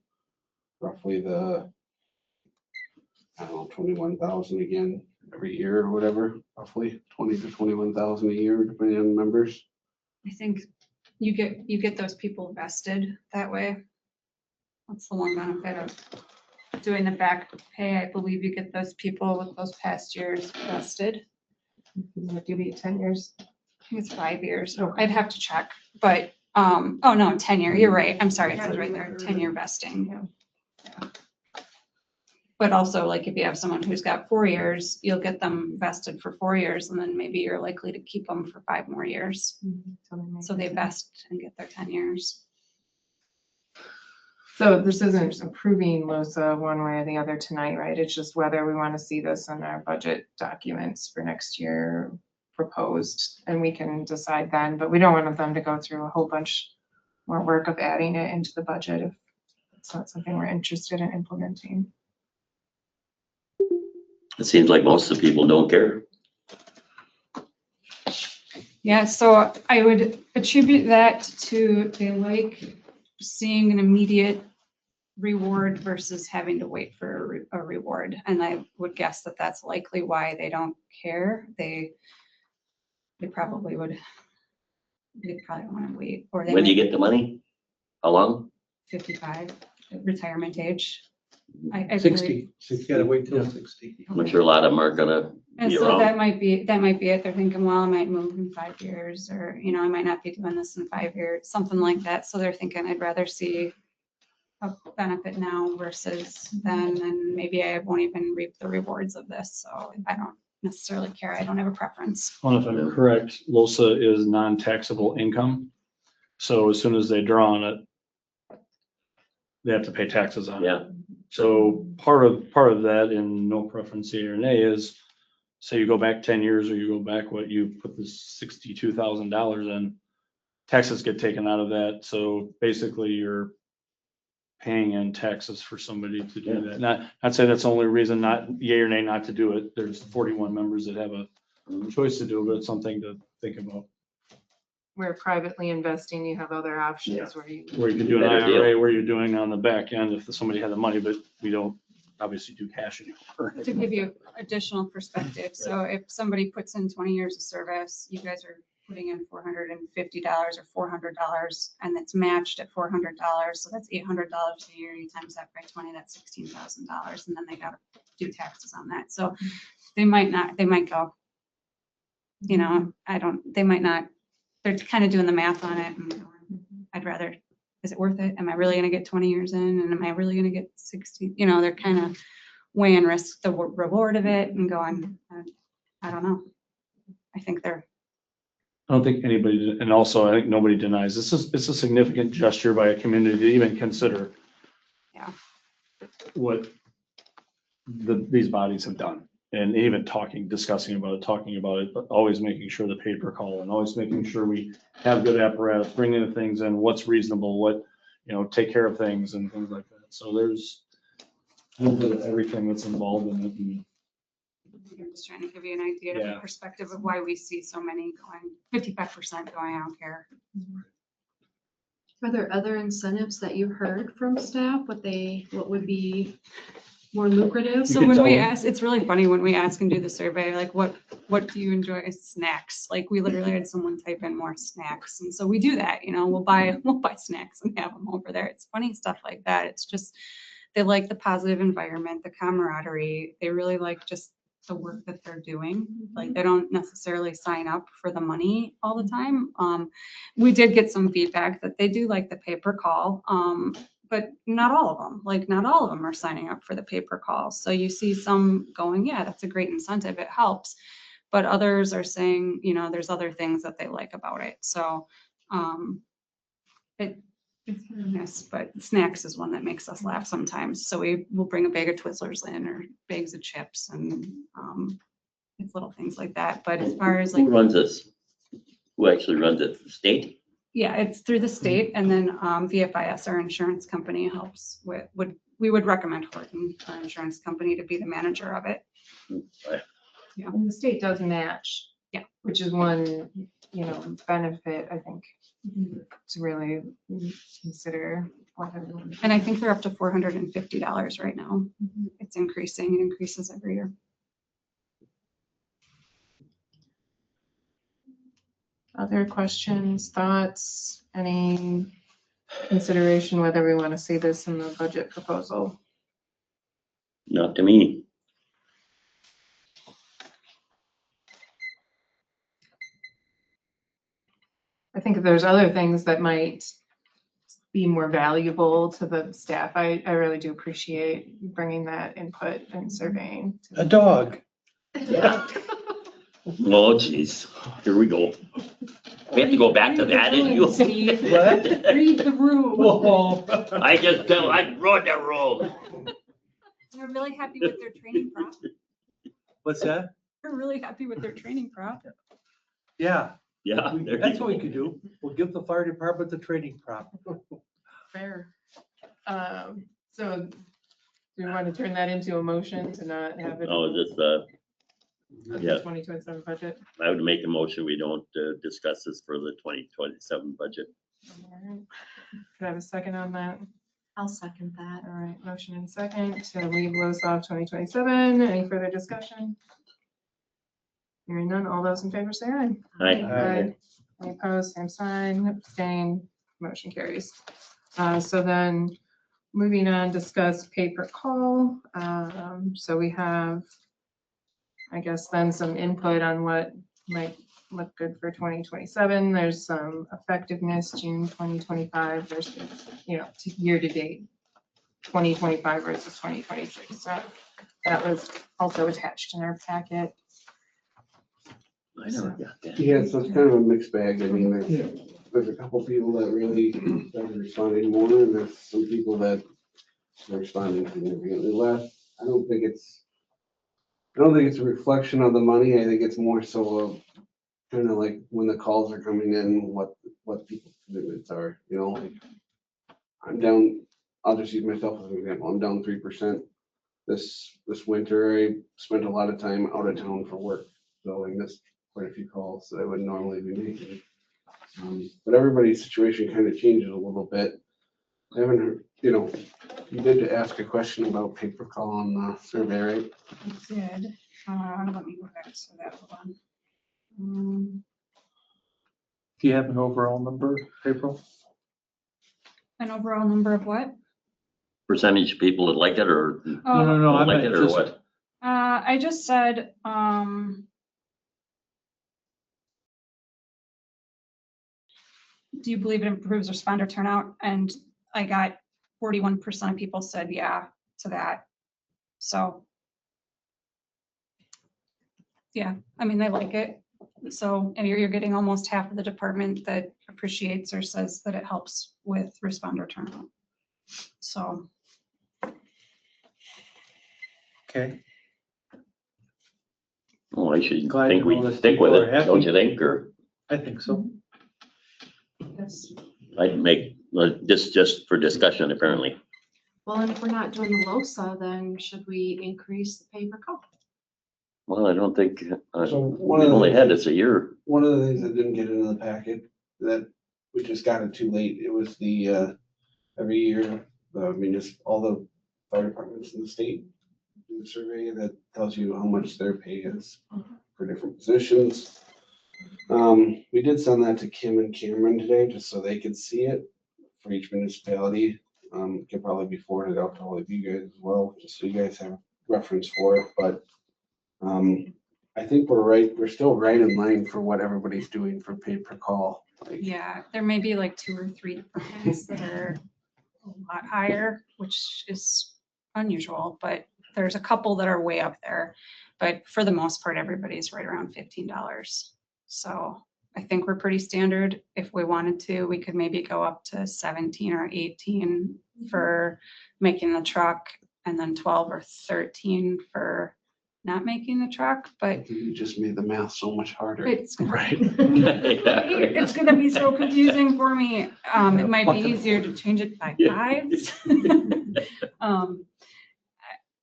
roughly the, I don't know, 21,000 again every year or whatever, roughly 20 to 21,000 a year, depending on members. I think you get those people vested that way. That's the one benefit of doing the back pay. I believe you get those people with those past years vested. Would you be 10 years? I think it's 5 years. I'd have to check, but, oh no, 10-year, you're right. I'm sorry, it says right there, 10-year vesting. Yeah. But also, like, if you have someone who's got 4 years, you'll get them vested for 4 years, and then maybe you're likely to keep them for 5 more years. So they vest and get their 10 years. So this isn't approving LoSA one way or the other tonight, right? It's just whether we want to see this in our budget documents for next year proposed, and we can decide then, but we don't want them to go through a whole bunch more work of adding it into the budget if it's not something we're interested in implementing. It seems like most of the people don't care. Yeah, so I would attribute that to they like seeing an immediate reward versus having to wait for a reward. And I would guess that that's likely why they don't care. They probably would, they probably want to wait. Or they When do you might- get the money? How long? 55, retirement age. I believe. 60, so you gotta wait till 60. I'm sure a lot of them are gonna And be so around. that might be it. They're thinking, well, I might move in 5 years, or, you know, I might not be doing this in 5 years, something like that. So they're thinking, I'd rather see a benefit now versus then, and maybe I won't even reap the rewards of this. So I don't necessarily care. I don't have a preference. Well, if I'm correct, LoSA is non-taxable income. So as soon as they draw on it, they have to pay taxes on it. Yeah, So part of that in no preference yea or nay is, say you go back 10 years or you go back what you put this $62,000 in, taxes get taken out of that. So basically you're paying in taxes for somebody to do that. Not say that's the only reason, not yea or nay not to do it. There's 41 members that have a choice to do it, but it's something to think about. Where privately investing, you have other options where you. Where you can do an Better deal. IRA, where you're doing on the back end if somebody had the money, but we don't obviously do cash anymore. To give you additional perspective, so if somebody puts in 20 years of service, you guys are putting in $450 or $400, and it's matched at $400, so that's $800 a year. You times that by 20, that's $16,000, and then they gotta do taxes on that. So they might go, you know, they might not, they're kind of doing the math on it, and I'd rather, is it worth it? Am I really gonna get 20 years in, and am I really gonna get 60? You know, they're kind of weighing risk, the reward of it and going, I don't know. I think they're, I don't think anybody, and also I think nobody denies, it's a significant gesture by a community to even consider. Yeah. What these bodies have done, and even discussing about it, but always making sure the paper call and always making sure we have good apparatus, bringing the things in, what's reasonable, what, take care of things and things like that. So there's a little bit of everything that's involved in it. And I'm just trying to give you an idea of Yeah. the perspective of why we see so many going, 55% going, I don't care. Are there other incentives that you heard from staff? What would be more lucrative? So can when tell we them. ask, it's really funny when we ask and do the survey, like what do you enjoy? Snacks. Like we literally had someone type in more snacks. And so we do that, we'll buy snacks and have them over there. It's funny stuff like that. It's just, they like the positive environment, the camaraderie. They really like just the work that they're doing. Like they don't necessarily sign up for the money all the time. We did get some feedback that they do like the pay-per call. But not all of them, not all of them are signing up for the pay-per call. So you see some going, yeah, that's a great incentive. It helps. But others are saying, there's other things that they like about it. So it's hit or miss, but snacks is one that makes us laugh sometimes. So we will bring a bag of Twizzlers in or bags of chips and it's little things like that. But as far as Who runs this? Who actually runs it? The state? yeah, it's through the state and then VFIS, our insurance company, helps with, we would recommend Horton, our insurance company, to be the manager of it. And the state does match. Yeah. Which is one, benefit, I think, to really consider what everyone. And I think they're up to $450 right now. It's increasing, it increases every year. Other questions, thoughts, any consideration whether we want to see this in the budget proposal? Not to me. I think if there's other things that might be more valuable to the staff, I really do appreciate bringing that input and surveying. A dog. Oh, geez, here we go. We have to go back to that. Read the You- room, Steve. What? Read the room. Whoa. I wrote the rule. They're really happy with their training prop. What's that? They're really happy with their training prop. Yeah, Yeah. there you that's what we go. could do. We'll give the fire department the training prop. Fair. So do we want to turn that into a motion to not have it? Oh, just, yeah. 2027 budget? I would make a motion, we don't discuss this for the 2027 budget. All right. Could I have a second on that? I'll second that. All right, motion and second to leave Lowesoft 2027. Any further discussion? Hearing none, all those in favor say aye. Aye. Aye. Any opposed, same sign, abstain, motion carries. So then, moving on, discuss pay-per-call. So we have, I guess, then some input on what might look good for 2027. There's some effectiveness, June 2025 versus, year-to-date 2025 versus 2026. So that was also attached in our packet. I never got that. Yeah, so it's kind of a mixed bag. I mean, there's a couple people that really started responding more, and there's some people that are responding significantly less. I don't think it's a reflection of the money. I think it's more so of kind of like when the calls are coming in, what people's commitments are, like I'm down, I'll just use myself as an example. I'm down 3% this winter. I spent a lot of time out of town for work, so I missed quite a few calls that I would normally be making. But everybody's situation kind of changes a little bit. I haven't heard, you did ask a question about pay-per-call on the survey, right? I did. Let me go back to that one. Do you have an overall number, April? An overall number of what? Percentage of people that like it or No, Oh, no, I don't like meant it or just, what? I just said, do you believe it improves responder turnout? And I got 41% of people said yeah to that. So. Yeah, I mean, they like it. So and you're getting almost half of the department that appreciates or says that it helps with responder turnout. So. Okay, Well, I should Glad think to we know should that stick with people are it, happy. don't you think? Or I think so. Yes. I'd make, just for discussion, apparently. Well, and if we're not doing the LoSA, then should we increase the pay per call? Well, I don't think, So we've one of the only had things- this a year. One of the things that didn't get into the packet that we just got it too late, it was the, every year, all the fire departments in the state do a survey that tells you how much their pay is for different positions. We did send that to Kim and Cameron today, just so they could see it for each municipality. Could probably be forwarded out to all of you guys as well, just so you guys have reference for it, but I think we're still right in line for what everybody's doing for pay per call. Like, Yeah, there may be like 2 or 3 departments that are a lot higher, which is unusual, but there's a couple that are way up there. But for the most part, everybody's right around $15. So I think we're pretty standard. If we wanted to, we could maybe go up to 17 or 18 for making the truck, and then 12 or 13 for not making the truck, but you just made the math so much harder. it's Right. it's gonna be so confusing for me. It might be easier to change it by fives.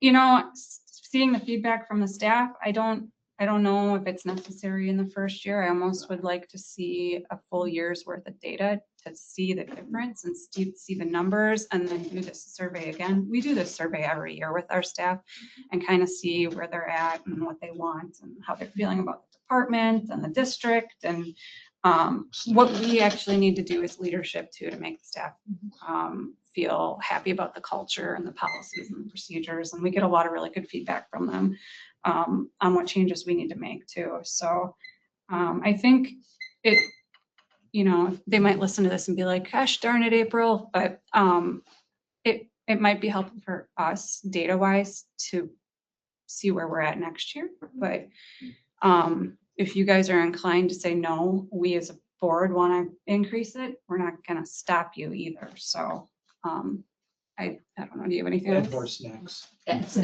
You know, seeing the feedback from the staff, I don't know if it's necessary in the first year. I almost would like to see a full year's worth of data to see the difference and see the numbers, and then do this survey again. We do this survey every year with our staff and kind of see where they're at and what they want and how they're feeling about the department and the district. And what we actually need to do is leadership too, to make the staff feel happy about the culture and the policies and the procedures. And we get a lot of really good feedback from them on what changes we need to make too. So I think they might listen to this and be like, gosh darn it, April, but it might be helpful for us data wise to see where we're at next year. But if you guys are inclined to say no, we as a board want to increase it, we're not going to stop you either. So I don't know, do you have anything else? More snacks. Yes.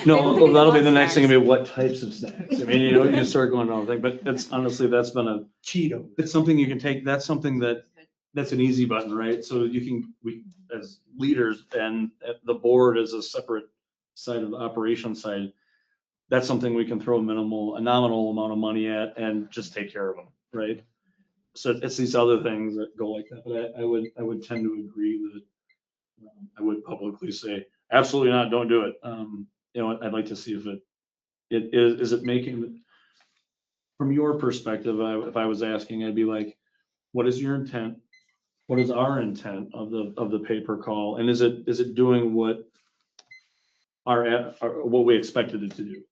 No, that'll be the next thing, what types of snacks? I mean, you can start going on thing, but that's honestly, that's been a Cheeto. It's something you can take, that's something that's an easy button, right? So we, as leaders and the board as a separate side of the operation side, that's something we can throw a nominal amount of money at and just take care of them, right? So it's these other things that go like that, but I would tend to agree that I would publicly say, absolutely not, don't do it. I'd like to see if is it making, from your perspective, if I was asking, I'd be like, what is your intent? What is our intent of the pay per call? And is it doing what what we expected it to do?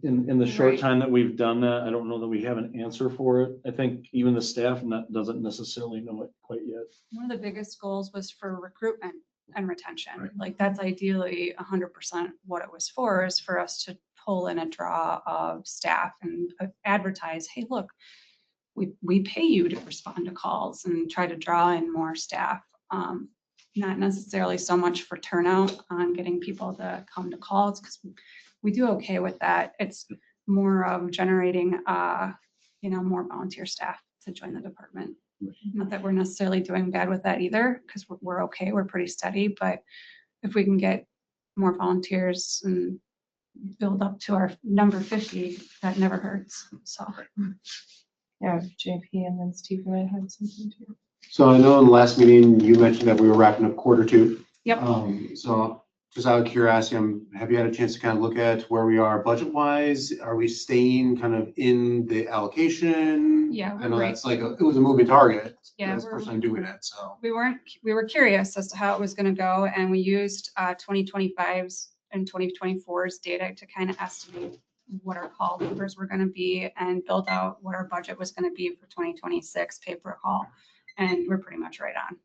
In the short Right. time that we've done that, I don't know that we have an answer for it. I think even the staff doesn't necessarily know it quite yet. One of the biggest goals was for recruitment and retention. Right. Like that's ideally 100% what it was for, is for us to pull in a draw of staff and advertise, hey, look, we pay you to respond to calls and try to draw in more staff. Not necessarily so much for turnout on getting people to come to calls, because we do okay with that. It's more of generating, more volunteer staff to join the department. Not that we're necessarily doing bad with that either, because we're okay, we're pretty steady, but if we can get more volunteers and build up to our number 50, that never hurts, so. Yeah, JP and then Steve and I had something too. So I know in the last meeting, you mentioned that we were wrapping up Q2. Yep. So just out of curiosity, have you had a chance to kind of look at where we are budget wise? Are we staying kind of in the allocation? Yeah, I know we're that's like, it was a moving target. Yeah, That's the first time doing it, so. we were curious as to how it was going to go, and we used 2025's and 2024's data to kind of estimate what our call numbers were going to be and build out what our budget was going to be for 2026 pay per call, and we're pretty much right on.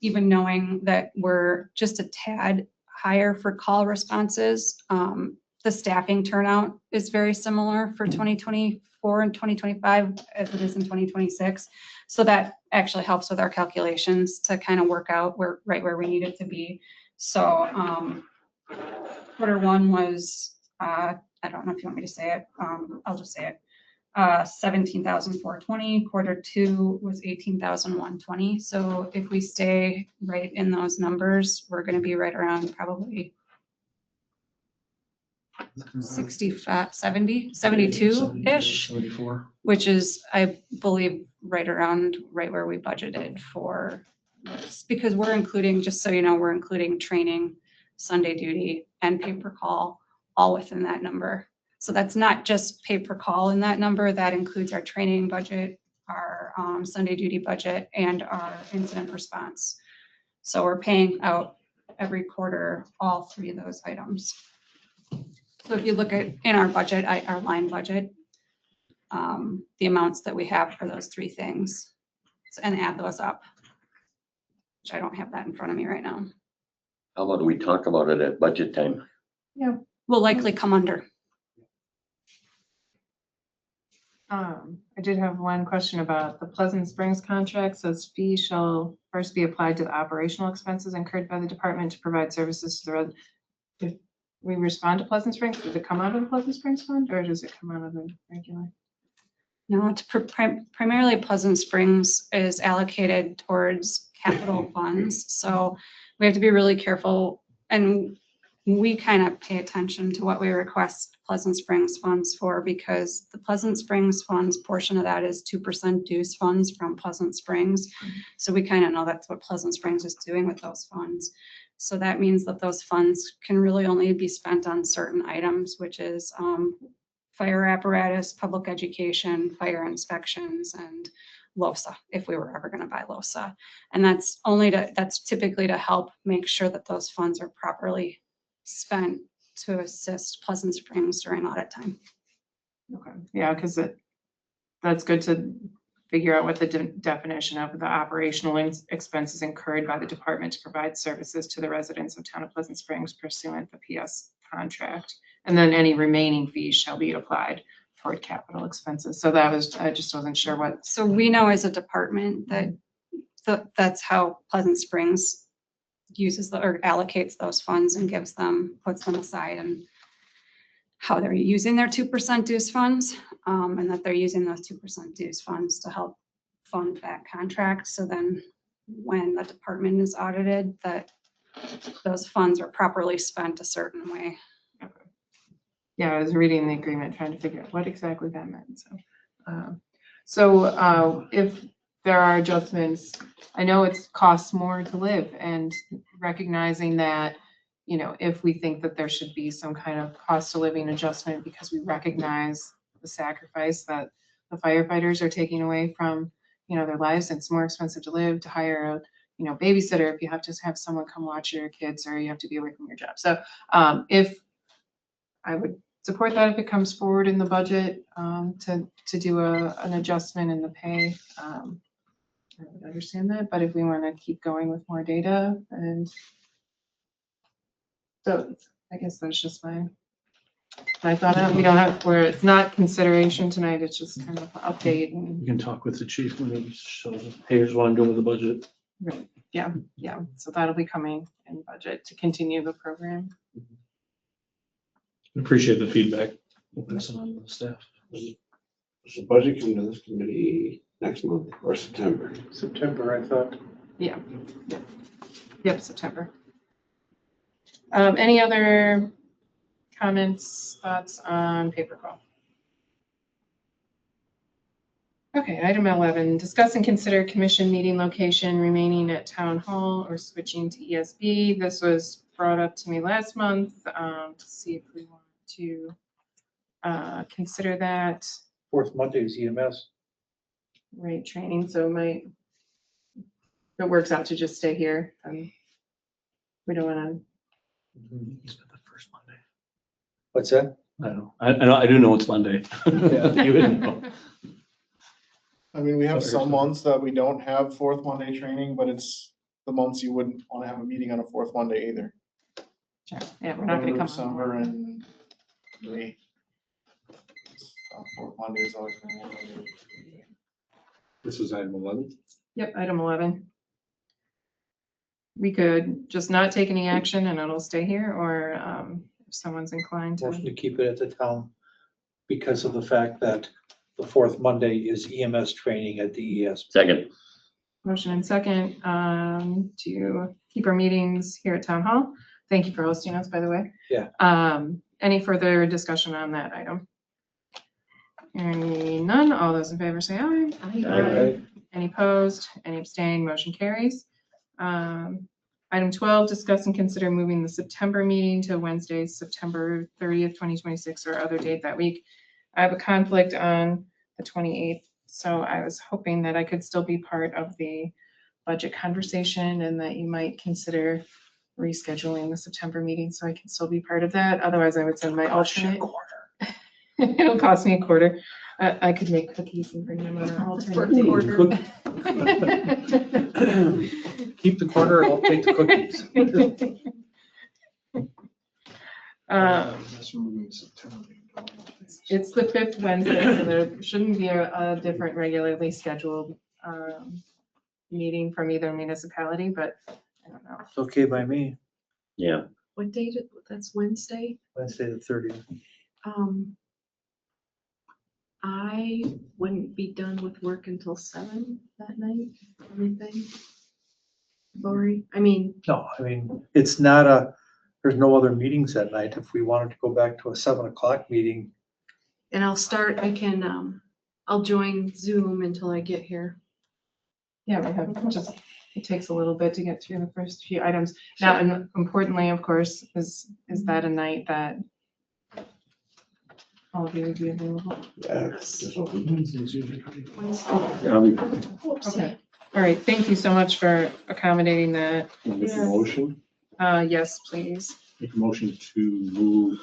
Even knowing that we're just a tad higher for call responses. The staffing turnout is very similar for 2024 and 2025 as it is in 2026. So that actually helps with our calculations to kind of work out right where we need it to be. So quarter one was, I don't know if you want me to say it. I'll just say it. 17,420. Quarter two was 18,120. So if we stay right in those numbers, we're going to be right around probably 65, 70, 72-ish, 74. which is, I believe, right where we budgeted for this. Because we're including, just so you know, we're including training, Sunday duty, and pay per call all within that number. So that's not just pay per call in that number. That includes our training budget, our Sunday duty budget, and our incident response. So we're paying out every quarter all three of those items. So if you look at in our budget, our line budget, the amounts that we have for those three things and add those up, which I don't have that in front of me right now. How about we talk about it at budget time? Yeah. Will likely come under. I did have one question about the Pleasant Springs contract. Says fee shall first be applied to the operational expenses incurred by the department to provide services to the resident. If we respond to Pleasant Springs, does it come out of the Pleasant Springs fund or does it come out of the regular? No, it's primarily Pleasant Springs is allocated towards capital funds. So we have to be really careful, and we kind of pay attention to what we request Pleasant Springs funds for, because the Pleasant Springs funds portion of that is 2% dues funds from Pleasant Springs. So we kind of know that's what Pleasant Springs is doing with those funds. So that means that those funds can really only be spent on certain items, which is fire apparatus, public education, fire inspections, and LOSA, if we were ever going to buy LOSA. And that's typically to help make sure that those funds are properly spent to assist Pleasant Springs during audit time. Okay, yeah, because that's good to figure out what the definition of the operational expenses incurred by the department to provide services to the residents of town of Pleasant Springs pursuant to the PS contract. And then any remaining fees shall be applied toward capital expenses. So that was, I just wasn't sure what. So we know as a department that that's how Pleasant Springs uses or allocates those funds and puts them aside, and how they're using their 2% dues funds, and that they're using those 2% dues funds to help fund that contract. So then when the department is audited, that those funds are properly spent a certain way. Yeah, I was reading the agreement, trying to figure out what exactly that meant. So if there are adjustments, I know it costs more to live, and recognizing that, you know, if we think that there should be some kind of cost of living adjustment because we recognize the sacrifice that the firefighters are taking away from, you know, their lives, and it's more expensive to live, to hire a, you know, babysitter if you have to have someone come watch your kids or you have to be away from your job. So if I would support that if it comes forward in the budget to do an adjustment in the pay. I would understand that, but if we want to keep going with more data, and so I guess that's just my thought. We don't have, where it's not consideration tonight, it's just kind of an update. And You can talk with the chief when it shows, hey, here's what I'm doing with the budget. right, yeah, so that'll be coming in budget to continue the program. Appreciate the feedback. We'll pass it on to the staff. Does the budget come to this committee next month or September? September, I thought. Yep, September. Any other comments, thoughts on paper call? Okay, item 11, discuss and consider commission meeting location remaining at town hall or switching to ESB. This was brought up to me last month to see if we want to consider that. Fourth Monday is EMS. Right, training, so if it works out to just stay here, we don't want It's the first Monday. What's that? I don't know. I do know it's Monday. Yeah. You didn't know. I mean, we have some months that we don't have fourth Monday training, but it's the months you wouldn't want to have a meeting on a fourth Monday either. Sure. Yeah, we're not gonna come. Summer and May. Fourth Monday is always been one of those. This is item 11. Yep, item 11. We could just not take any action and it'll stay here, or if someone's inclined Motion to. to keep it at the town because of the fact that the fourth Monday is EMS training at the ES. Second, Motion and second to keep our meetings here at Town Hall. Thank you for hosting us, by the way. Yeah. Any further discussion on that item? Hearing none, all those in favor say aye. Aye. Any opposed? Any abstained? Motion carries. Item 12, discuss and consider moving the September meeting to Wednesday, September 30th, 2026, or other date that week. I have a conflict on the 28th, so I was hoping that I could still be part of the budget conversation and that you might consider rescheduling the September meeting so I can still be part of that. Otherwise, I would send my alternate. It'll cost me a quarter. I could make cookies and bring them on an alternate day. Keep the quarter, I'll take the cookies. It's the 5th Wednesday, so there shouldn't be a different regularly scheduled meeting from either municipality, but I don't know. It's okay by me, yeah. What date? That's Wednesday. Wednesday the 30th. I wouldn't be done with work until 7 that night. Anything? Lori, I mean, No, I mean, it's not there's no other meetings that night. If we wanted to go back to a 7 o'clock meeting, and I'll join Zoom until I get here. Yeah, we have it takes a little bit to get through the first few items. Now, and importantly, of course, is that a night that all of you would be available? Okay. All right, thank you so much for accommodating that. Make a motion. Yes, please. Make a motion to move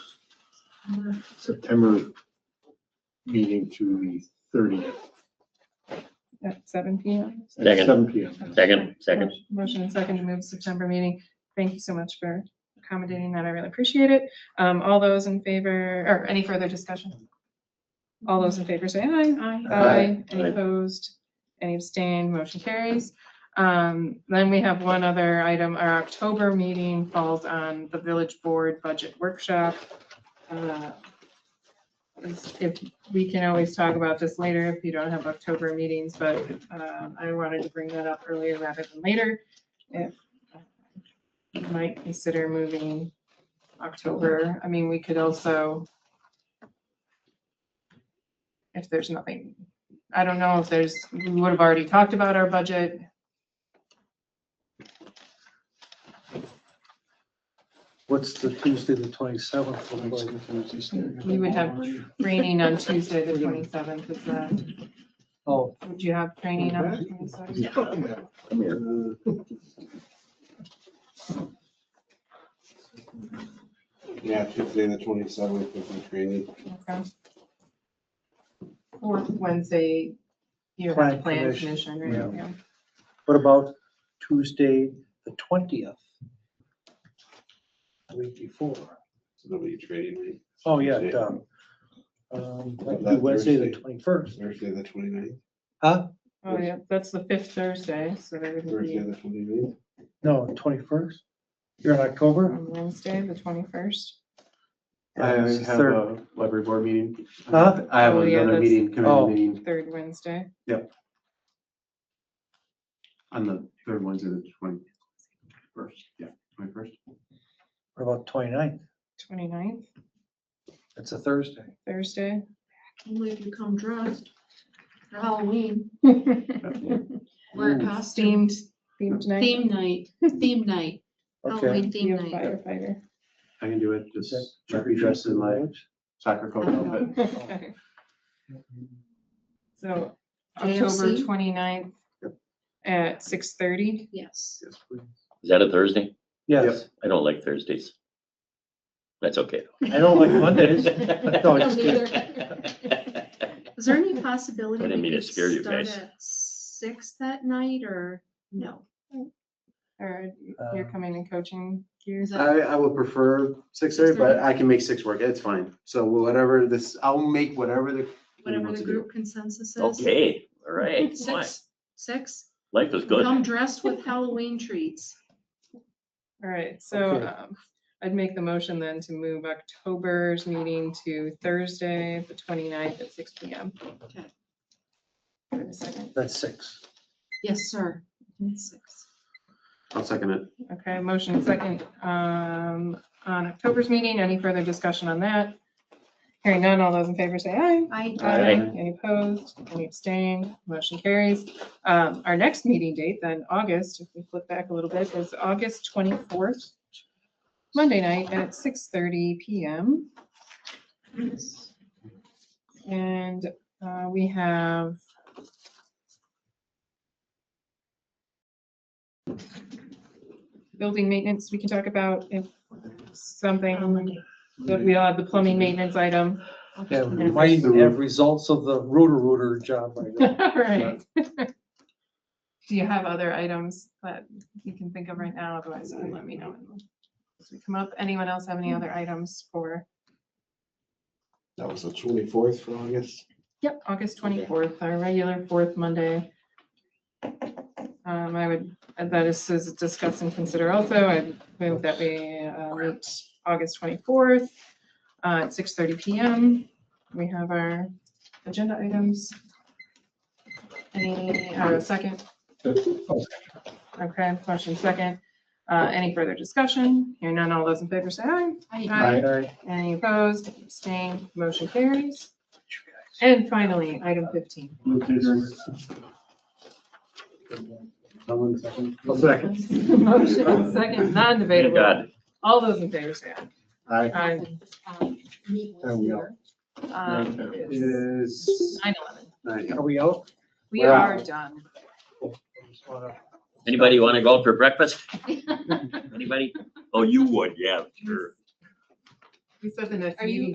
September meeting to the 30th. At 7 p.m. Second. 7 p.m. Second. Motion and second to move September meeting. Thank you so much for accommodating that. I really appreciate it. All those in favor, or any further discussion? All those in favor say aye. Aye. Any Aye. opposed? Any abstained? Motion carries. Then we have one other item. Our October meeting falls on the village board budget workshop. If we can always talk about this later if you don't have October meetings, but I wanted to bring that up earlier rather than later. If you might consider moving October, I mean, we could also, if there's nothing, I don't know if we would have already talked about our budget. what's the Tuesday the 27th look like? We would have training on Tuesday, the 27th. Is that, Oh, would you have training on the 27th? Come here. Yeah, Tuesday, the 27th will be training. Okay. Fourth Wednesday, you Plan have plan commission, commission, right? yeah. Yeah. what about Tuesday the 20th? The week before. So that'll be training week. Oh, yeah, Tuesday. that'd be Wednesday the 21st. Thursday, the 29th. Huh? Oh, yeah, that's the 5th Thursday, so there would Thursday, be the 29th. No, 21st? You're in October? on Wednesday, the 21st. I Yeah, it's the have third. a library board meeting. Huh? I have Oh, yeah, another that's- meeting, Oh. committee meeting Third Wednesday. on the third Wednesday, the 21st. Yeah, 21st. What about 29th? 29th, It's a Thursday. Thursday. only if you come dressed for Halloween. Themed Wear a costume. night. Theme night, theme night, Okay. Halloween Be theme a night. firefighter. I can do it, just That- be dressed in my soccer coat outfit. Okay. So October JFC? 29th at 6:30. Yes. Yes, please. Is that a Thursday? Yes, I don't like Thursdays. That's okay. I don't like Mondays. No, just kidding. Is there any possibility I didn't we mean to could scare you start guys. at 6 that night or no? Or you're coming and coaching gears? I would prefer 6:30, but I can make 6 work. It's fine. So whatever this, I'll make whatever the. Whatever wants the to do. group consensus is. Okay, all right. Fine. 6. Life is good. Come dressed with Halloween treats. All right, so Okay. I'd make the motion then to move October's meeting to Thursday, the 29th at 6 PM. Okay. Wait a second. That's 6. Yes, sir. 6. I'll second it. Okay, motion second on October's meeting. Any further discussion on that? Hearing none, all those in favor say aye. Aye. Any opposed? Any abstained? Motion carries. Our next meeting date then, August, if we flip back a little bit, is August 24th, Monday night at 6:30 PM. And we have building maintenance we can talk about if something, that we have the plumbing maintenance item. Yeah, we might have results of the rooter job by then. Right. Do you have other items that you can think of right now? Otherwise, you can let me know as we come up. Anyone else have any other items for? That was the 24th for August. Yep, August 24th, our regular fourth Monday. I would, that is discuss and consider also, I move that we meet August 24th at 6:30 PM. We have our agenda items. Any, second? Okay, motion second. Any further discussion? Hearing none, all those in favor say aye. Aye. Any opposed, abstained, motion carries. And finally, item 15. Someone second. I'll second. Motion second, Thank non-debatable. God. All those in favor say aye. Aye. Aye. There we go. It It is is 9:11. Are we out? We We're are out. done. Just wanna- Anybody want to go out for breakfast? Anybody? Oh, you would, yeah, sure. We said the next Are you- meeting.